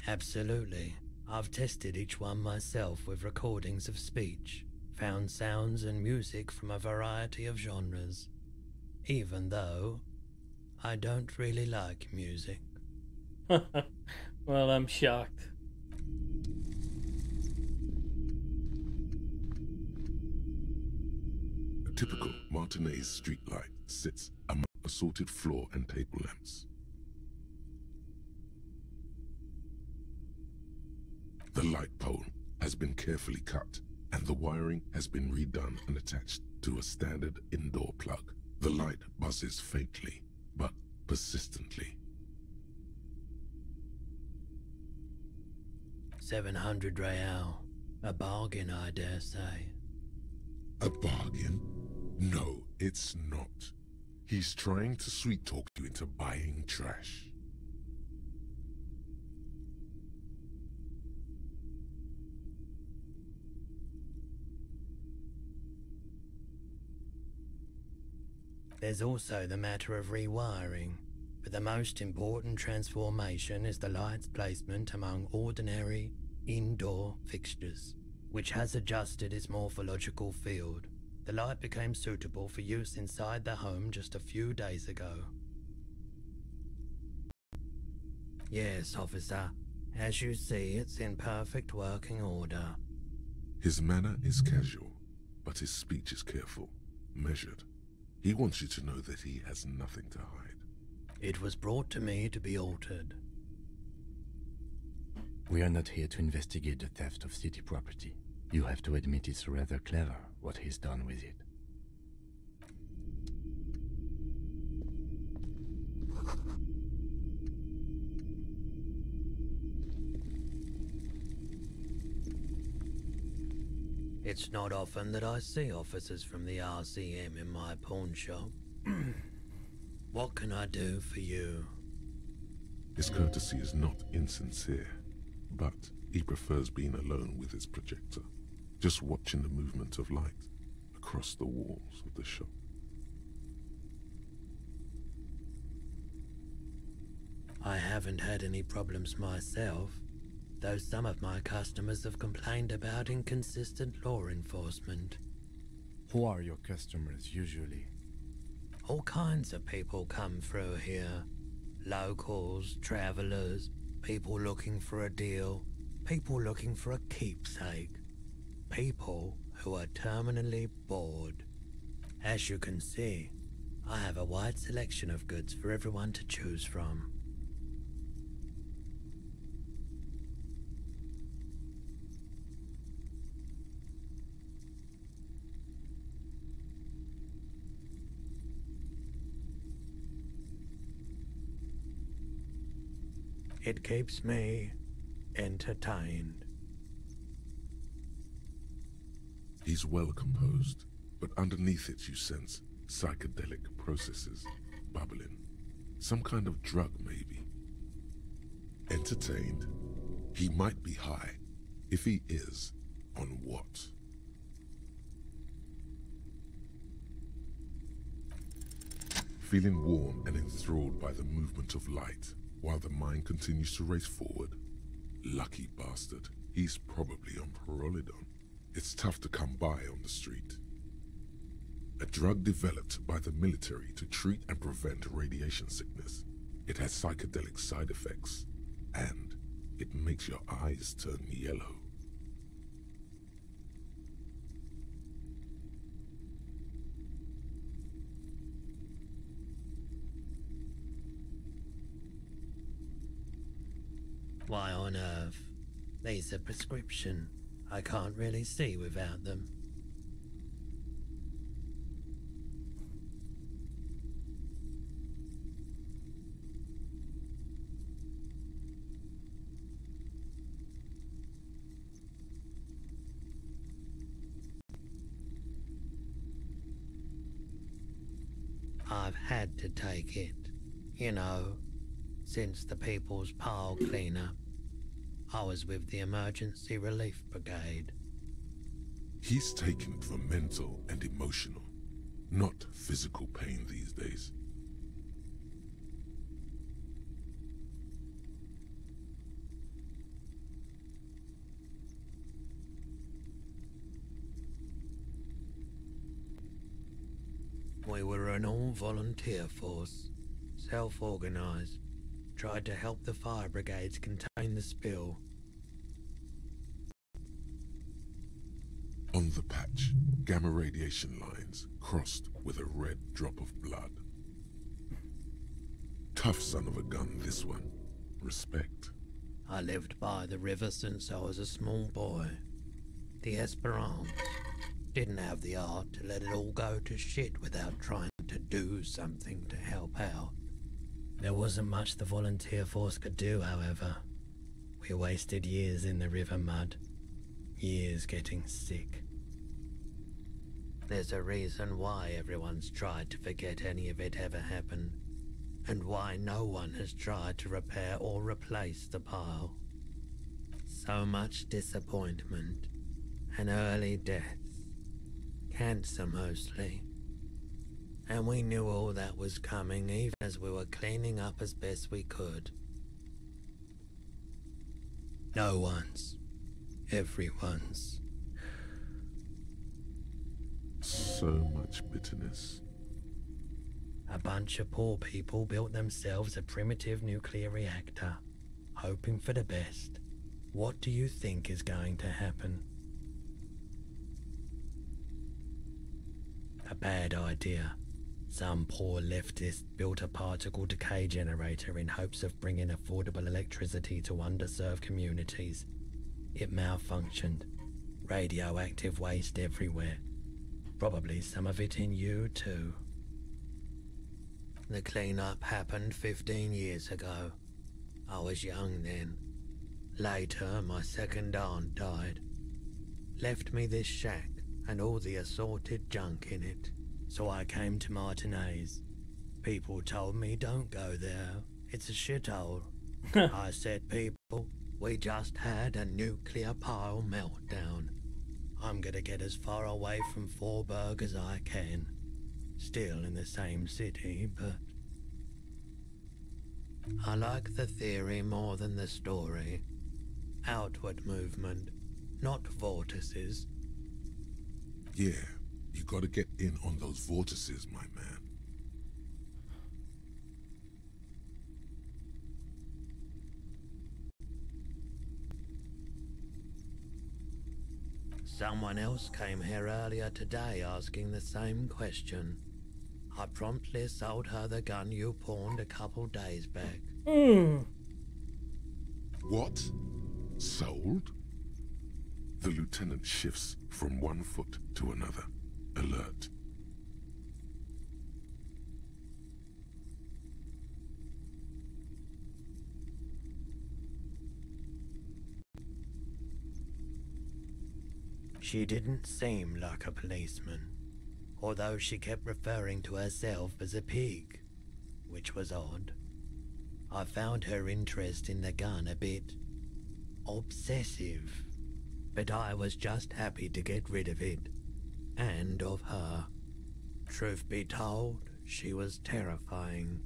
V: Absolutely. I've tested each one myself with recordings of speech, found sounds and music from a variety of genres, even though I don't really like music.
A: Well, I'm shocked.
D: A typical Martinez streetlight sits among assorted floor and table lamps. The light pole has been carefully cut, and the wiring has been redone and attached to a standard indoor plug. The light buzzes faintly, but persistently.
V: 700 real. A bargain, I dare say.
D: A bargain? No, it's not. He's trying to sweet-talk you into buying trash.
V: There's also the matter of rewiring, but the most important transformation is the light's placement among ordinary indoor fixtures, which has adjusted its morphological field. The light became suitable for use inside the home just a few days ago. Yes, officer. As you see, it's in perfect working order.
D: His manner is casual, but his speech is careful, measured. He wants you to know that he has nothing to hide.
V: It was brought to me to be altered.
H: We are not here to investigate the theft of city property. You have to admit it's rather clever what he's done with it.
V: It's not often that I see officers from the RCM in my pawn shop. What can I do for you?
D: His courtesy is not insincere, but he prefers being alone with his projector, just watching the movement of light across the walls of the shop.
V: I haven't had any problems myself. though some of my customers have complained about inconsistent law enforcement.
H: Who are your customers usually?
V: All kinds of people come through here. Locals, travelers, people looking for a deal, people looking for a keepsake, people who are terminally bored. As you can see, I have a wide selection of goods for everyone to choose from. It keeps me entertained.
D: He's well composed, but underneath it you sense psychedelic processes bubbling. Some kind of drug, maybe. Entertained? He might be high. If he is, on what? Feeling warm and enthralled by the movement of light, while the mind continues to race forward. Lucky bastard. He's probably on Parolidon. It's tough to come by on the street. A drug developed by the military to treat and prevent radiation sickness. It has psychedelic side effects, and it makes your eyes turn yellow.
V: Why on earth? These are prescription. I can't really see without them. I've had to take it, you know, since the People's Pile cleanup. I was with the Emergency Relief Brigade.
D: He's taken it for mental and emotional, not physical pain these days.
V: We were an all-volunteer force, self-organized, tried to help the fire brigades contain the spill.
D: On the patch, gamma radiation lines crossed with a red drop of blood. Tough son of a gun, this one. Respect.
V: I lived by the river since I was a small boy. The Esperance didn't have the art to let it all go to shit without trying to do something to help out. There wasn't much the volunteer force could do, however. We wasted years in the river mud. Years getting sick. There's a reason why everyone's tried to forget any of it ever happened, and why no one has tried to repair or replace the pile. So much disappointment, and early deaths. Cancer mostly. And we knew all that was coming even as we were cleaning up as best we could. No one's. Everyone's.
D: So much bitterness.
V: A bunch of poor people built themselves a primitive nuclear reactor, hoping for the best. What do you think is going to happen? A bad idea. Some poor leftist built a particle decay generator in hopes of bringing affordable electricity to underserved communities. It malfunctioned. Radioactive waste everywhere. Probably some of it in you too. The cleanup happened 15 years ago. I was young then. Later, my second aunt died. Left me this shack and all the assorted junk in it. So I came to Martinez. People told me don't go there. It's a shithole. I said, people, we just had a nuclear pile meltdown. I'm gonna get as far away from Forburg as I can. Still in the same city, but I like the theory more than the story. outward movement, not vortices.
D: Yeah, you gotta get in on those vortices, my man.
V: Someone else came here earlier today asking the same question. I promptly sold her the gun you pawned a couple days back.
D: What? Sold? The lieutenant shifts from one foot to another. Alert.
V: She didn't seem like a policeman, although she kept referring to herself as a pig, which was odd. I found her interest in the gun a bit obsessive, but I was just happy to get rid of it, and of her. Truth be told, she was terrifying.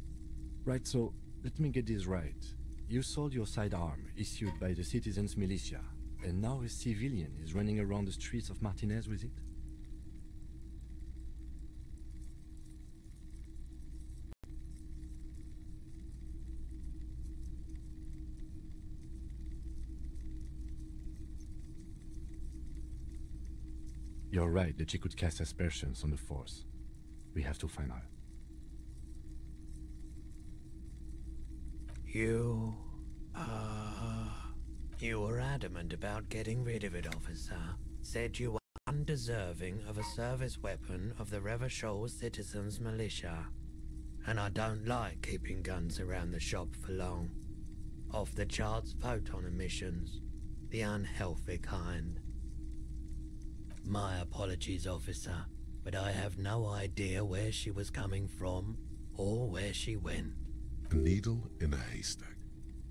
H: Right, so let me get this right. You sold your sidearm, issued by the citizens' militia, and now a civilian is running around the streets of Martinez with it? You're right that she could cast aspersions on the Force. We have to find her.
V: You were adamant about getting rid of it, officer. Said you were undeserving of a service weapon of the Revachol Citizens Militia. And I don't like keeping guns around the shop for long. Off the charts photon emissions. The unhealthy kind. My apologies, officer, but I have no idea where she was coming from or where she went.
D: A needle in a haystack.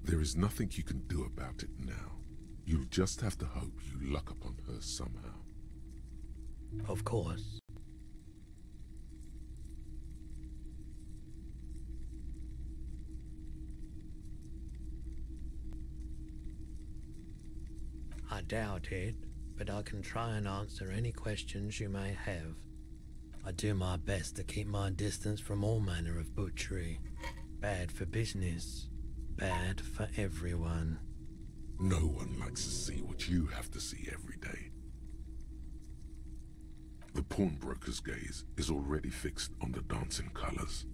D: There is nothing you can do about it now. You'll just have to hope you luck upon her somehow.
V: Of course. I doubt it, but I can try and answer any questions you may have. I do my best to keep my distance from all manner of butchery. Bad for business, bad for everyone.
D: No one likes to see what you have to see every day. The pawnbroker's gaze is already fixed on the dancing colors.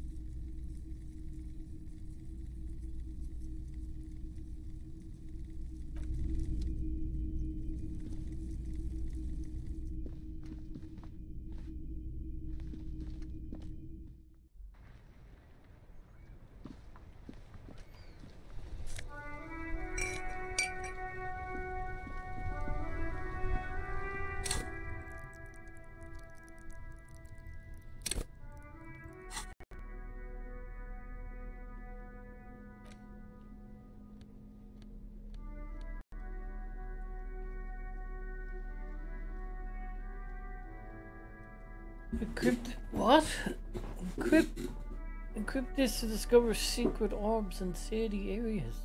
A: Equip this to discover secret orbs and shady areas.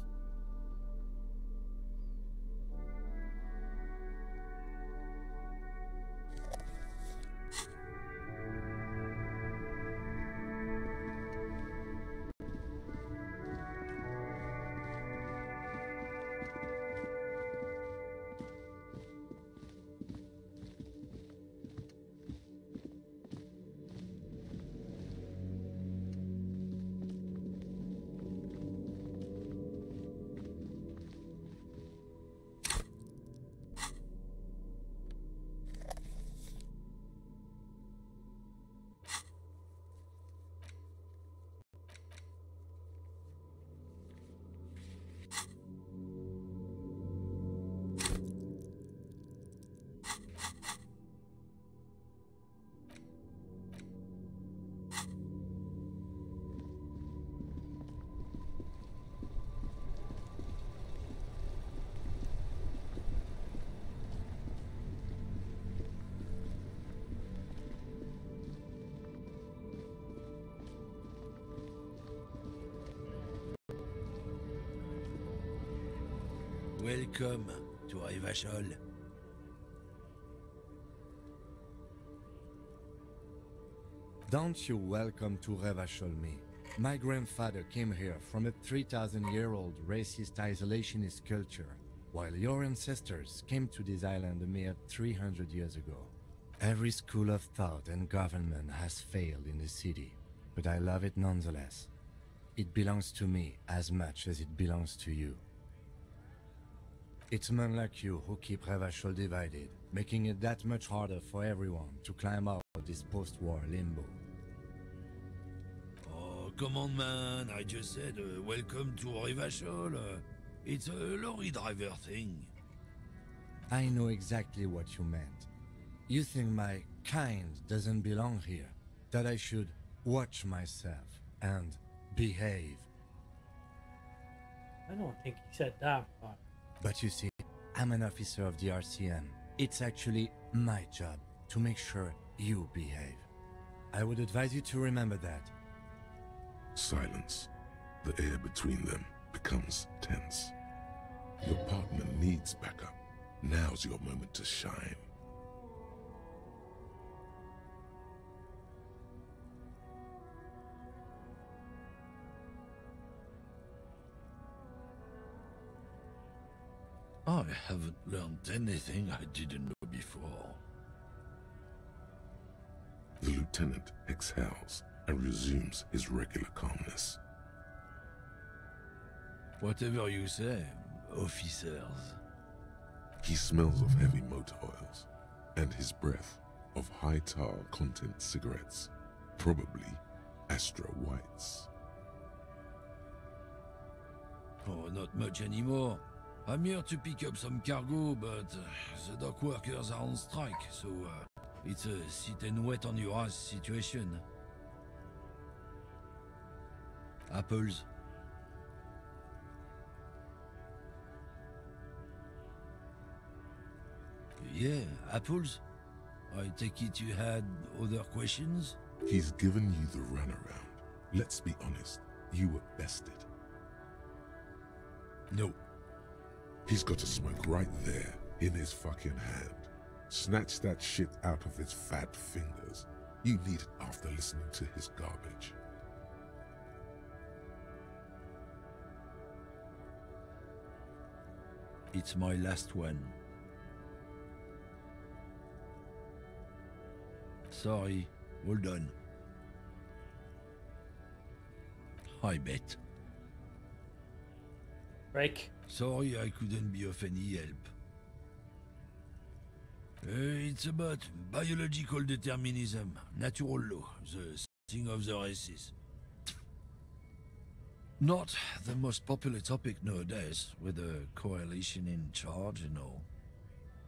U: Welcome to Revachol.
H: Don't you welcome to Revachol me. My grandfather came here from a 3,000-year-old racist isolationist culture, while your ancestors came to this island a mere 300 years ago. Every school of thought and government has failed in the city, but I love it nonetheless. It belongs to me as much as it belongs to you. It's men like you who keep Revachol divided, making it that much harder for everyone to climb out of this post-war limbo.
U: Oh, come on, man. I just said welcome to Revachol. It's a lorry driver thing.
H: I know exactly what you meant. You think my kind doesn't belong here, that I should watch myself and behave.
A: I don't think he said that part.
H: But you see, I'm an officer of the RCM. It's actually my job to make sure you behave. I would advise you to remember that.
D: Silence. The air between them becomes tense. Your partner needs backup. Now's your moment to shine.
U: I haven't learned anything I didn't know before.
D: The lieutenant exhales and resumes his regular calmness.
U: Whatever you say, officers.
D: He smells of heavy motor oils and his breath of high tar content cigarettes, probably Astra Whites.
U: Oh, not much anymore. I'm here to pick up some cargo, but the dock workers are on strike, so it's a sit and wait on your ass situation. Apples. Yeah, apples. I take it you had other questions?
D: He's given you the runaround. Let's be honest, you were bested.
U: No.
D: He's got a smoke right there, in his fucking hand. Snatch that shit out of his fat fingers. You need it after listening to his garbage.
U: It's my last one. Sorry, all done. I bet.
A: Break.
U: Sorry I couldn't be of any help. It's about biological determinism, natural law, the thing of the races. Not the most popular topic nowadays, with the coalition in charge and all.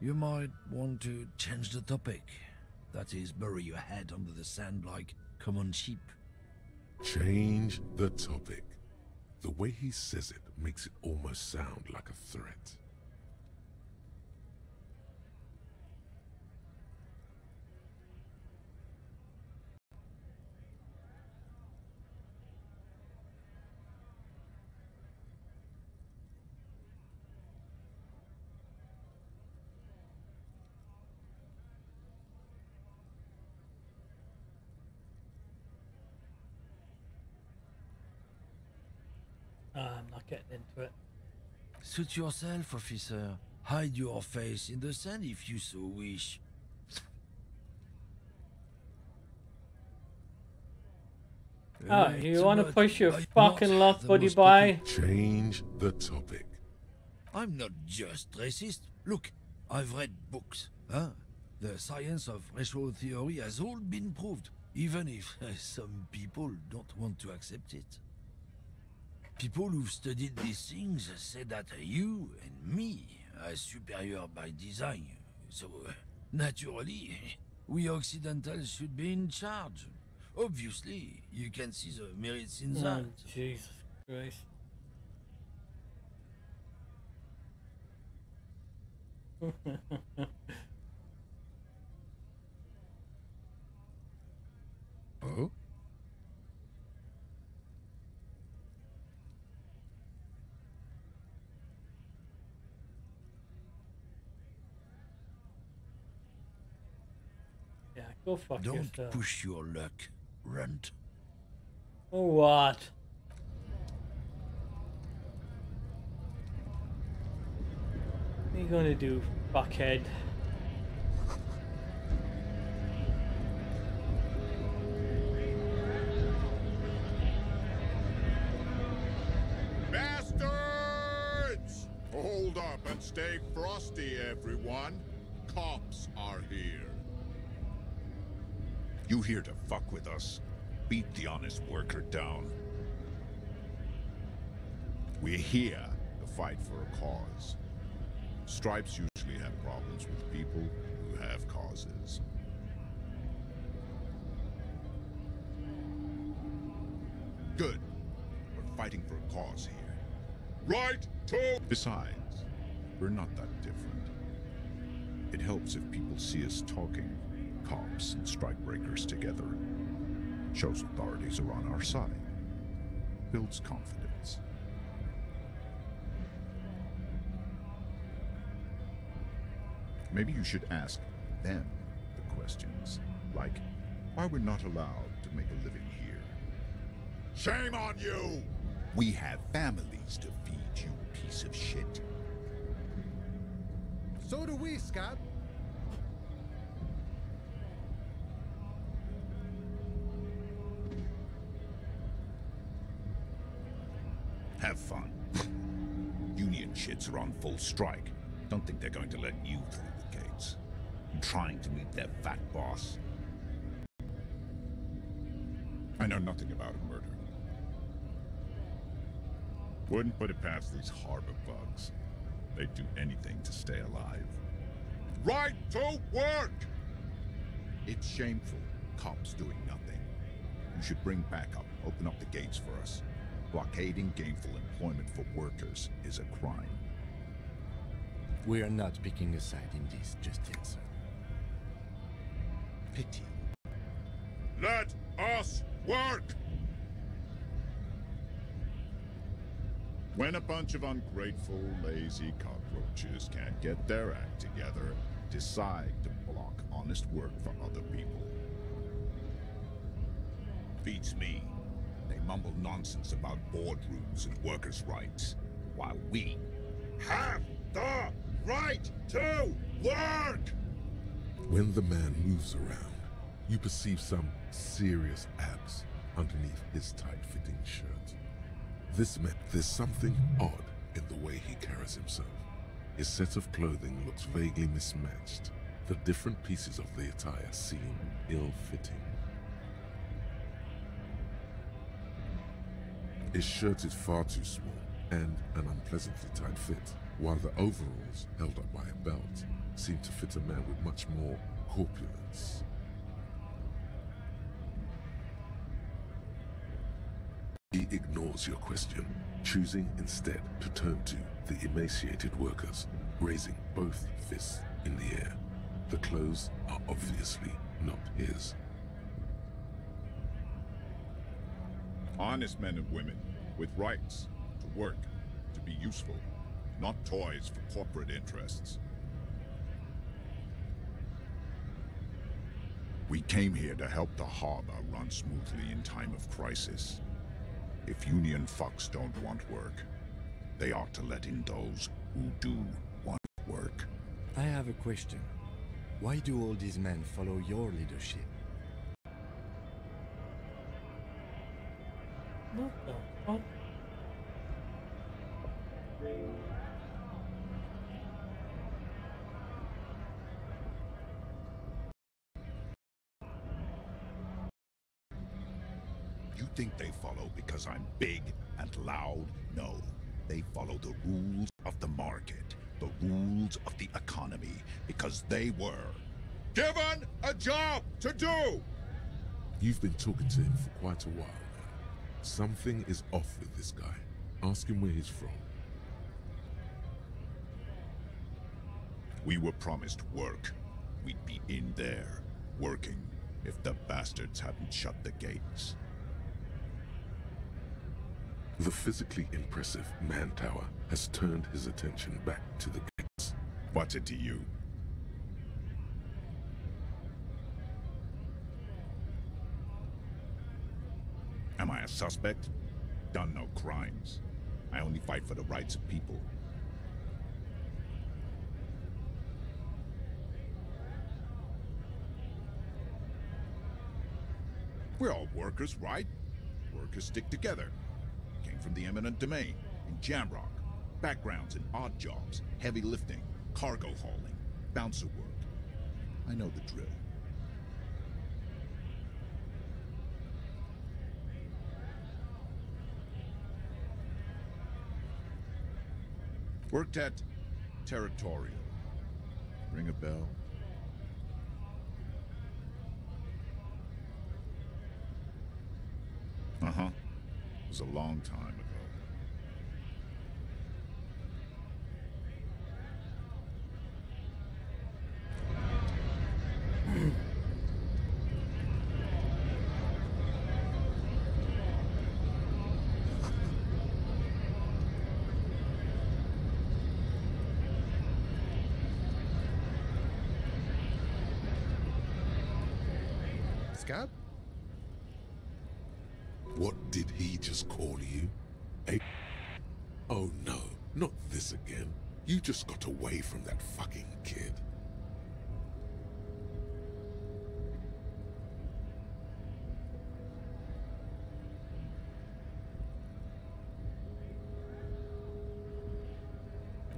U: You might want to change the topic. That is, bury your head under the sand like common sheep.
D: Change the topic. The way he says it makes it almost sound like a threat.
A: I'm not getting into it.
U: Suit yourself, officer. Hide your face in the sand if you so wish.
A: Oh, you want to push your fucking luck, buddy boy?
D: Change the topic.
U: I'm not just racist. Look, I've read books. The science of racial theory has all been proved, even if some people don't want to accept it. People who've studied these things say that you and me are superior by design. So, naturally, we Occidentals should be in charge. Obviously, you can see the merits in that.
A: Oh, Jesus Christ.
U: Oh?
A: Go fuck
B: Don't
A: yourself.
B: push your luck, runt.
A: Or what? What are you gonna do, fuckhead?
J: Bastards! Hold up and stay frosty, everyone. Cops are here.
K: You here to fuck with us? Beat the honest worker down.
J: We're here to fight for a cause. Stripes usually have problems with people who have causes.
K: Good. We're fighting for a cause here.
J: Right to...
K: Besides, we're not that different. It helps if people see us talking, cops and strikebreakers together. Shows authorities are on our side. Builds confidence. Maybe you should ask them the questions, like why we're not allowed to make a living here.
J: Shame on you!
K: We have families to feed, you piece of shit.
G: So do we, Scott.
K: Have fun. Union shits are on full strike. Don't think they're going to let you through the gates. I'm trying to meet their fat boss.
J: I know nothing about a murder. Wouldn't put it past these harbor bugs. They'd do anything to stay alive. Right to work!
K: It's shameful. Cops doing nothing. You should bring backup. Open up the gates for us. Blockading gainful employment for workers is a crime.
H: We are not picking a side in this just yet, sir.
K: Pity.
J: Let us work! When a bunch of ungrateful, lazy cockroaches can't get their act together, decide to block honest work for other people.
K: Beats me. They mumble nonsense about boardrooms and workers' rights, while we have the right to work!
D: When the man moves around, you perceive some serious abs underneath his tight-fitting shirt. This meant there's something odd in the way he carries himself. His set of clothing looks vaguely mismatched. The different pieces of the attire seem ill-fitting. His shirt is far too small and an unpleasantly tight fit, while the overalls, held up by a belt, seem to fit a man with much more corpulence. He ignores your question, choosing instead to turn to the emaciated workers, raising both fists in the air. The clothes are obviously not his.
J: Honest men and women with rights to work, to be useful, not toys for corporate interests.
K: We came here to help the harbor run smoothly in time of crisis. If union fucks don't want work, they ought to let in those who do want work.
H: I have a question. Why do all these men follow your leadership?
A: What the fuck?
K: You think they follow because I'm big and loud? No. They follow the rules of the market, the rules of the economy, because they were
J: given a job to do!
D: You've been talking to him for quite a while now. Something is off with this guy. Ask him where he's from.
K: We were promised work. We'd be in there, working, if the bastards hadn't shut the gates.
D: The physically impressive man tower has turned his attention back to the gates.
K: What's it to you?
J: I a suspect? Done no crimes. I only fight for the rights of people. We're all workers, right? Workers stick together. Came from the eminent domain, in Jamrock. Backgrounds in odd jobs, heavy lifting, cargo hauling, bouncer work. I know the drill. Worked at Territorial. Ring a bell? Uh-huh. It was a long time ago.
R: Scab?
D: What did he just call you? Oh no, not this again. You just got away from that fucking kid.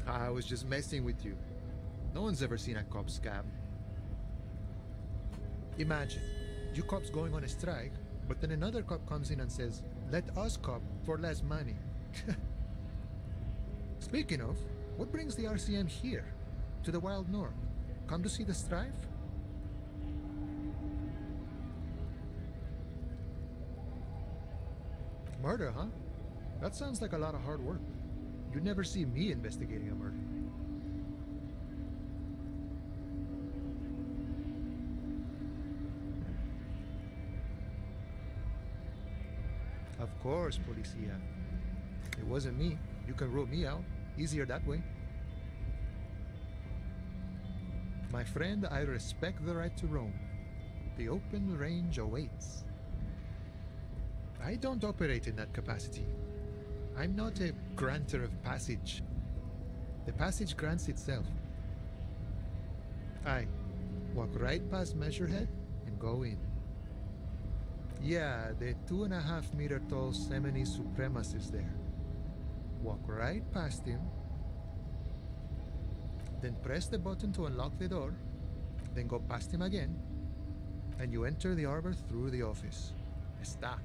R: I was just messing with you. No one's ever seen a cop scab. Imagine, you cops going on a strike, but then another cop comes in and says, let us cop for less money. Speaking of, what brings the RCM here? To the Wild North? Come to see the strife? Murder, huh? That sounds like a lot of hard work. You'd never see me investigating a murder. Of course, Policia. It wasn't me. You can rule me out. Easier that way. My friend, I respect the right to roam. The open range awaits. I don't operate in that capacity. I'm not a granter of passage. The passage grants itself. I walk right past Measurehead and go in. Yeah, the 2.5 meter tall Semini Supremus is there. Walk right past him, then press the button to unlock the door, then go past him again, and you enter the arbor through the office. Está.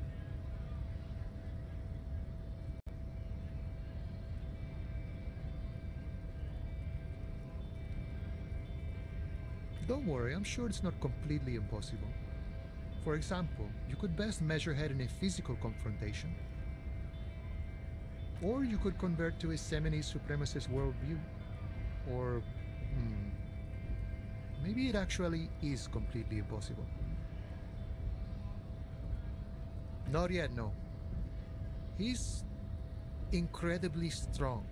R: Don't worry, I'm sure it's not completely impossible. For example, you could best Measurehead in a physical confrontation. Or you could convert to a Semini supremacist worldview. Or, maybe it actually is completely impossible. Not yet, no. He's incredibly strong.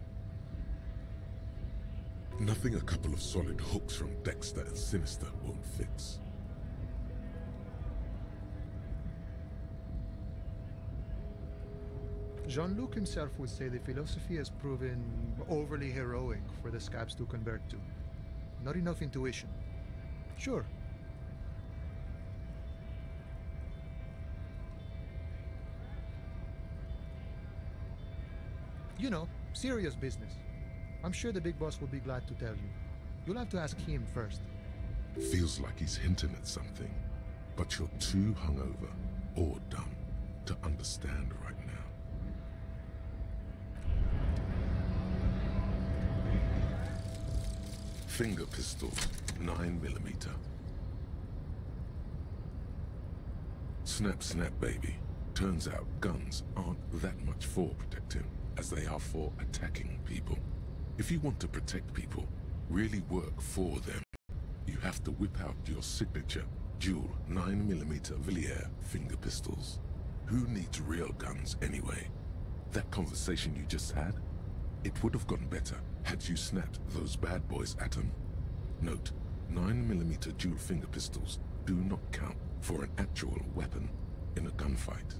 D: Nothing a couple of solid hooks from Dexter and Sinister won't fix.
R: Jean-Luc himself would say the philosophy has proven overly heroic for the scabs to convert to. Not enough intuition. Sure. You know, serious business. I'm sure the big boss will be glad to tell you. You'll have to ask him first.
D: Feels like he's hinting at something, but you're too hungover or dumb to understand right now. Finger pistols, 9mm. Snap, snap, baby. Turns out guns aren't that much for protecting as they are for attacking people. If you want to protect people, really work for them, you have to whip out your signature dual 9mm Villiers finger pistols. Who needs real guns anyway? That conversation you just had, it would have gone better had you snapped those bad boys at him. Note, 9mm dual finger pistols do not count for an actual weapon in a gunfight.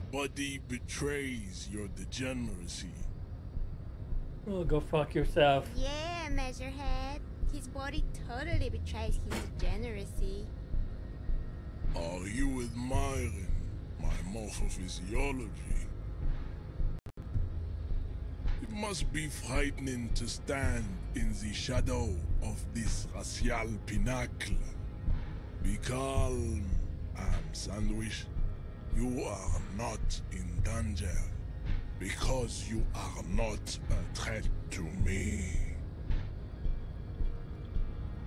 M: body betrays your degeneracy.
A: Oh, go fuck yourself.
O: Yeah, Measurehead. His body totally betrays his degeneracy.
M: Are you admiring my morphophysiology? It must be frightening to stand in the shadow of this racial pinnacle. Be calm, Sandwich. You are not in danger because you are not a threat to me.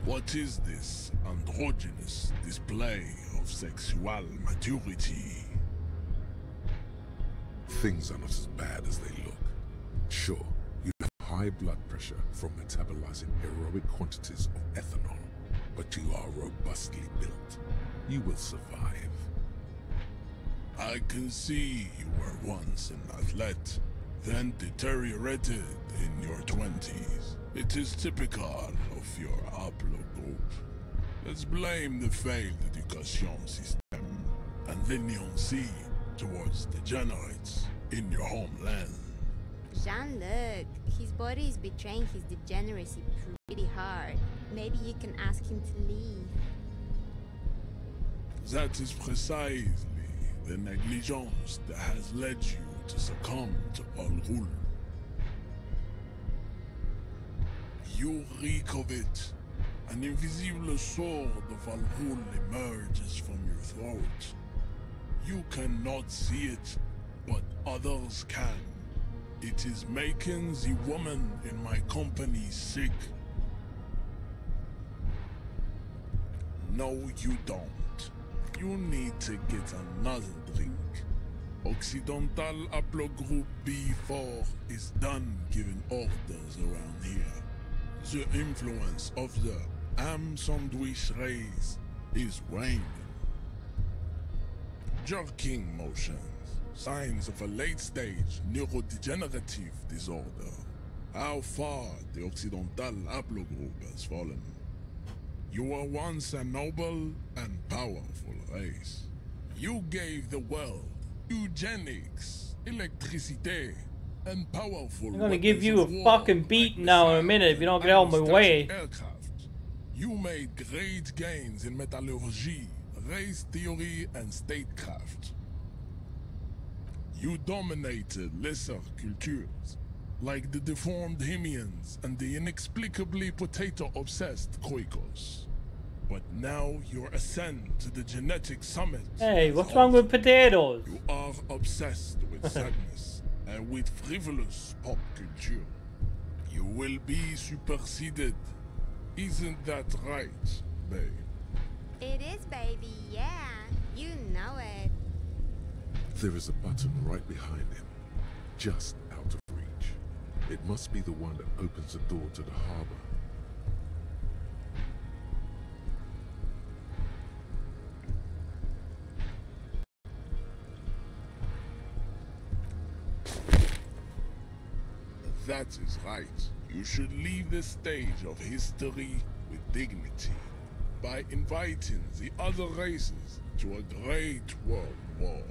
M: What is this androgynous display of sexual maturity?
D: Things are not as bad as they look. Sure, you have high blood pressure from metabolizing heroic quantities of ethanol, but you are robustly built. You will survive.
M: I can see you were once an athlete, then deteriorated in your 20s. It is typical of your haplogroup. Let's blame the failed education system and leniency towards degenerates in your homeland.
O: Jean-Luc, his body is betraying his degeneracy pretty hard. Maybe you can ask him to leave.
M: That is precisely the negligence that has led you to succumb to all rule. You reek of it. An invisible sword of Al Ghul emerges from your throat. You cannot see it, but others can. It is making the woman in my company sick. No, you don't. You need to get another drink. Occidental Haplogroup B4 is done giving orders around here. The influence of the Sandwich race is waning. Jerking motions, signs of a late-stage neurodegenerative disorder. How far the Occidental Haplogroup has fallen. You were once a noble and powerful race. You gave the world eugenics, electricity, and powerful
A: I'm gonna give you a fucking beat now in a minute if you don't get out of my way.
M: Aircraft. You made great gains in metallurgy, race theory, and statecraft. You dominated lesser cultures, like the deformed Hemians and the inexplicably potato-obsessed Quakers. But now you ascend to the genetic summit.
A: Hey, what's wrong with potatoes?
M: You are obsessed with sadness and with frivolous pop culture. You will be superseded. Isn't that right, babe?
O: It is, baby, yeah. You know it.
D: There is a button right behind him, just out of reach. It must be the one that opens the door to the harbor.
M: That is right. You should leave the stage of history with dignity by inviting the other races to a great world war.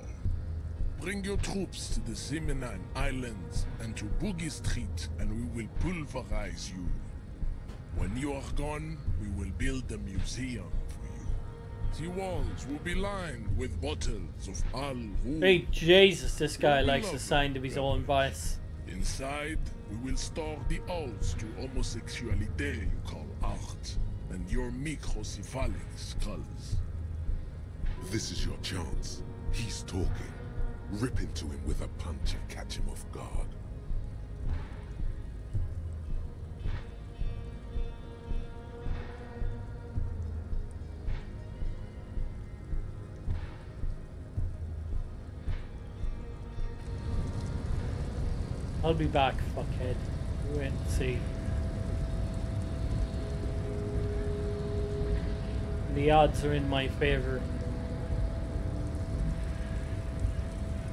M: Bring your troops to the Simenon Islands and to Boogie Street and we will pulverize you. When you are gone, we will build a museum for you. The walls will be lined with bottles of Al Ghul.
A: Hey, Jesus, this guy likes to sign to his own bias.
M: Inside, we will store the odes to homosexuality you call art, and your microcephalic skulls.
D: This is your chance. He's talking. Rip into him with a punch and catch him off guard.
A: I'll be back, fuckhead. Wait and see. The odds are in my favor.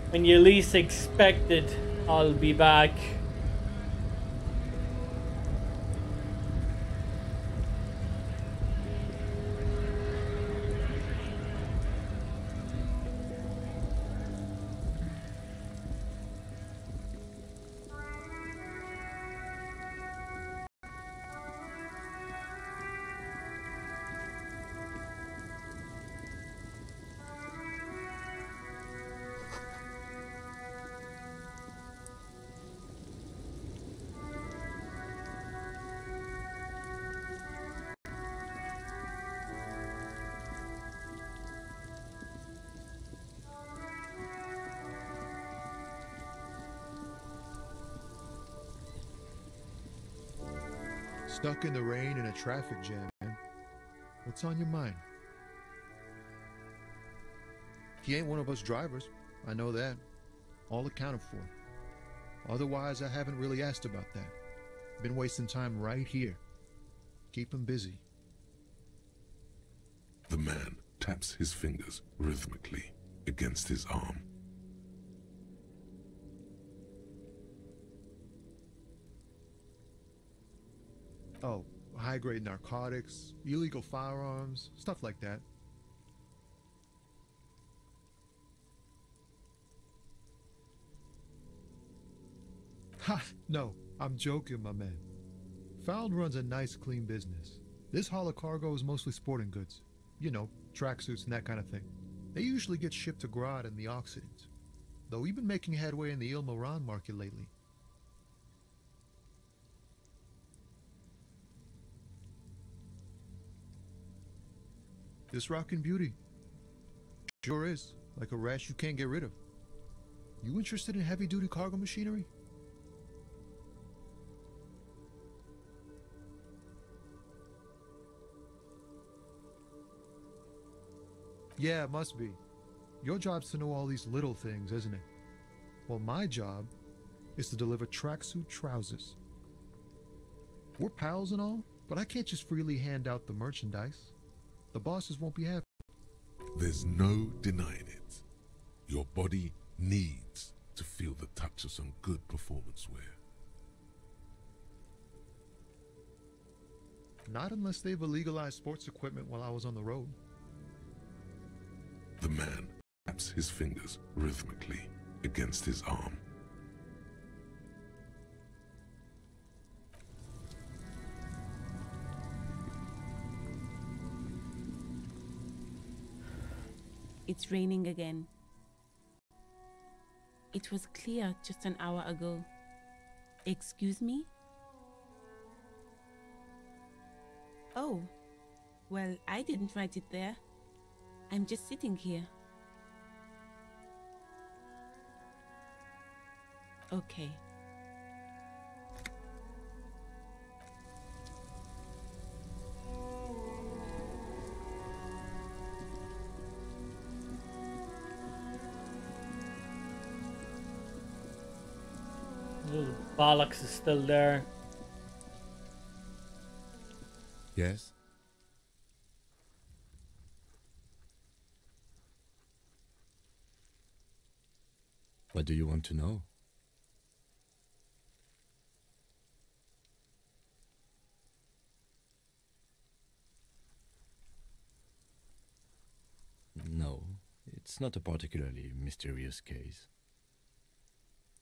A: When you least expect it, I'll be back.
R: Stuck in the rain in a traffic jam, man. What's on your mind? He ain't one of us drivers. I know that. All accounted for. Otherwise, I haven't really asked about that. Been wasting time right here. Keep him busy.
D: The man taps his fingers rhythmically against his arm.
R: Oh, high-grade narcotics, illegal firearms, stuff like that. Ha! No, I'm joking, my man. Found runs a nice, clean business. This haul of cargo is mostly sporting goods. You know, tracksuits and that kind of thing. They usually get shipped to Grodd and the Occident. Though we've been making headway in the Il Moran market lately. This rockin' beauty. Sure is. Like a rash you can't get rid of. You interested in heavy-duty cargo machinery? Yeah, it must be. Your job's to know all these little things, isn't it? Well, my job is to deliver tracksuit trousers. We're pals and all, but I can't just freely hand out the merchandise. The bosses won't be happy.
D: There's no denying it. Your body needs to feel the touch of some good performance wear.
R: Not unless they've illegalized sports equipment while I was on the road.
D: The man taps his fingers rhythmically against his arm.
P: It's raining again. It was clear just an hour ago. Excuse me? Oh, well, I didn't write it there. I'm just sitting here. Okay.
A: Little bollocks is still there.
H: Yes? What do you want to know? No, it's not a particularly mysterious case.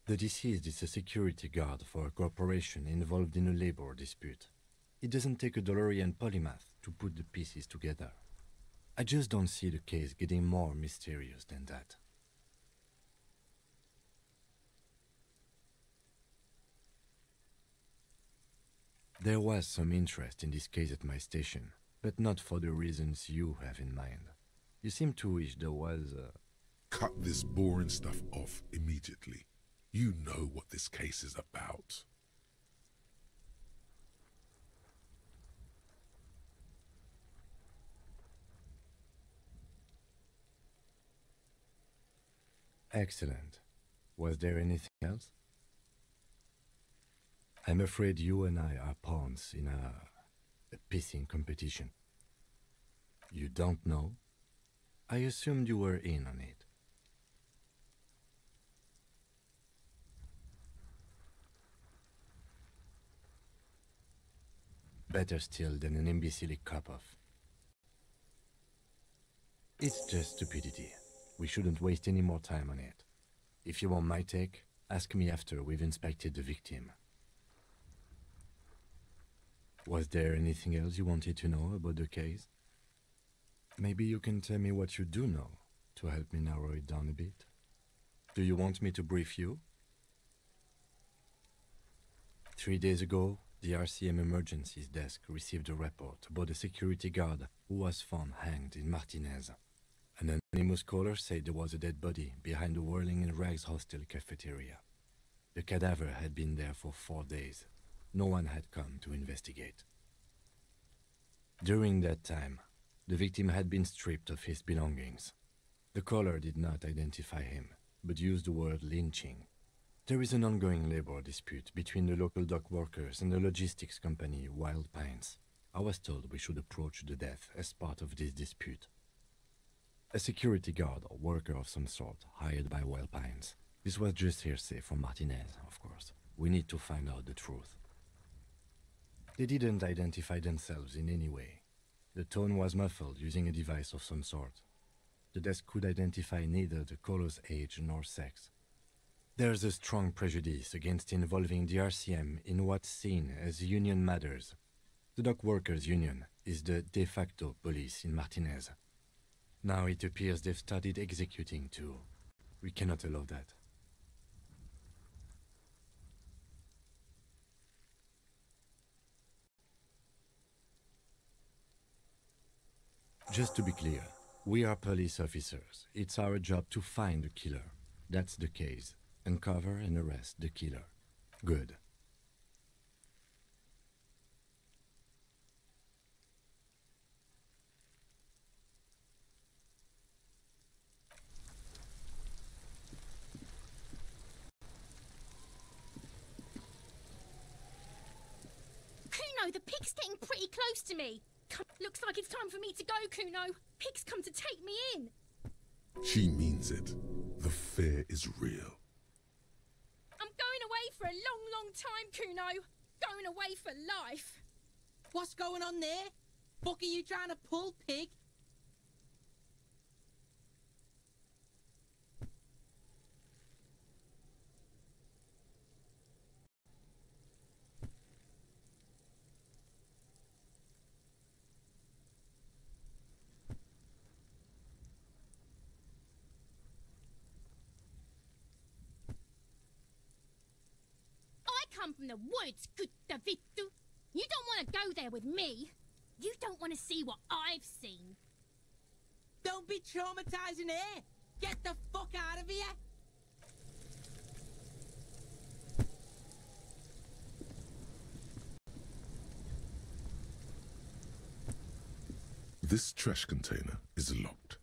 H: The deceased is a security guard for a corporation involved in a labor dispute. It doesn't take a DeLorean polymath to put the pieces together. I just don't see the case getting more mysterious than that. There was some interest in this case at my station, but not for the reasons you have in mind. You seem to wish there was a...
D: Cut this boring stuff off immediately. You know what this case is about.
H: Excellent. Was there anything else? I'm afraid you and I are pawns in a pissing competition. You don't know? I assumed you were in on it. Better still than an imbecilic cop-off. It's just stupidity. We shouldn't waste any more time on it. If you want my take, ask me after we've inspected the victim. Was there anything else you wanted to know about the case? Maybe you can tell me what you do know to help me narrow it down a bit. Do you want me to brief you? 3 days ago, the RCM Emergencies Desk received a report about a security guard who was found hanged in Martinez. An anonymous caller said there was a dead body behind the Whirling in Rags hostel cafeteria. The cadaver had been there for 4 days. No one had come to investigate. During that time, the victim had been stripped of his belongings. The caller did not identify him, but used the word lynching. There is an ongoing labor dispute between the local dock workers and the logistics company Wild Pines. I was told we should approach the death as part of this dispute. A security guard or worker of some sort hired by Wild Pines. This was just hearsay from Martinez, of course. We need to find out the truth. They didn't identify themselves in any way. The tone was muffled using a device of some sort. The desk could identify neither the caller's age nor sex. There's a strong prejudice against involving the RCM in what's seen as union matters. The dock workers' union is the de facto police in Martinez. Now it appears they've started executing too. We cannot allow that. Just to be clear, we are police officers. It's our job to find the killer. That's the case. Uncover and arrest the killer. Good.
L: Kuno, the pig's getting pretty close to me. Looks like it's time for me to go, Kuno. Pig's come to take me in.
D: She means it. The fear is real.
L: I'm going away for a long, long time, Kuno. Going away for life.
P: What's going on there? Fuck are you trying to pull, pig?
L: I come from the woods, good Davidu. You don't want to go there with me. You don't want to see what I've seen.
P: Don't be traumatizing her. Get the fuck out of here.
D: This trash container is locked.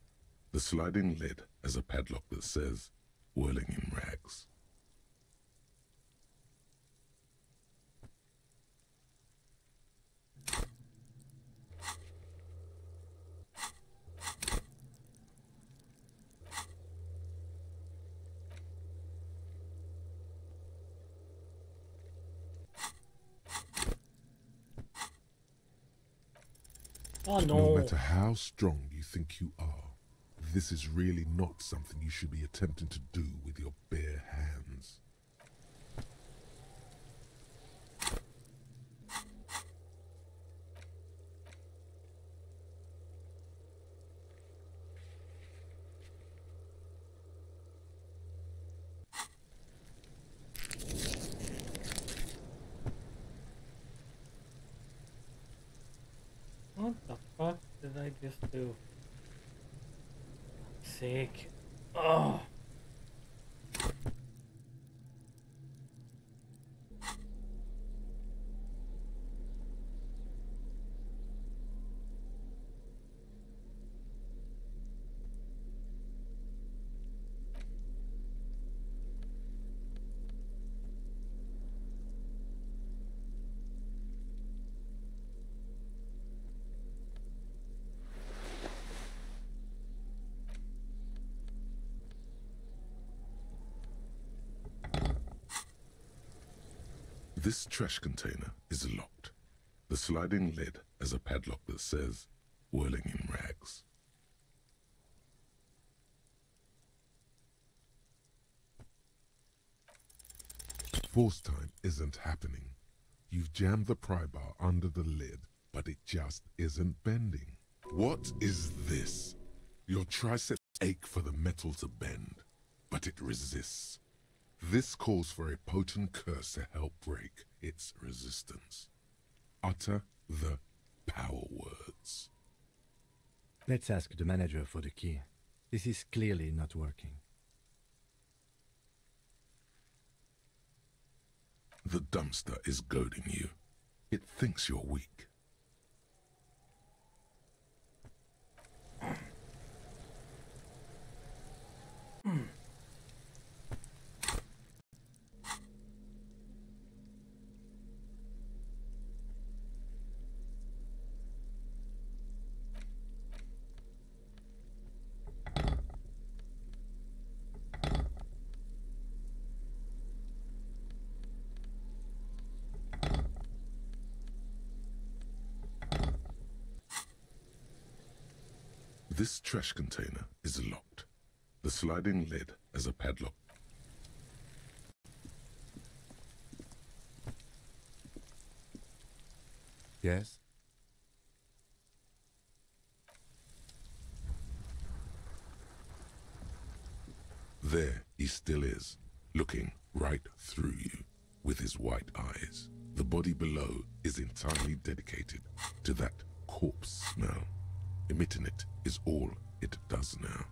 D: The sliding lid has a padlock that says, whirling in rags.
A: Oh, no.
D: No matter how strong you think you are, this is really not something you should be attempting to do with your bare hands.
A: What the fuck did I just do? Sake. Oh.
D: This trash container is locked. The sliding lid has a padlock that says, whirling in rags. Force time isn't happening. You've jammed the pry bar under the lid, but it just isn't bending. What is this? Your triceps ache for the metal to bend, but it resists. This calls for a potent curse to help break its resistance. Utter the power words.
H: Let's ask the manager for the key. This is clearly not working.
D: The dumpster is goading you. It thinks you're weak. This trash container is locked. The sliding lid has a padlock.
H: Yes?
D: There he still is, looking right through you with his white eyes. The body below is entirely dedicated to that corpse smell. Emitting it is all it does now.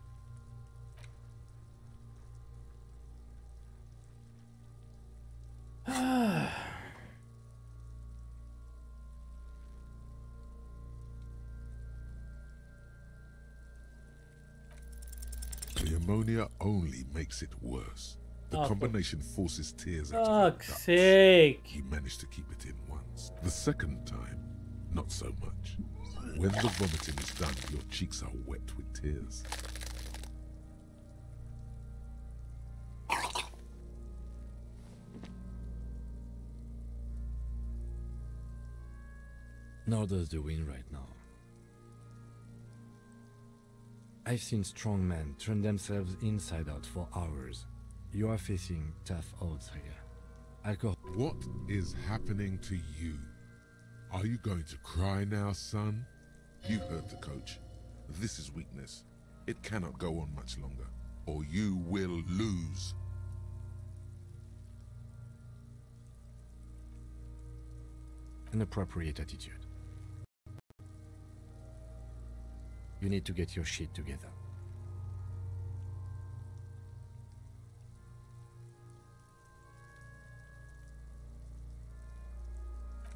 D: The ammonia only makes it worse. The combination forces tears out of your guts.
A: Sake.
D: You managed to keep it in once. The second time, not so much. When the vomiting is done, your cheeks are wet with tears.
H: Nor does the wind right now. I've seen strong men turn themselves inside out for hours. You are facing tough odds here. Alcohol.
D: What is happening to you? Are you going to cry now, son? You heard the coach. This is weakness. It cannot go on much longer, or you will lose.
H: An appropriate attitude. You need to get your shit together.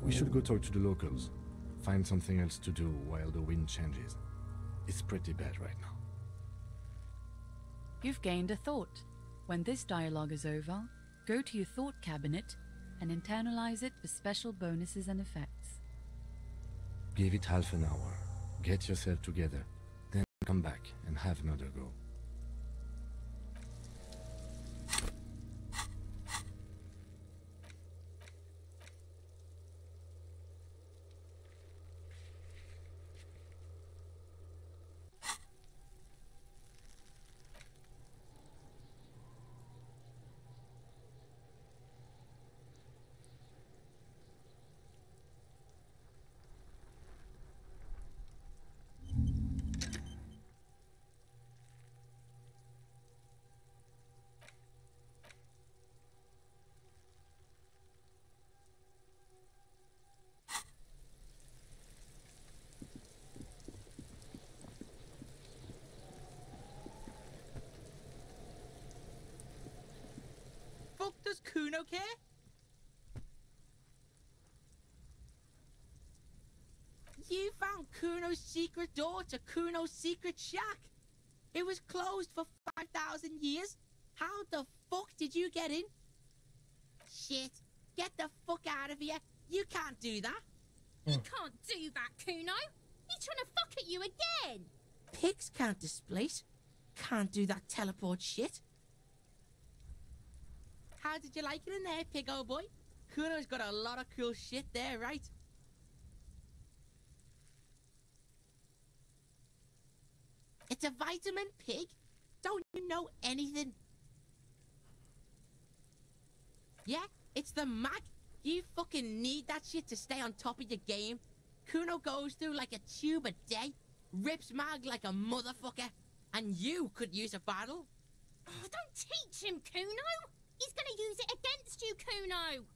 H: We should go talk to the locals. Find something else to do while the wind changes. It's pretty bad right now.
I: You've gained a thought. When this dialogue is over, go to your thought cabinet and internalize it with special bonuses and effects.
H: Give it half an hour. Get yourself together. Then come back and have another go.
N: Does Kuno care? You found Kuno's secret door to Kuno's secret shack. It was closed for 5,000 years. How the fuck did you get in? Shit. Get the fuck out of here. You can't do that.
L: He can't do that, Kuno. He's trying to fuck at you again.
N: Pigs can't displace. Can't do that teleport shit. How did you like it in there, pig old boy? Kuno's got a lot of cool shit there, right? It's a vitamin, pig. Don't you know anything? Yeah, it's the mag. You fucking need that shit to stay on top of your game. Kuno goes through like a tube a day, rips mag like a motherfucker, and you could use a battle.
L: Oh, don't teach him, Kuno. He's gonna use it against you, Kuno!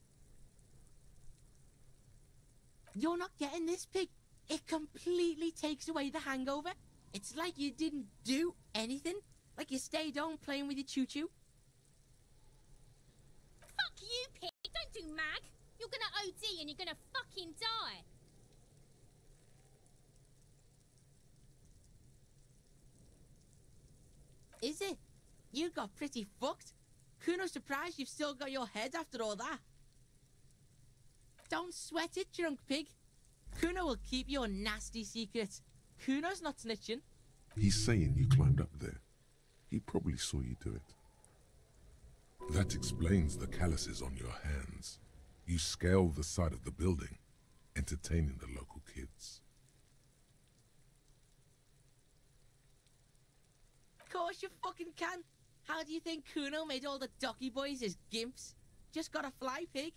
N: You're not getting this, pig. It completely takes away the hangover. It's like you didn't do anything. Like you stayed home playing with your choo-choo.
L: Fuck you, pig! Don't do mag! You're gonna OD and you're gonna fucking die!
N: Is it? You got pretty fucked. Kuno's surprised you've still got your head after all that. Don't sweat it, drunk pig. Kuno will keep your nasty secrets. Kuno's not snitching.
D: He's saying you climbed up there. He probably saw you do it. That explains the calluses on your hands. You scale the side of the building, entertaining the local kids.
N: course you fucking can. How do you think Kuno made all the docky boys his gimps? Just got a fly pig.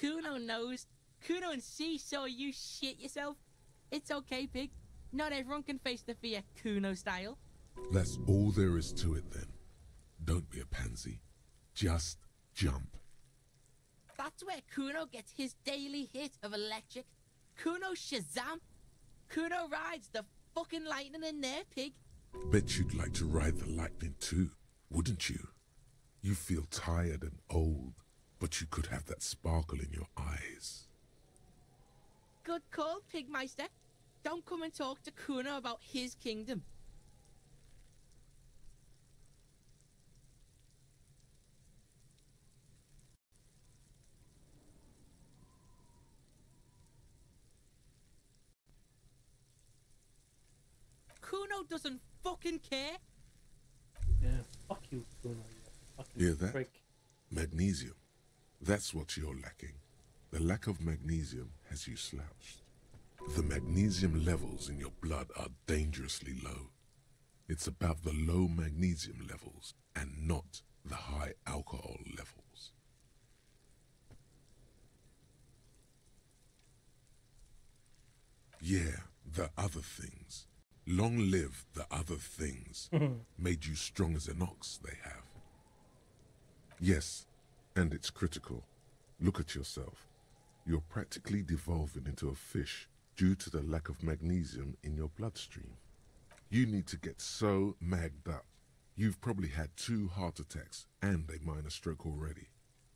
N: Kuno knows. Kuno and C saw you shit yourself. It's okay, pig. Not everyone can face the fear Kuno style.
D: That's all there is to it then. Don't be a pansy. Just jump.
N: That's where Kuno gets his daily hit of electric. Kuno Shazam. Kuno rides the fucking lightning in there, pig.
D: Bet you'd like to ride the lightning too, wouldn't you? You feel tired and old, but you could have that sparkle in your eyes.
N: Good call, Pigmeister. Don't come and talk to Kuno about his kingdom. Kuno doesn't fucking care.
A: Yeah, fuck you, Kuno. You fucking
D: Hear that?
A: prick.
D: Magnesium. That's what you're lacking. The lack of magnesium has you slouched. The magnesium levels in your blood are dangerously low. It's about the low magnesium levels and not the high alcohol levels. Yeah, the other things. Long live the other things. Made you strong as an ox, they have. Yes, and it's critical. Look at yourself. You're practically devolving into a fish due to the lack of magnesium in your bloodstream. You need to get so magged up. You've probably had 2 heart attacks and a minor stroke already,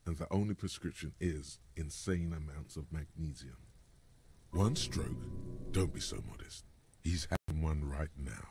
D: and the only prescription is insane amounts of magnesium. 1 stroke? Don't be so modest. He's having one right now.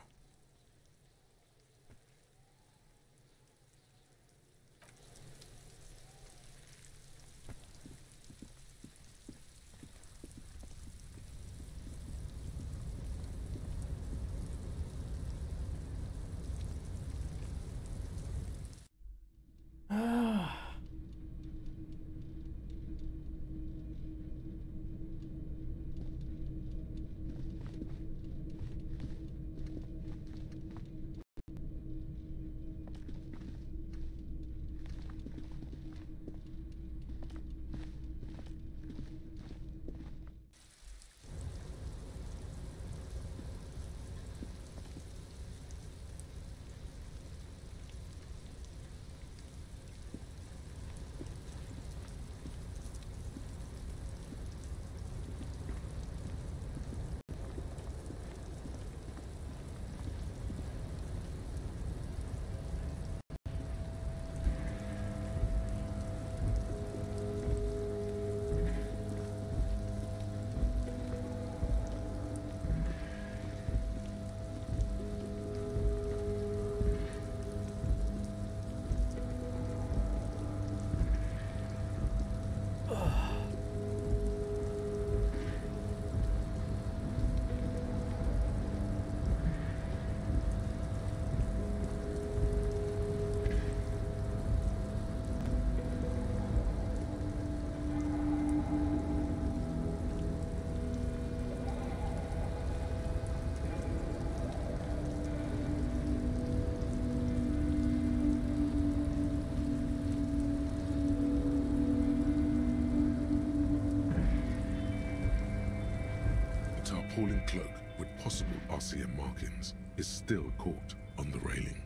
D: Tarpaulin cloak with possible RCM markings is still caught on the railing.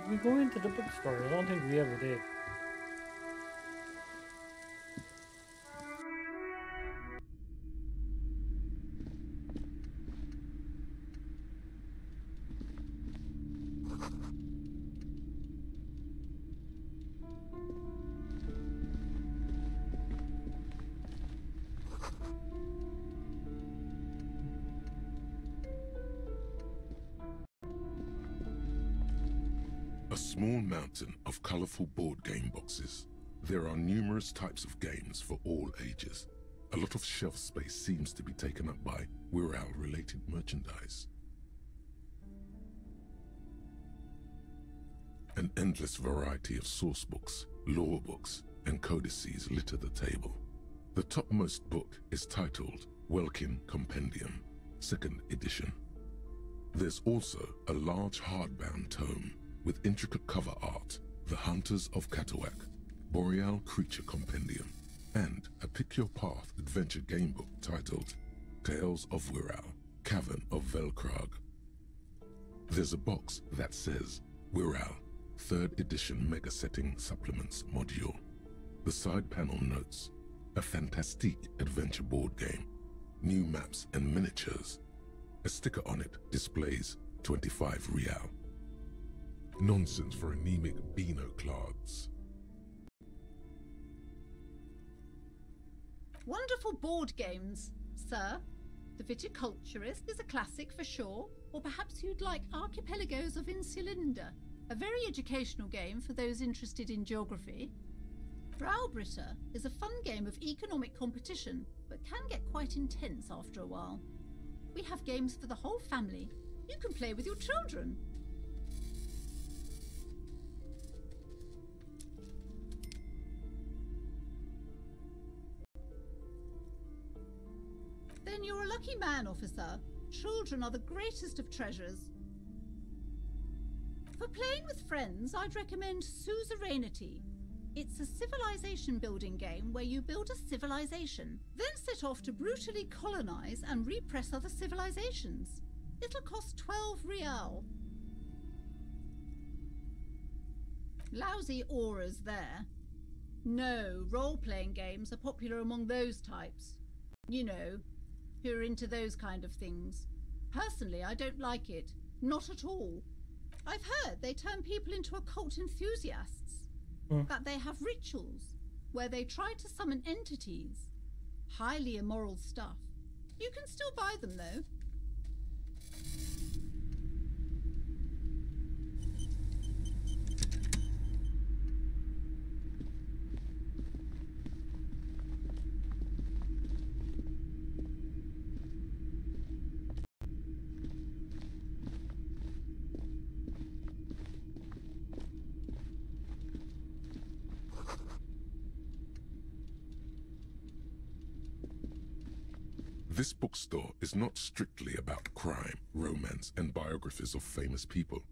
A: we go into the bookstore? I don't think we ever did.
D: A small mountain of colorful board game boxes. There are numerous types of games for all ages. A lot of shelf space seems to be taken up by Wirral-related merchandise. An endless variety of source books, lore books, and codices litter the table. The topmost book is titled Welkin Compendium, 2nd edition. There's also a large hardbound tome with intricate cover art, The Hunters of Katawak, Boreal Creature Compendium, and a pick-your-path adventure game book titled Tales of Wirral, Cavern of Velkrag. There's a box that says Wirral, 3rd edition Mega Setting Supplements Module. The side panel notes, a fantastique adventure board game, new maps and miniatures. A sticker on it displays 25 real. Nonsense for anemic Beano-clads.
Q: Wonderful board games, sir. The Viticulturist is a classic for sure, or perhaps you'd like Archipelagos of Insulinda, a very educational game for those interested in geography. Browbritter is a fun game of economic competition, but can get quite intense after a while. We have games for the whole family. You can play with your children. Then you're a lucky man, officer. Children are the greatest of treasures. For playing with friends, I'd recommend Suzerainty. It's a civilization building game where you build a civilization, then set off to brutally colonize and repress other civilizations. It'll cost 12 real. Lousy auras there. No, role-playing games are popular among those types. You know, who are into those kind of things. Personally, I don't like it. Not at all. I've heard they turn people into occult enthusiasts. That they have rituals where they try to summon entities. Highly immoral stuff. You can still buy them, though.
D: This bookstore is not strictly about crime, romance, and biographies of famous people.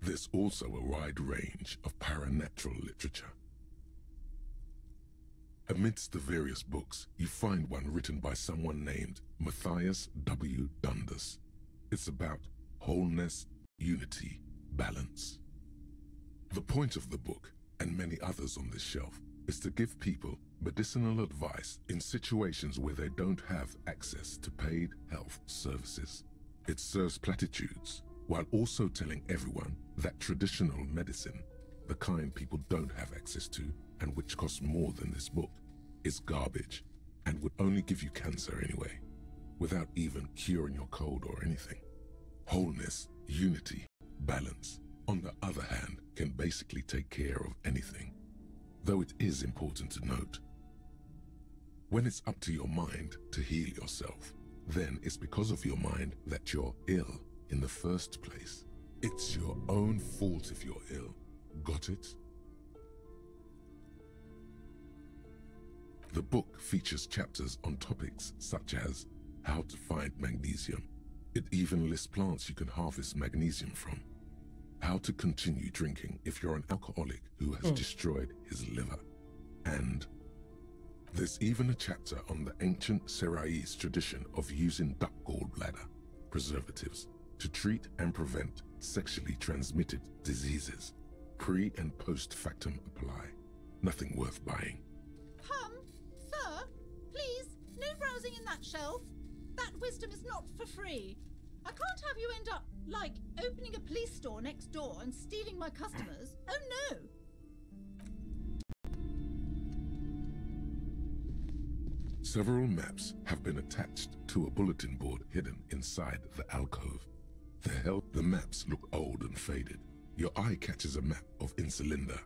D: There's also a wide range of paranatural literature. Amidst the various books, you find one written by someone named Matthias W. Dundas. It's about wholeness, unity, balance. The point of the book, and many others on this shelf, is to give people medicinal advice in situations where they don't have access to paid health services. It serves platitudes, while also telling everyone that traditional medicine, the kind people don't have access to and which costs more than this book, is garbage and would only give you cancer anyway, without even curing your cold or anything. Wholeness, unity, balance, on the other hand, can basically take care of anything. Though it is important to note, when it's up to your mind to heal yourself, then it's because of your mind that you're ill in the first place. It's your own fault if you're ill. Got it? The book features chapters on topics such as how to find magnesium. It even lists plants you can harvest magnesium from. How to continue drinking if you're an alcoholic who has destroyed his liver. And there's even a chapter on the ancient Seraïs tradition of using duck gallbladder preservatives to treat and prevent sexually transmitted diseases. Pre and post factum apply. Nothing worth buying.
Q: Sir, please, no browsing in that shelf. That wisdom is not for free. I can't have you end up, like, opening a police store next door and stealing my customers. Oh no!
D: Several maps have been attached to a bulletin board hidden inside the alcove. The maps look old and faded. Your eye catches a map of Insulinda.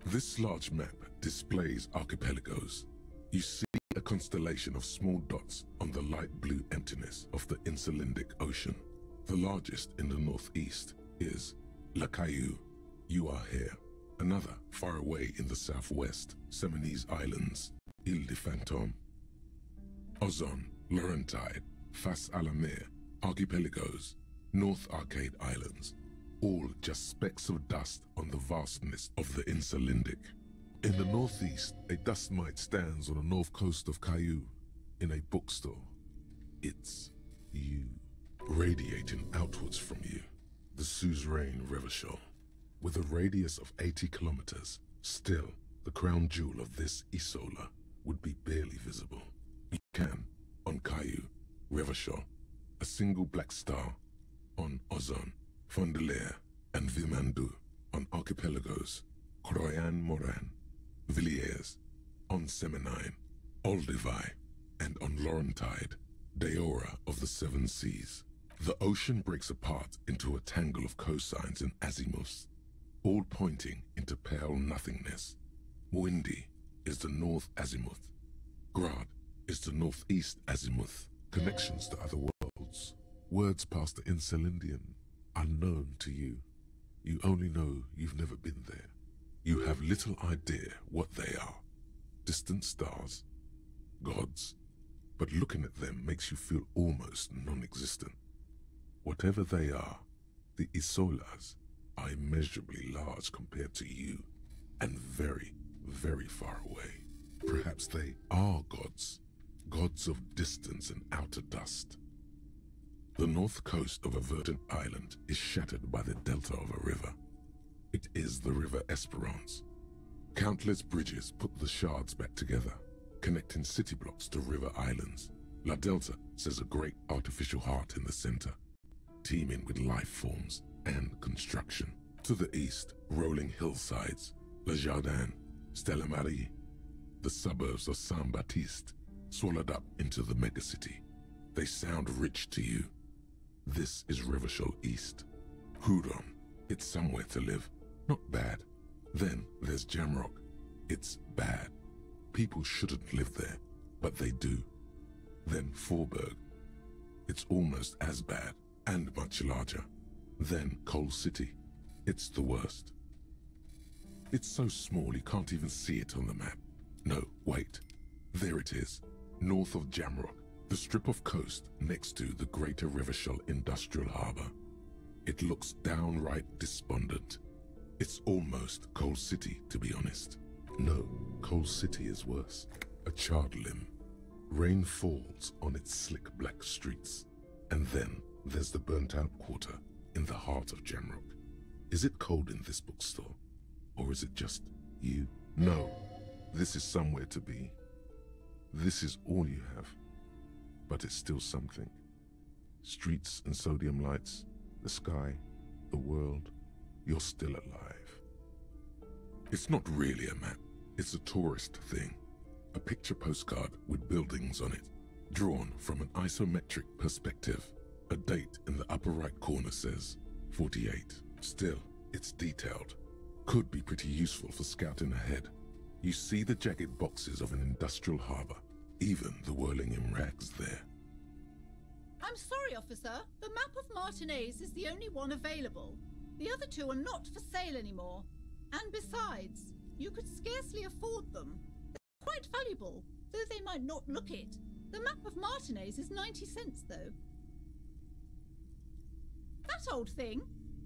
D: This large map displays archipelagos. You see a constellation of small dots on the light blue emptiness of the Insulindic Ocean. The largest in the northeast is La Caillou. You are here. Another far away in the southwest, Seminese Islands, Ile de Fantôme. Ozon, Laurentide, Fas à la Mer, Archipelagos, North Arcade Islands, all just specks of dust on the vastness of the Insulindic. In the northeast, a dust mite stands on the north coast of Caillou, in a bookstore. It's you, radiating outwards from you, the suzerain Revachol. With a radius of 80 kilometers, still, the crown jewel of this Isola would be barely visible. You can, on Caillou, Revachol, a single black star, on Ozon, Fondelier, and Vilmandu, on Archipelagos, Croyan Moran, Villiers, on Seminine, Olduvai, and on Laurentide, Deora of the Seven Seas. The ocean breaks apart into a tangle of cosines and azimuths, all pointing into pale nothingness. Muindi is the north azimuth. Grad is the northeast azimuth. Connections to other worlds. Words past the Insulindian, unknown to you. You only know you've never been there. You have little idea what they are. Distant stars, gods, but looking at them makes you feel almost non-existent. Whatever they are, the Isolas are immeasurably large compared to you, and very, very far away. Perhaps they are gods, gods of distance and outer dust. The north coast of a verdant island is shattered by the delta of a river. It is the River Esperance. Countless bridges put the shards back together, connecting city blocks to river islands. La Delta says a great artificial heart in the center, teeming with life forms and construction. To the east, rolling hillsides, Le Jardin, Stella Marie, the suburbs of Saint-Baptiste, swallowed up into the megacity. They sound rich to you. This is Revachol East. Hudon, it's somewhere to live. Not bad. Then there's Jamrock. It's bad. People shouldn't live there, but they do. Then Forberg. It's almost as bad, and much larger. Then Coal City. It's the worst. It's so small you can't even see it on the map. No, wait. There it is, north of Jamrock, the strip of coast next to the Greater Revachol Industrial Harbour. It looks downright despondent. It's almost Coal City, to be honest. No, Coal City is worse. A charred limb. Rain falls on its slick black streets. And then there's the burnt-out quarter in the heart of Jamrock. Is it cold in this bookstore? Or is it just you? No, this is somewhere to be. This is all you have. But it's still something. Streets and sodium lights, the sky, the world. You're still alive. It's not really a map. It's a tourist thing. A picture postcard with buildings on it, drawn from an isometric perspective. A date in the upper right corner says 48. Still, it's detailed. Could be pretty useful for scouting ahead. You see the jagged boxes of an industrial harbour, even the whirling in rags there.
Q: I'm sorry, officer. The map of Martinez is the only one available. The other two are not for sale anymore. And besides, you could scarcely afford them. They're quite valuable, though they might not look it. The map of Martinez is 90 cents, though. That old thing?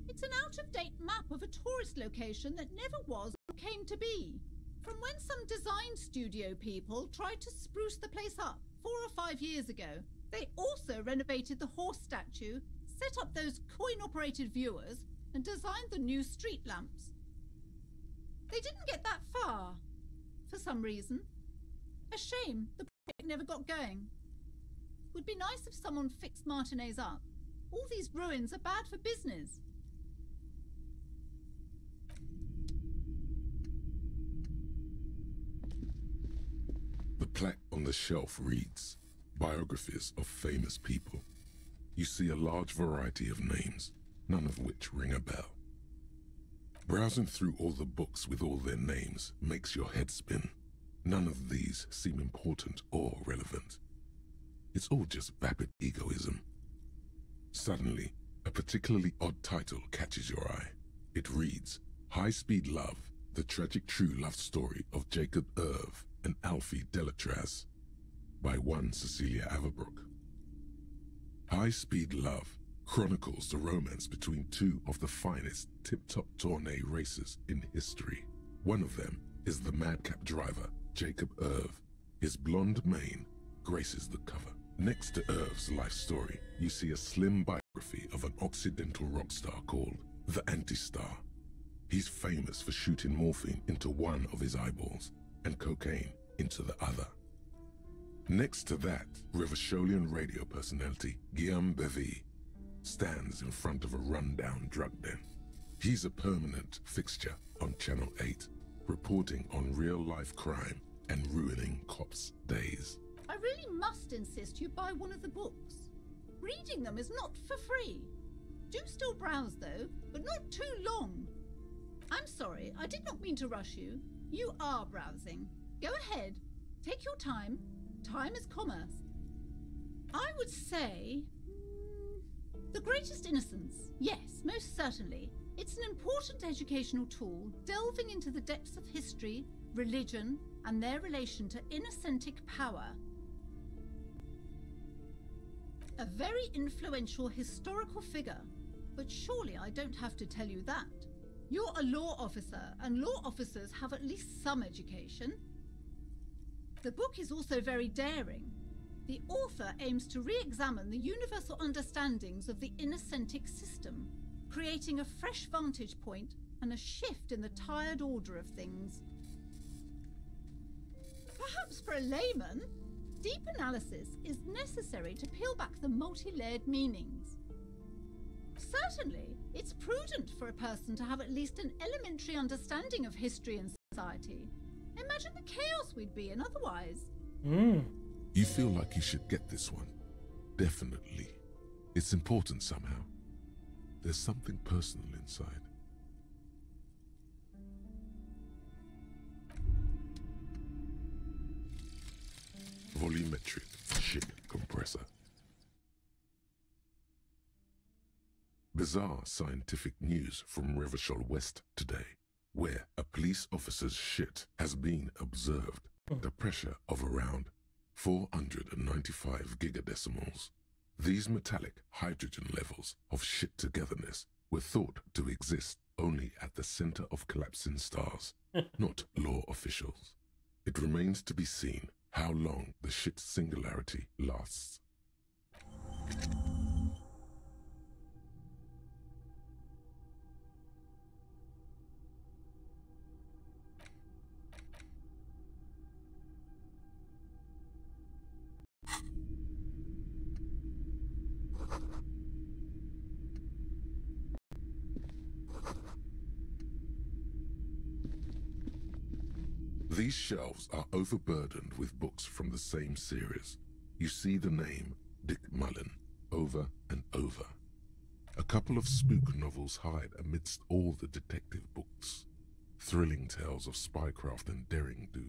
Q: It's an out-of-date map of a tourist location that never was or came to be. From when some design studio people tried to spruce the place up 4 or 5 years ago. They also renovated the horse statue, set up those coin-operated viewers, and designed the new street lamps. They didn't get that far, for some reason. A shame the project never got going. Would be nice if someone fixed Martinez up. All these ruins are bad for business.
D: The plaque on the shelf reads, Biographies of Famous People. You see a large variety of names, none of which ring a bell. Browsing through all the books with all their names makes your head spin. None of these seem important or relevant. It's all just vapid egoism. Suddenly, a particularly odd title catches your eye. It reads, High Speed Love, the tragic true love story of Jacob Irv and Alfie Delatraz, by one Cecilia Averbrook. High Speed Love chronicles the romance between two of the finest tip-top tourney racers in history. One of them is the madcap driver, Jacob Irv. His blonde mane graces the cover. Next to Irv's life story, you see a slim biography of an Occidental rock star called the Anti-Star. He's famous for shooting morphine into one of his eyeballs and cocaine into the other. Next to that, Revacholian radio personality Guillaume Bevy stands in front of a rundown drug den. He's a permanent fixture on Channel 8, reporting on real-life crime and ruining cops' days.
Q: I really must insist you buy one of the books. Reading them is not for free. Do still browse though, but not too long. I'm sorry, I did not mean to rush you. You are browsing. Go ahead. Take your time. Time is commerce. I would say... The Greatest Innocence. Yes, most certainly. It's an important educational tool, delving into the depths of history, religion, and their relation to innocentic power. A very influential historical figure, but surely I don't have to tell you that. You're a law officer, and law officers have at least some education. The book is also very daring. The author aims to re-examine the universal understandings of the innocentic system, creating a fresh vantage point and a shift in the tired order of things. Perhaps for a layman, deep analysis is necessary to peel back the multi-layered meanings. Certainly, it's prudent for a person to have at least an elementary understanding of history and society. Imagine the chaos we'd be in otherwise.
D: You feel like you should get this one. Definitely. It's important somehow. There's something personal inside. Volumetric ship compressor. Bizarre scientific news from Revachol West today, where a police officer's shit has been observed at a pressure of around 495 gigadecimals. These metallic hydrogen levels of shit togetherness were thought to exist only at the center of collapsing stars, not law officials. It remains to be seen how long the shit singularity lasts. These shelves are overburdened with books from the same series. You see the name Dick Mullen over and over. A couple of spook novels hide amidst all the detective books. Thrilling tales of spycraft and daring-do.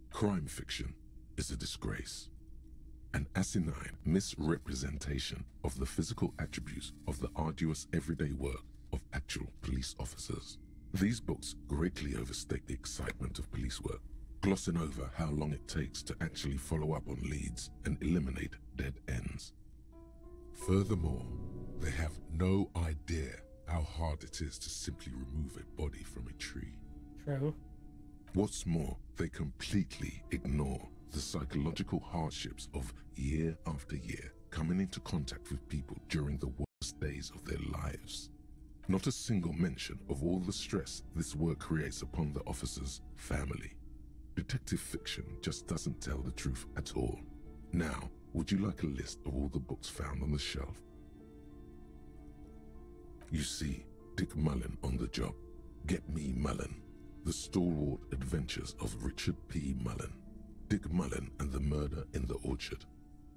D: Crime fiction is a disgrace. An asinine misrepresentation of the physical attributes of the arduous everyday work of actual police officers. These books greatly overstate the excitement of police work, glossing over how long it takes to actually follow up on leads and eliminate dead ends. Furthermore, they have no idea how hard it is to simply remove a body from a tree.
A: True.
D: What's more, they completely ignore the psychological hardships of year after year coming into contact with people during the worst days of their lives. Not a single mention of all the stress this work creates upon the officer's family. Detective fiction just doesn't tell the truth at all. Now, would you like a list of all the books found on the shelf? You see Dick Mullen on the job. Get Me Mullen. The Stalwart Adventures of Richard P. Mullen. Dick Mullen and the Murder in the Orchard.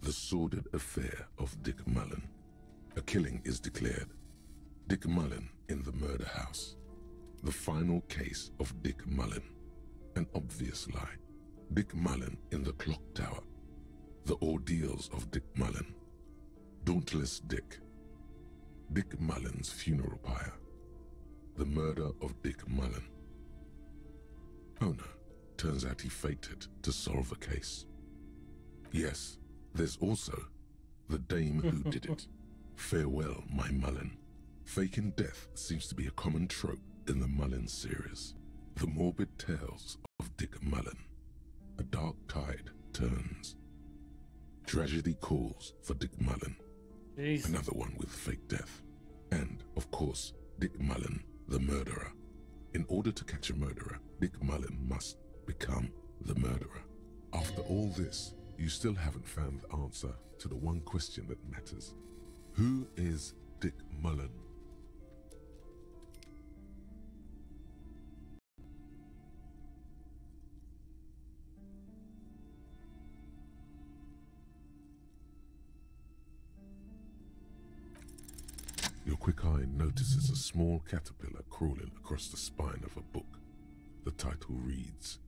D: The Sordid Affair of Dick Mullen. A killing is declared. Dick Mullen in the Murder House. The Final Case of Dick Mullen. An Obvious Lie. Dick Mullen in the Clock Tower. The Ordeals of Dick Mullen. Dauntless Dick. Dick Mullen's Funeral Pyre. The Murder of Dick Mullen. Oh no, turns out he faked it to solve a case. Yes, there's also The Dame Who Did It. Farewell, My Mullen. Faking death seems to be a common trope in the Mullen series. The morbid tales of Dick Mullen. A dark tide turns. Tragedy calls for Dick Mullen.
A: Jeez.
D: Another one with fake death. And, of course, Dick Mullen, the murderer. In order to catch a murderer, Dick Mullen must become the murderer. After all this, you still haven't found the answer to the one question that matters. Who is Dick Mullen? Your quick eye notices a small caterpillar crawling across the spine of a book. The title reads,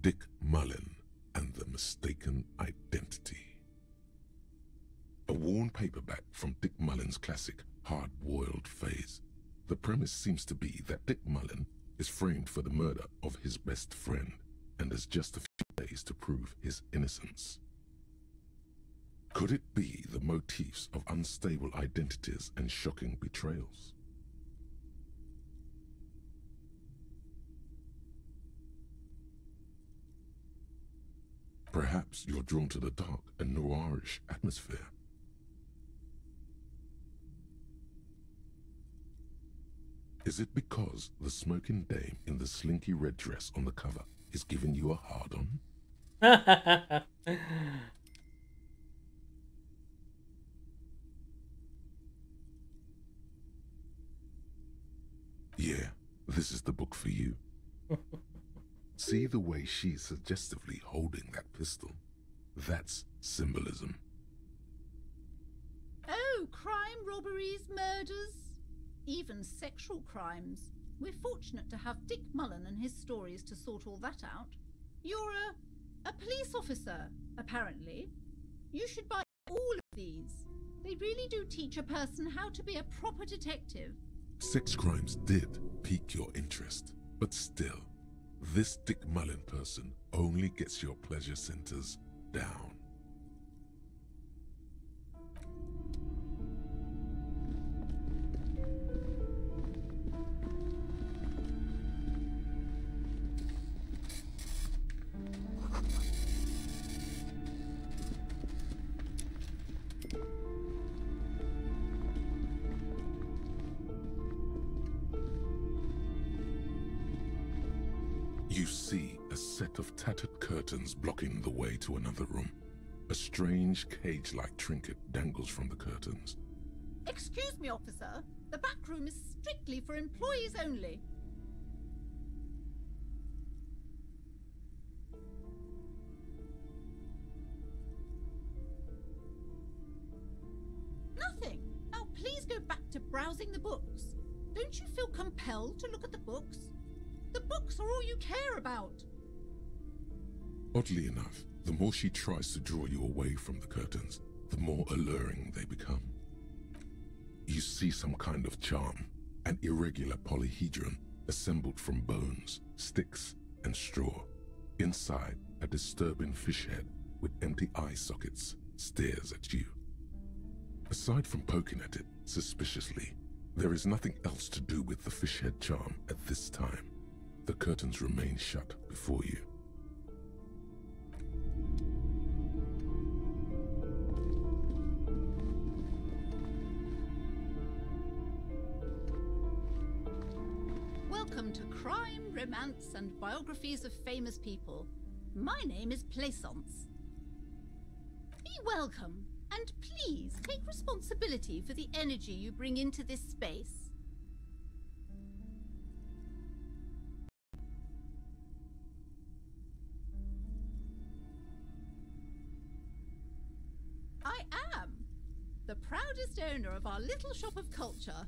D: Dick Mullen and the Mistaken Identity. A worn paperback from Dick Mullen's classic hard-boiled phase. The premise seems to be that Dick Mullen is framed for the murder of his best friend and has just a few days to prove his innocence. Could it be the motifs of unstable identities and shocking betrayals? Perhaps you're drawn to the dark and noirish atmosphere. Is it because the smoking dame in the slinky red dress on the cover is giving you a hard-on? Yeah, this is the book for you. See the way she's suggestively holding that pistol? That's symbolism.
Q: Oh, crime, robberies, murders, even sexual crimes. We're fortunate to have Dick Mullen and his stories to sort all that out. You're a police officer, apparently. You should buy all of these. They really do teach a person how to be a proper detective.
D: Sex crimes did pique your interest, but still, this Dick Mullen person only gets your pleasure centers down. You see a set of tattered curtains blocking the way to another room. A strange cage-like trinket dangles from the curtains.
Q: Excuse me, officer. The back room is strictly for employees only. Nothing. Now please go back to browsing the books. Don't you feel compelled to look at the books? The books are all you care about.
D: Oddly enough, the more she tries to draw you away from the curtains, the more alluring they become. You see some kind of charm, an irregular polyhedron assembled from bones, sticks, and straw. Inside, a disturbing fish head with empty eye sockets stares at you. Aside from poking at it suspiciously, there is nothing else to do with the fish head charm at this time. The curtains remain shut before you.
Q: Welcome to Crime, Romance, and Biographies of Famous People. My name is Plaisance. Be welcome, and please take responsibility for the energy you bring into this space. I am the proudest owner of our little shop of culture.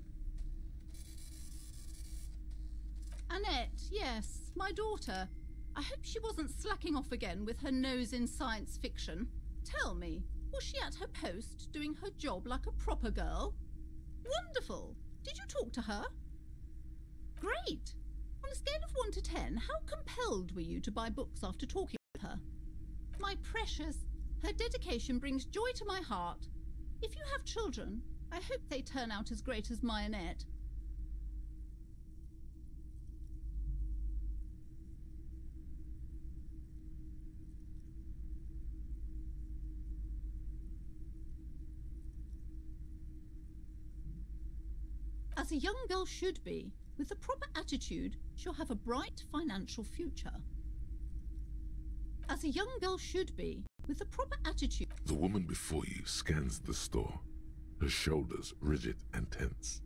Q: Annette, yes, my daughter. I hope she wasn't slacking off again with her nose in science fiction. Tell me, was she at her post doing her job like a proper girl? Wonderful! Did you talk to her? Great! On a scale of 1 to 10, how compelled were you to buy books after talking with her? My precious, her dedication brings joy to my heart. If you have children, I hope they turn out as great as my Annette. As a young girl should be, with the proper attitude, she'll have a bright financial future. As a young girl should be, with the proper attitude.
D: The woman before you scans the store, her shoulders rigid and tense.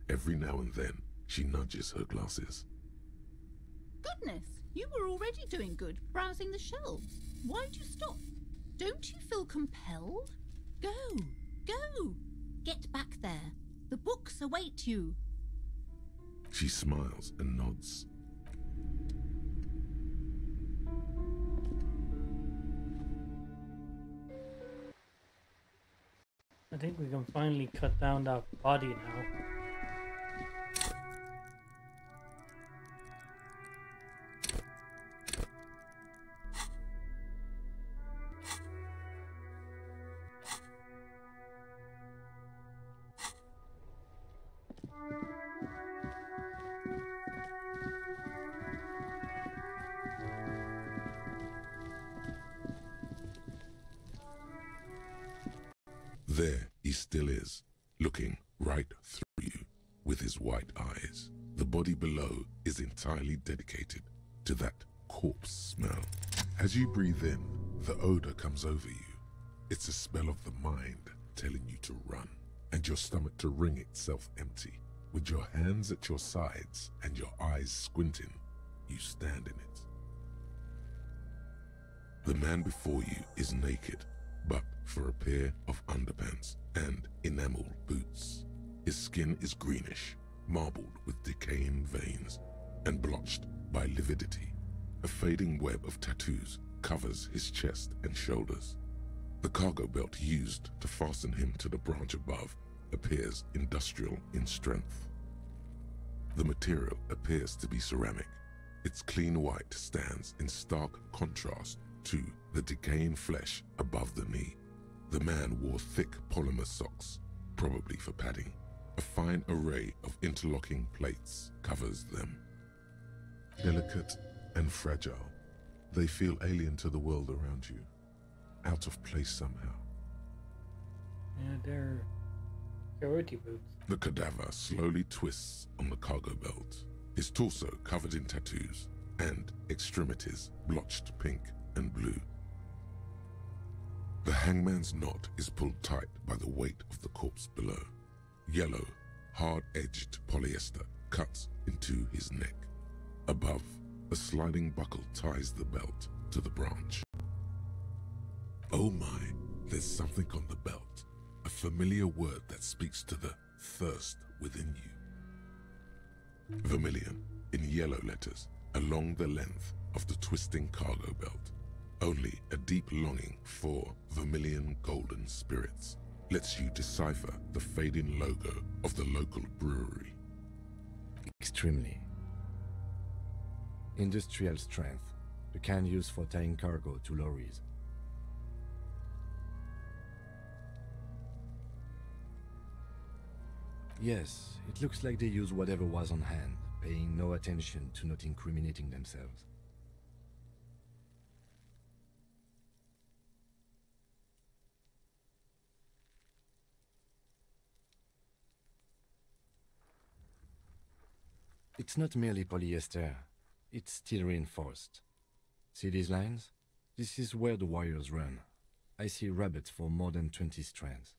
D: Every now and then, she nudges her glasses.
Q: Goodness, you were already doing good, browsing the shelves. Why'd you stop? Don't you feel compelled? Go, go! Get back there. The books await you.
D: She smiles and nods.
A: I think we can finally cut down that body now.
D: There he still is, looking right through you with his white eyes. The body below is entirely dedicated to that corpse smell. As you breathe in, the odor comes over you. It's a smell of the mind telling you to run, and your stomach to wring itself empty. With your hands at your sides and your eyes squinting, you stand in it. The man before you is naked, but for a pair of underpants and enameled boots. His skin is greenish, marbled with decaying veins, and blotched by lividity. A fading web of tattoos covers his chest and shoulders. The cargo belt used to fasten him to the branch above appears industrial in strength. The material appears to be ceramic. Its clean white stands in stark contrast to the decaying flesh above the knee. The man wore thick polymer socks, probably for padding. A fine array of interlocking plates covers them. Delicate and fragile, they feel alien to the world around you, out of place somehow.
A: Yeah, they're security boots.
D: The cadaver slowly twists on the cargo belt, his torso covered in tattoos, and extremities blotched pink and blue. The hangman's knot is pulled tight by the weight of the corpse below. Yellow, hard-edged polyester cuts into his neck. Above, a sliding buckle ties the belt to the branch. Oh my, there's something on the belt. A familiar word that speaks to the thirst within you. Vermilion, in yellow letters, along the length of the twisting cargo belt. Only a deep longing for vermilion golden spirits lets you decipher the fading logo of the local brewery.
H: Extremely. Industrial strength, the kind used for tying cargo to lorries. Yes, it looks like they used whatever was on hand, paying no attention to not incriminating themselves. It's not merely polyester. It's steel reinforced. See these lines? This is where the wires run. I see rabbits for more than 20 strands.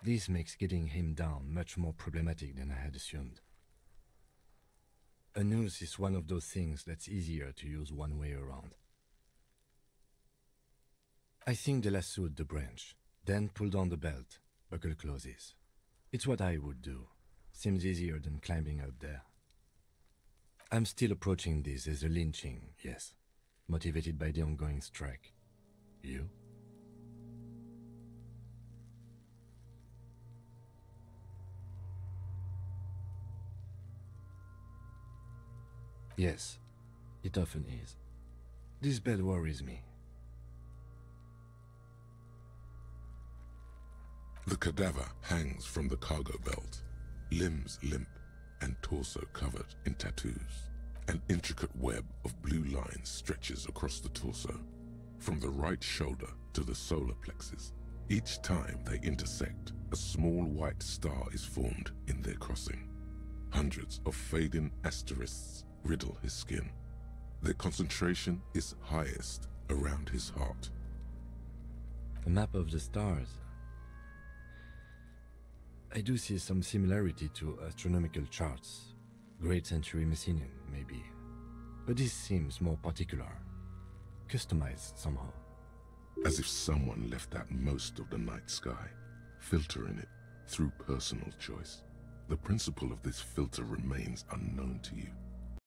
H: This makes getting him down much more problematic than I had assumed. A noose is one of those things that's easier to use one way around. I think they lassoed the branch, then pulled on the belt, buckle closes. It's what I would do. Seems easier than climbing up there. I'm still approaching this as a lynching, yes, motivated by the ongoing strike. You? Yes, it often is. This bed worries me.
D: The cadaver hangs from the cargo belt, limbs limp and torso covered in tattoos. An intricate web of blue lines stretches across the torso, from the right shoulder to the solar plexus. Each time they intersect, a small white star is formed in their crossing. Hundreds of fading asterisks riddle his skin. Their concentration is highest around his heart.
H: A map of the stars. I do see some similarity to astronomical charts. Great Century Messinian, maybe. But this seems more particular. Customized somehow.
D: As if someone left out most of the night sky, filtering it through personal choice. The principle of this filter remains unknown to you.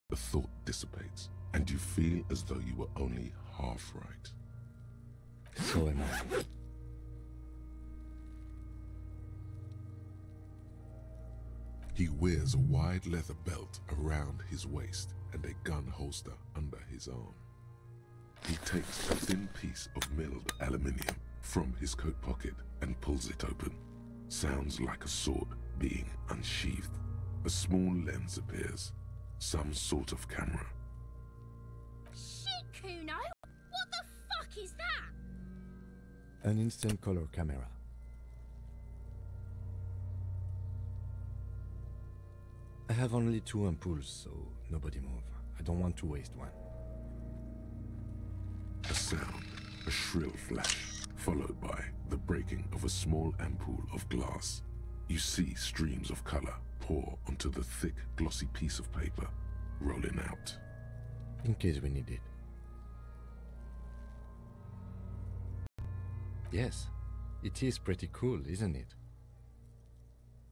D: The thought dissipates, and you feel as though you were only half right.
H: So am I.
D: He wears a wide leather belt around his waist and a gun holster under his arm. He takes a thin piece of milled aluminium from his coat pocket and pulls it open. Sounds like a sword being unsheathed. A small lens appears. Some sort of camera.
L: Shit, Kuno! What the fuck is that?
H: An instant color camera. I have only 2 ampoules, so nobody move. I don't want to waste one.
D: A sound, a shrill flash, followed by the breaking of a small ampoule of glass. You see streams of color pour onto the thick, glossy piece of paper, rolling out.
H: In case we need it. Yes, it is pretty cool, isn't it?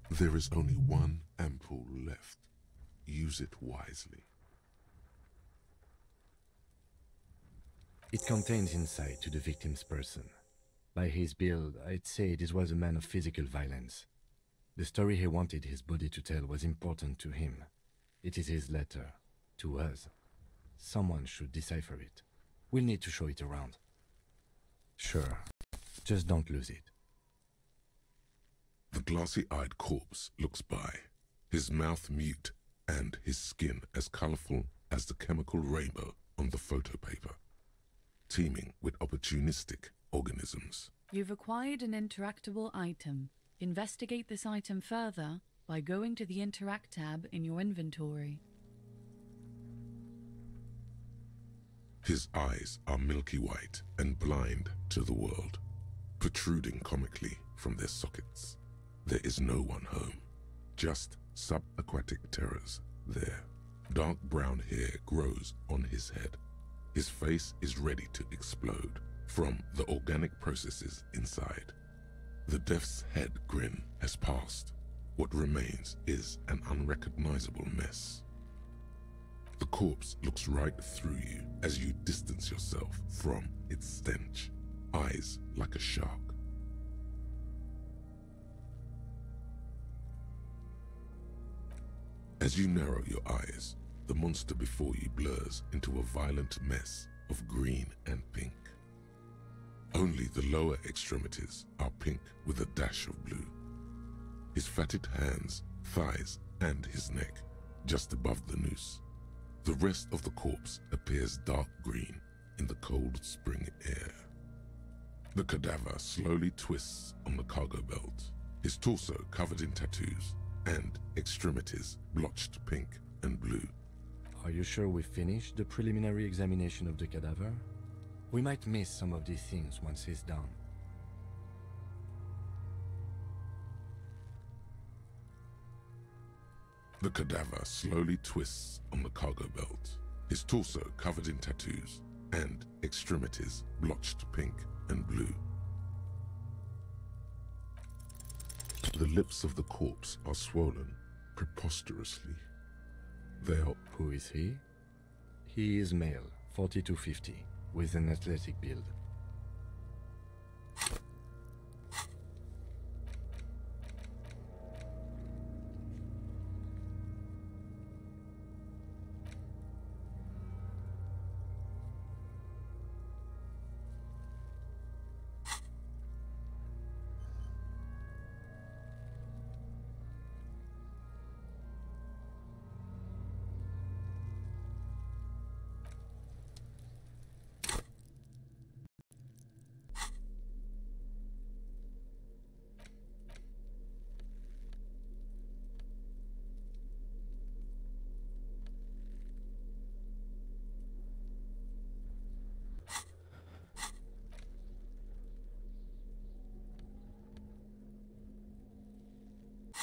D: There is only one ampoule left. Use it wisely.
H: It contains insight to the victim's person. By his build, I'd say this was a man of physical violence. The story he wanted his body to tell was important to him. It is his letter. To us. Someone should decipher it. We'll need to show it around. Sure. Just don't lose it.
D: The glassy-eyed corpse looks by, his mouth mute and his skin as colorful as the chemical rainbow on the photo paper, teeming with opportunistic organisms.
I: You've acquired an interactable item. Investigate this item further by going to the Interact tab in your inventory.
D: His eyes are milky white and blind to the world, protruding comically from their sockets. There is no one home, just subaquatic terrors there. Dark brown hair grows on his head. His face is ready to explode from the organic processes inside. The death's head grin has passed. What remains is an unrecognizable mess. The corpse looks right through you as you distance yourself from its stench, eyes like a shark. As you narrow your eyes, the monster before you blurs into a violent mess of green and pink. Only the lower extremities are pink with a dash of blue. His fatted hands, thighs, and his neck, just above the noose. The rest of the corpse appears dark green in the cold spring air. The cadaver slowly twists on the cargo belt, his torso covered in tattoos, and extremities blotched pink and blue.
H: Are you sure we finished the preliminary examination of the cadaver? We might miss some of these things once he's done.
D: The cadaver slowly twists on the cargo belt, his torso covered in tattoos, and extremities blotched pink and blue. The lips of the corpse are swollen preposterously. They are...
H: Who is he? He is male, 40 to 50, with an athletic build.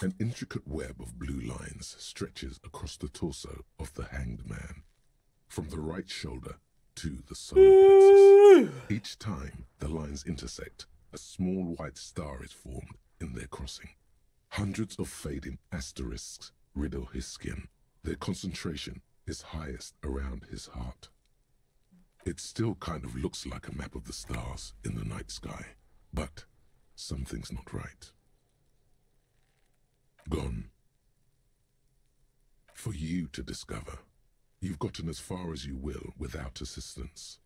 D: An intricate web of blue lines stretches across the torso of the hanged man, from the right shoulder to the solar plexus. Each time the lines intersect, a small white star is formed in their crossing. Hundreds of fading asterisks riddle his skin. Their concentration is highest around his heart. It still kind of looks like a map of the stars in the night sky, but something's not right. Gone. For you to discover. You've gotten as far as you will without assistance.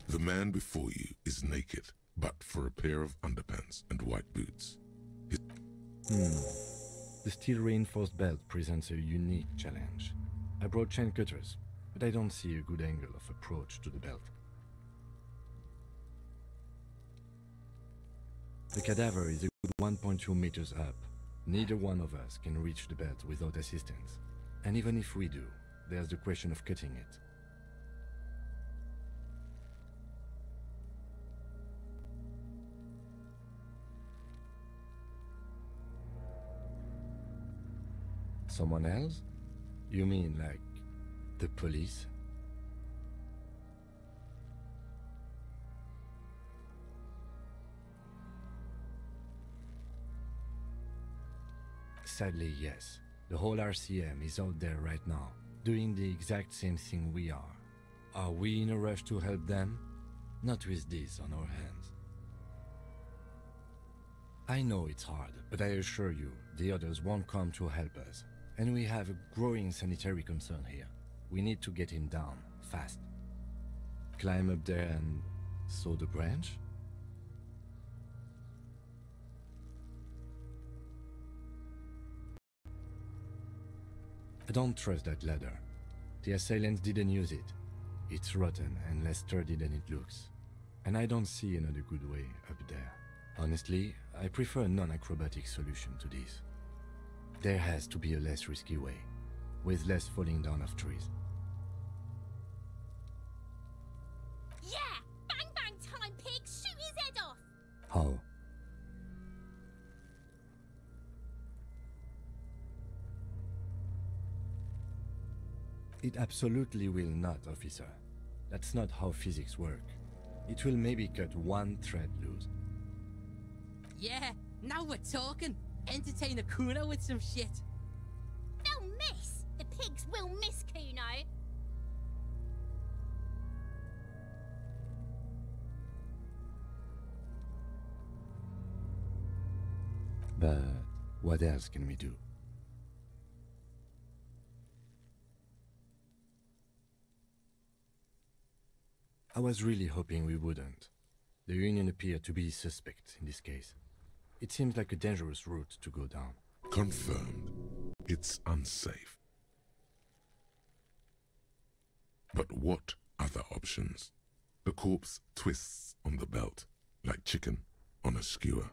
D: The man before you is naked, but for a pair of underpants and white boots.
H: The steel-reinforced belt presents a unique challenge. I brought chain cutters, but I don't see a good angle of approach to the belt. The cadaver is a good 1.2 meters up. Neither one of us can reach the belt without assistance. And even if we do, there's the question of cutting it. Someone else? You mean like the police? Sadly, yes. The whole RCM is out there right now, doing the exact same thing we are. Are we in a rush to help them? Not with this on our hands. I know it's hard, but I assure you, the others won't come to help us. And we have a growing sanitary concern here. We need to get him down, fast. Climb up there and saw the branch? I don't trust that ladder. The assailants didn't use it. It's rotten and less sturdy than it looks. And I don't see another good way up there. Honestly, I prefer a non-acrobatic solution to this. There has to be a less risky way, with less falling down of trees.
L: Yeah! Bang bang time, pig! Shoot his head off!
H: How? It absolutely will not, officer. That's not how physics work. It will maybe cut one thread loose.
N: Yeah, now we're talking. Entertain a Kuno with some shit.
L: They'll miss! The pigs will miss Kuno!
H: But what else can we do? I was really hoping we wouldn't. The Union appeared to be suspect in this case. It seems like a dangerous route to go down.
D: Confirmed. It's unsafe. But what other options? The corpse twists on the belt, like chicken on a skewer.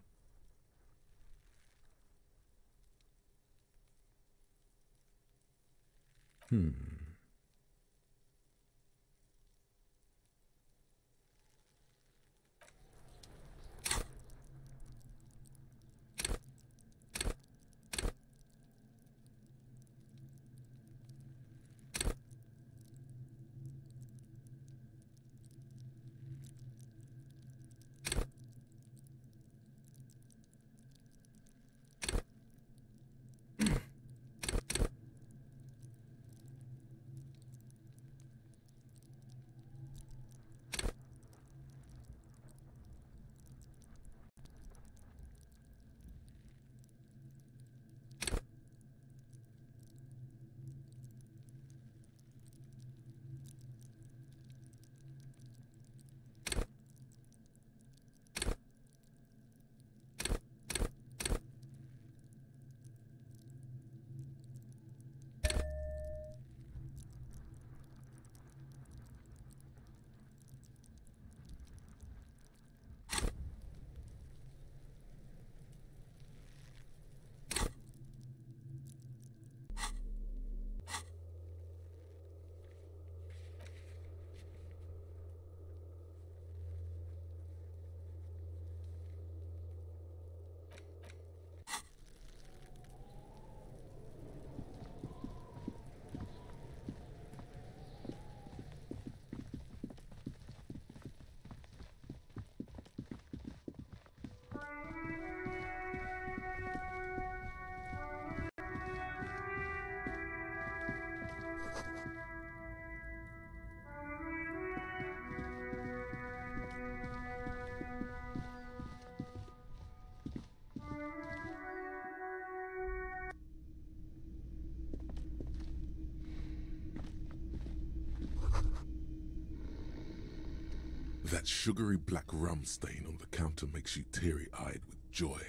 D: That sugary black rum stain on the counter makes you teary-eyed with joy.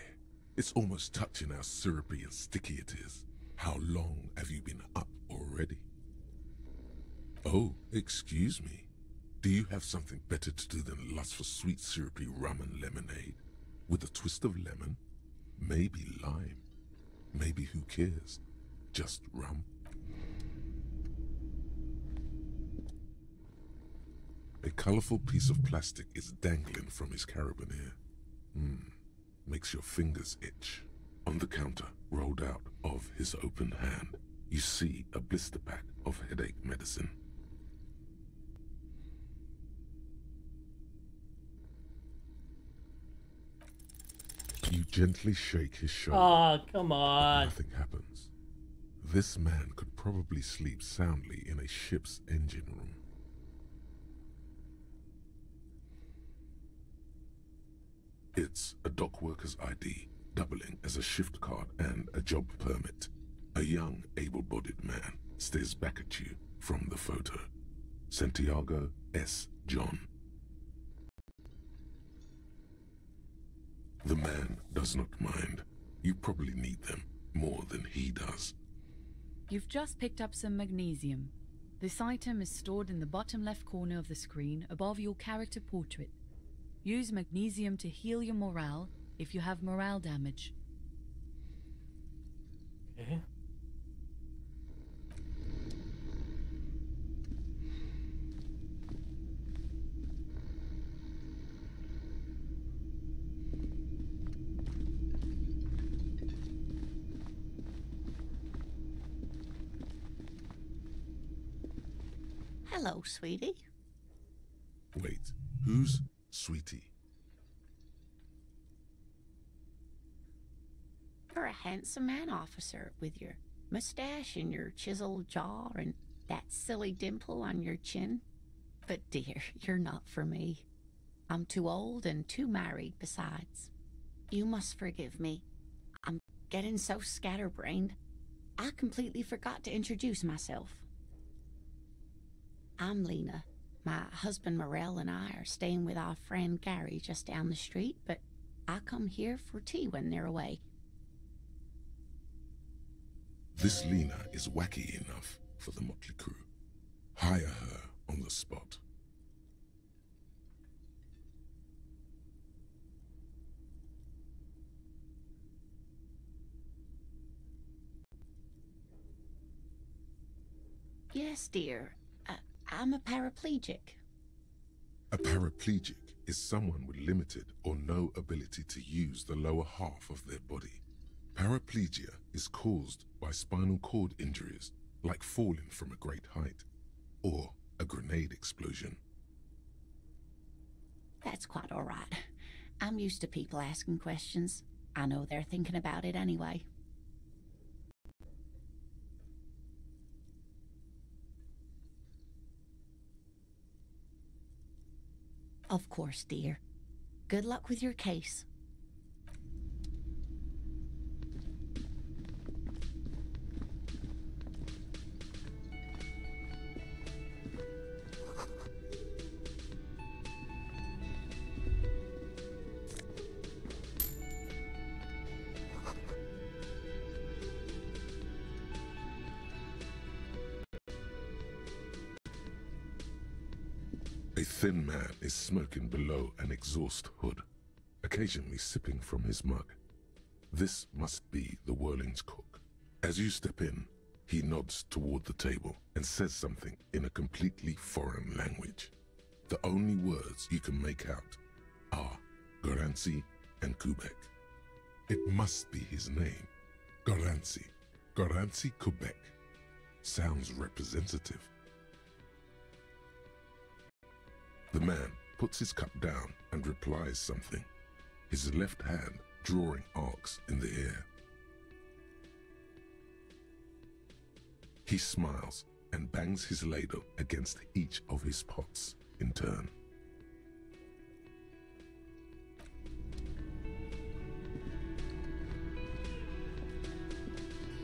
D: It's almost touching how syrupy and sticky it is. How long have you been up already? Oh, excuse me. Do you have something better to do than lust for sweet syrupy rum and lemonade? With a twist of lemon? Maybe lime. Maybe who cares? Just rum. A colorful piece of plastic is dangling from his carabiner. Makes your fingers itch. On the counter, rolled out of his open hand, you see a blister pack of headache medicine. You gently shake his shoulder.
A: Oh, come on.
D: Nothing happens. This man could probably sleep soundly in a ship's engine room. It's a dock worker's ID, doubling as a shift card and a job permit. A young, able-bodied man stares back at you from the photo. Santiago S. John. The man does not mind. You probably need them more than he does.
I: You've just picked up some magnesium. This item is stored in the bottom left corner of the screen above your character portrait. Use magnesium to heal your morale if you have morale damage.
A: Okay.
S: Hello, sweetie.
D: Wait, who's Sweetie?
S: You're a handsome man, officer, with your mustache and your chiseled jaw and that silly dimple on your chin. But dear, you're not for me. I'm too old and too married besides. You must forgive me. I'm getting so scatterbrained. I completely forgot to introduce myself. I'm Lena. My husband Morel and I are staying with our friend Gary just down the street, but I come here for tea when they're away.
D: This Lena is wacky enough for the motley crew. Hire her on the spot.
S: Yes, dear. I'm a paraplegic.
D: A paraplegic is someone with limited or no ability to use the lower half of their body. Paraplegia is caused by spinal cord injuries, like falling from a great height, or a grenade explosion.
S: That's quite all right. I'm used to people asking questions. I know they're thinking about it anyway. Of course, dear. Good luck with your case.
D: A thin man is smoking below an exhaust hood, occasionally sipping from his mug. This must be the Whirling's cook. As you step in, he nods toward the table and says something in a completely foreign language. The only words you can make out are Garancy and Kubek. It must be his name. Garancy. Garancy Kubek. Sounds representative. The man puts his cup down and replies something, his left hand drawing arcs in the air. He smiles and bangs his ladle against each of his pots in turn.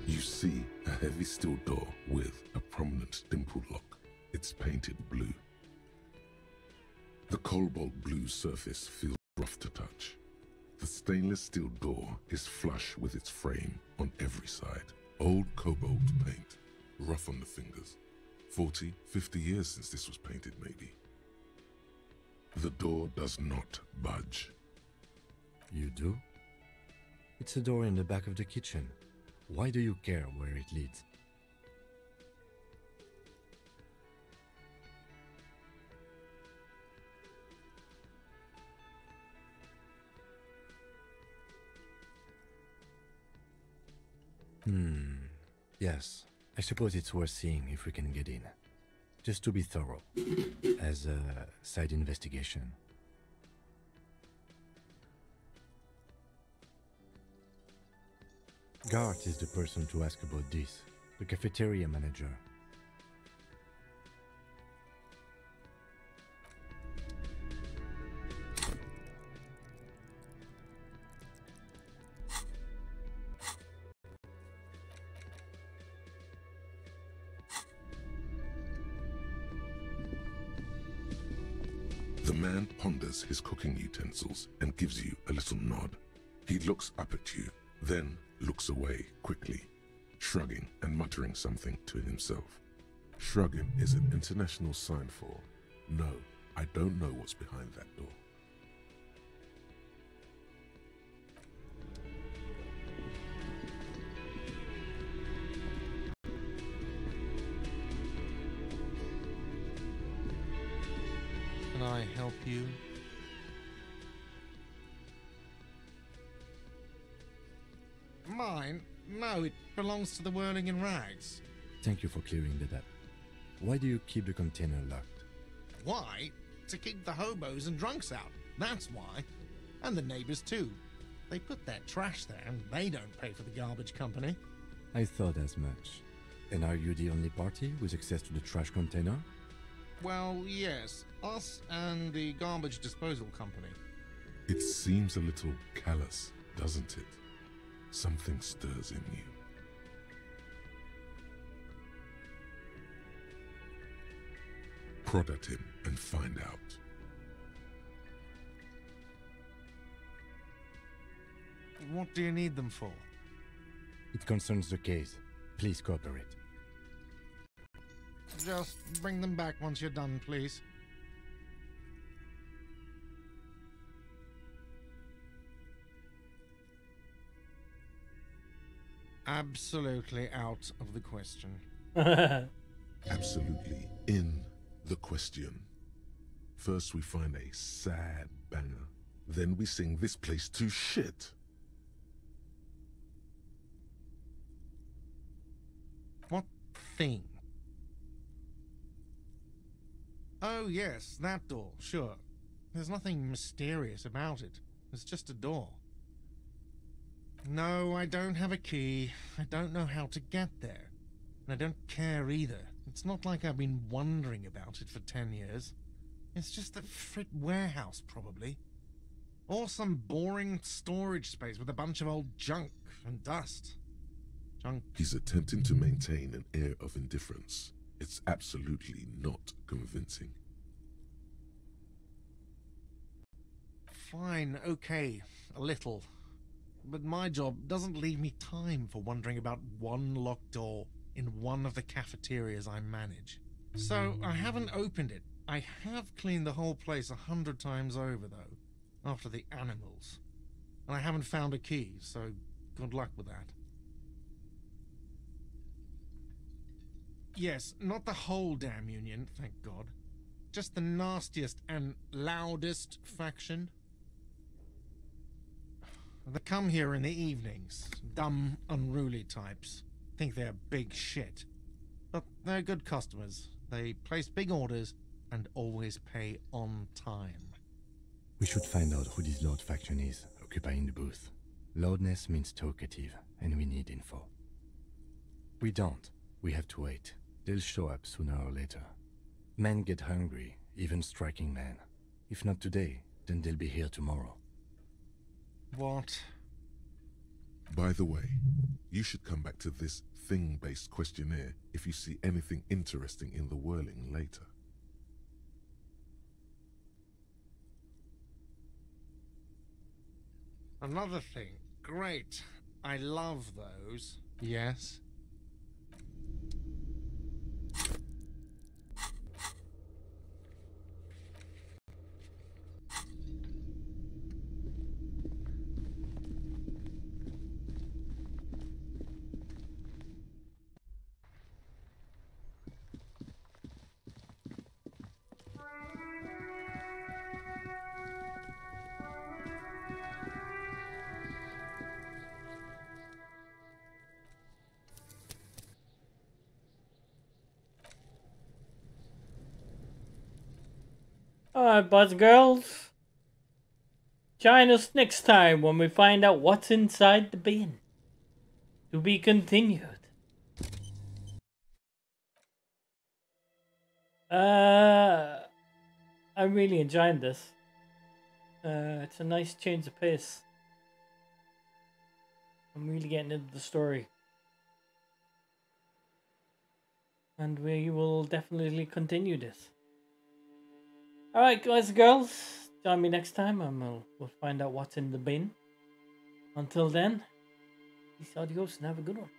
D: You see a heavy steel door with a prominent dimple lock. It's painted blue. The cobalt blue surface feels rough to touch. The stainless steel door is flush with its frame on every side. Old cobalt paint, rough on the fingers. 40, 50 years since this was painted, maybe. The door does not budge.
H: You do? It's a door in the back of the kitchen. Why do you care where it leads? Yes, I suppose it's worth seeing if we can get in. Just to be thorough, as a side investigation. Gart is the person to ask about this, the Cafeteria Manager.
D: The man ponders his cooking utensils and gives you a little nod. He looks up at you, then looks away quickly, shrugging and muttering something to himself. Shrugging is an international sign for, no, I don't know what's behind that door.
E: Can I help you?
T: Mine? No, it belongs to the Whirling in Rags.
H: Thank you for clearing that up. Why do you keep the container locked?
T: Why? To keep the hobos and drunks out. That's why. And the neighbors too. They put their trash there and they don't pay for the garbage company.
H: I thought as much. And are you the only party with access to the trash container?
T: Well, yes. Us and the garbage disposal company.
D: It seems a little callous, doesn't it? Something stirs in you. Prod at him and find out.
T: what do you need them for?
H: It concerns the case. Please cooperate.
T: Just bring them back once you're done, please. Absolutely out of the question.
D: Absolutely in the question. First we find a sad banger. Then we sing this place to shit.
T: What thing? Oh yes, that door, sure. There's nothing mysterious about it. It's just a door. No, I don't have a key. I don't know how to get there. And I don't care either. It's not like I've been wondering about it for 10 years. It's just a frit warehouse, probably. Or some boring storage space with a bunch of old junk and dust. Junk.
D: He's attempting to maintain an air of indifference. It's absolutely not convincing.
T: Fine, okay, a little. But my job doesn't leave me time for wondering about one locked door in one of the cafeterias I manage. So I haven't opened it. I have cleaned the whole place 100 times over, though, after the animals. And I haven't found a key, so good luck with that. Yes, not the whole damn union, thank God. Just the nastiest and loudest faction. They come here in the evenings. Dumb, unruly types. Think they're big shit. But they're good customers. They place big orders and always pay on time.
H: We should find out who this Lord faction is, occupying the booth. Loudness means talkative, and we need info. We don't. We have to wait. They'll show up sooner or later. Men get hungry, even striking men. If not today, then they'll be here tomorrow.
T: What?
D: By the way, you should come back to this thing-based questionnaire if you see anything interesting in the whirling later.
T: Another thing. Great. I love those. Yes?
A: Alright, boys and girls. Join us next time when we find out what's inside the bin. To be continued. I'm really enjoying this. It's a nice change of pace. I'm really getting into the story. And we will definitely continue this. Alright, guys and girls, join me next time and we'll find out what's in the bin. Until then, peace, adios, and have a good one.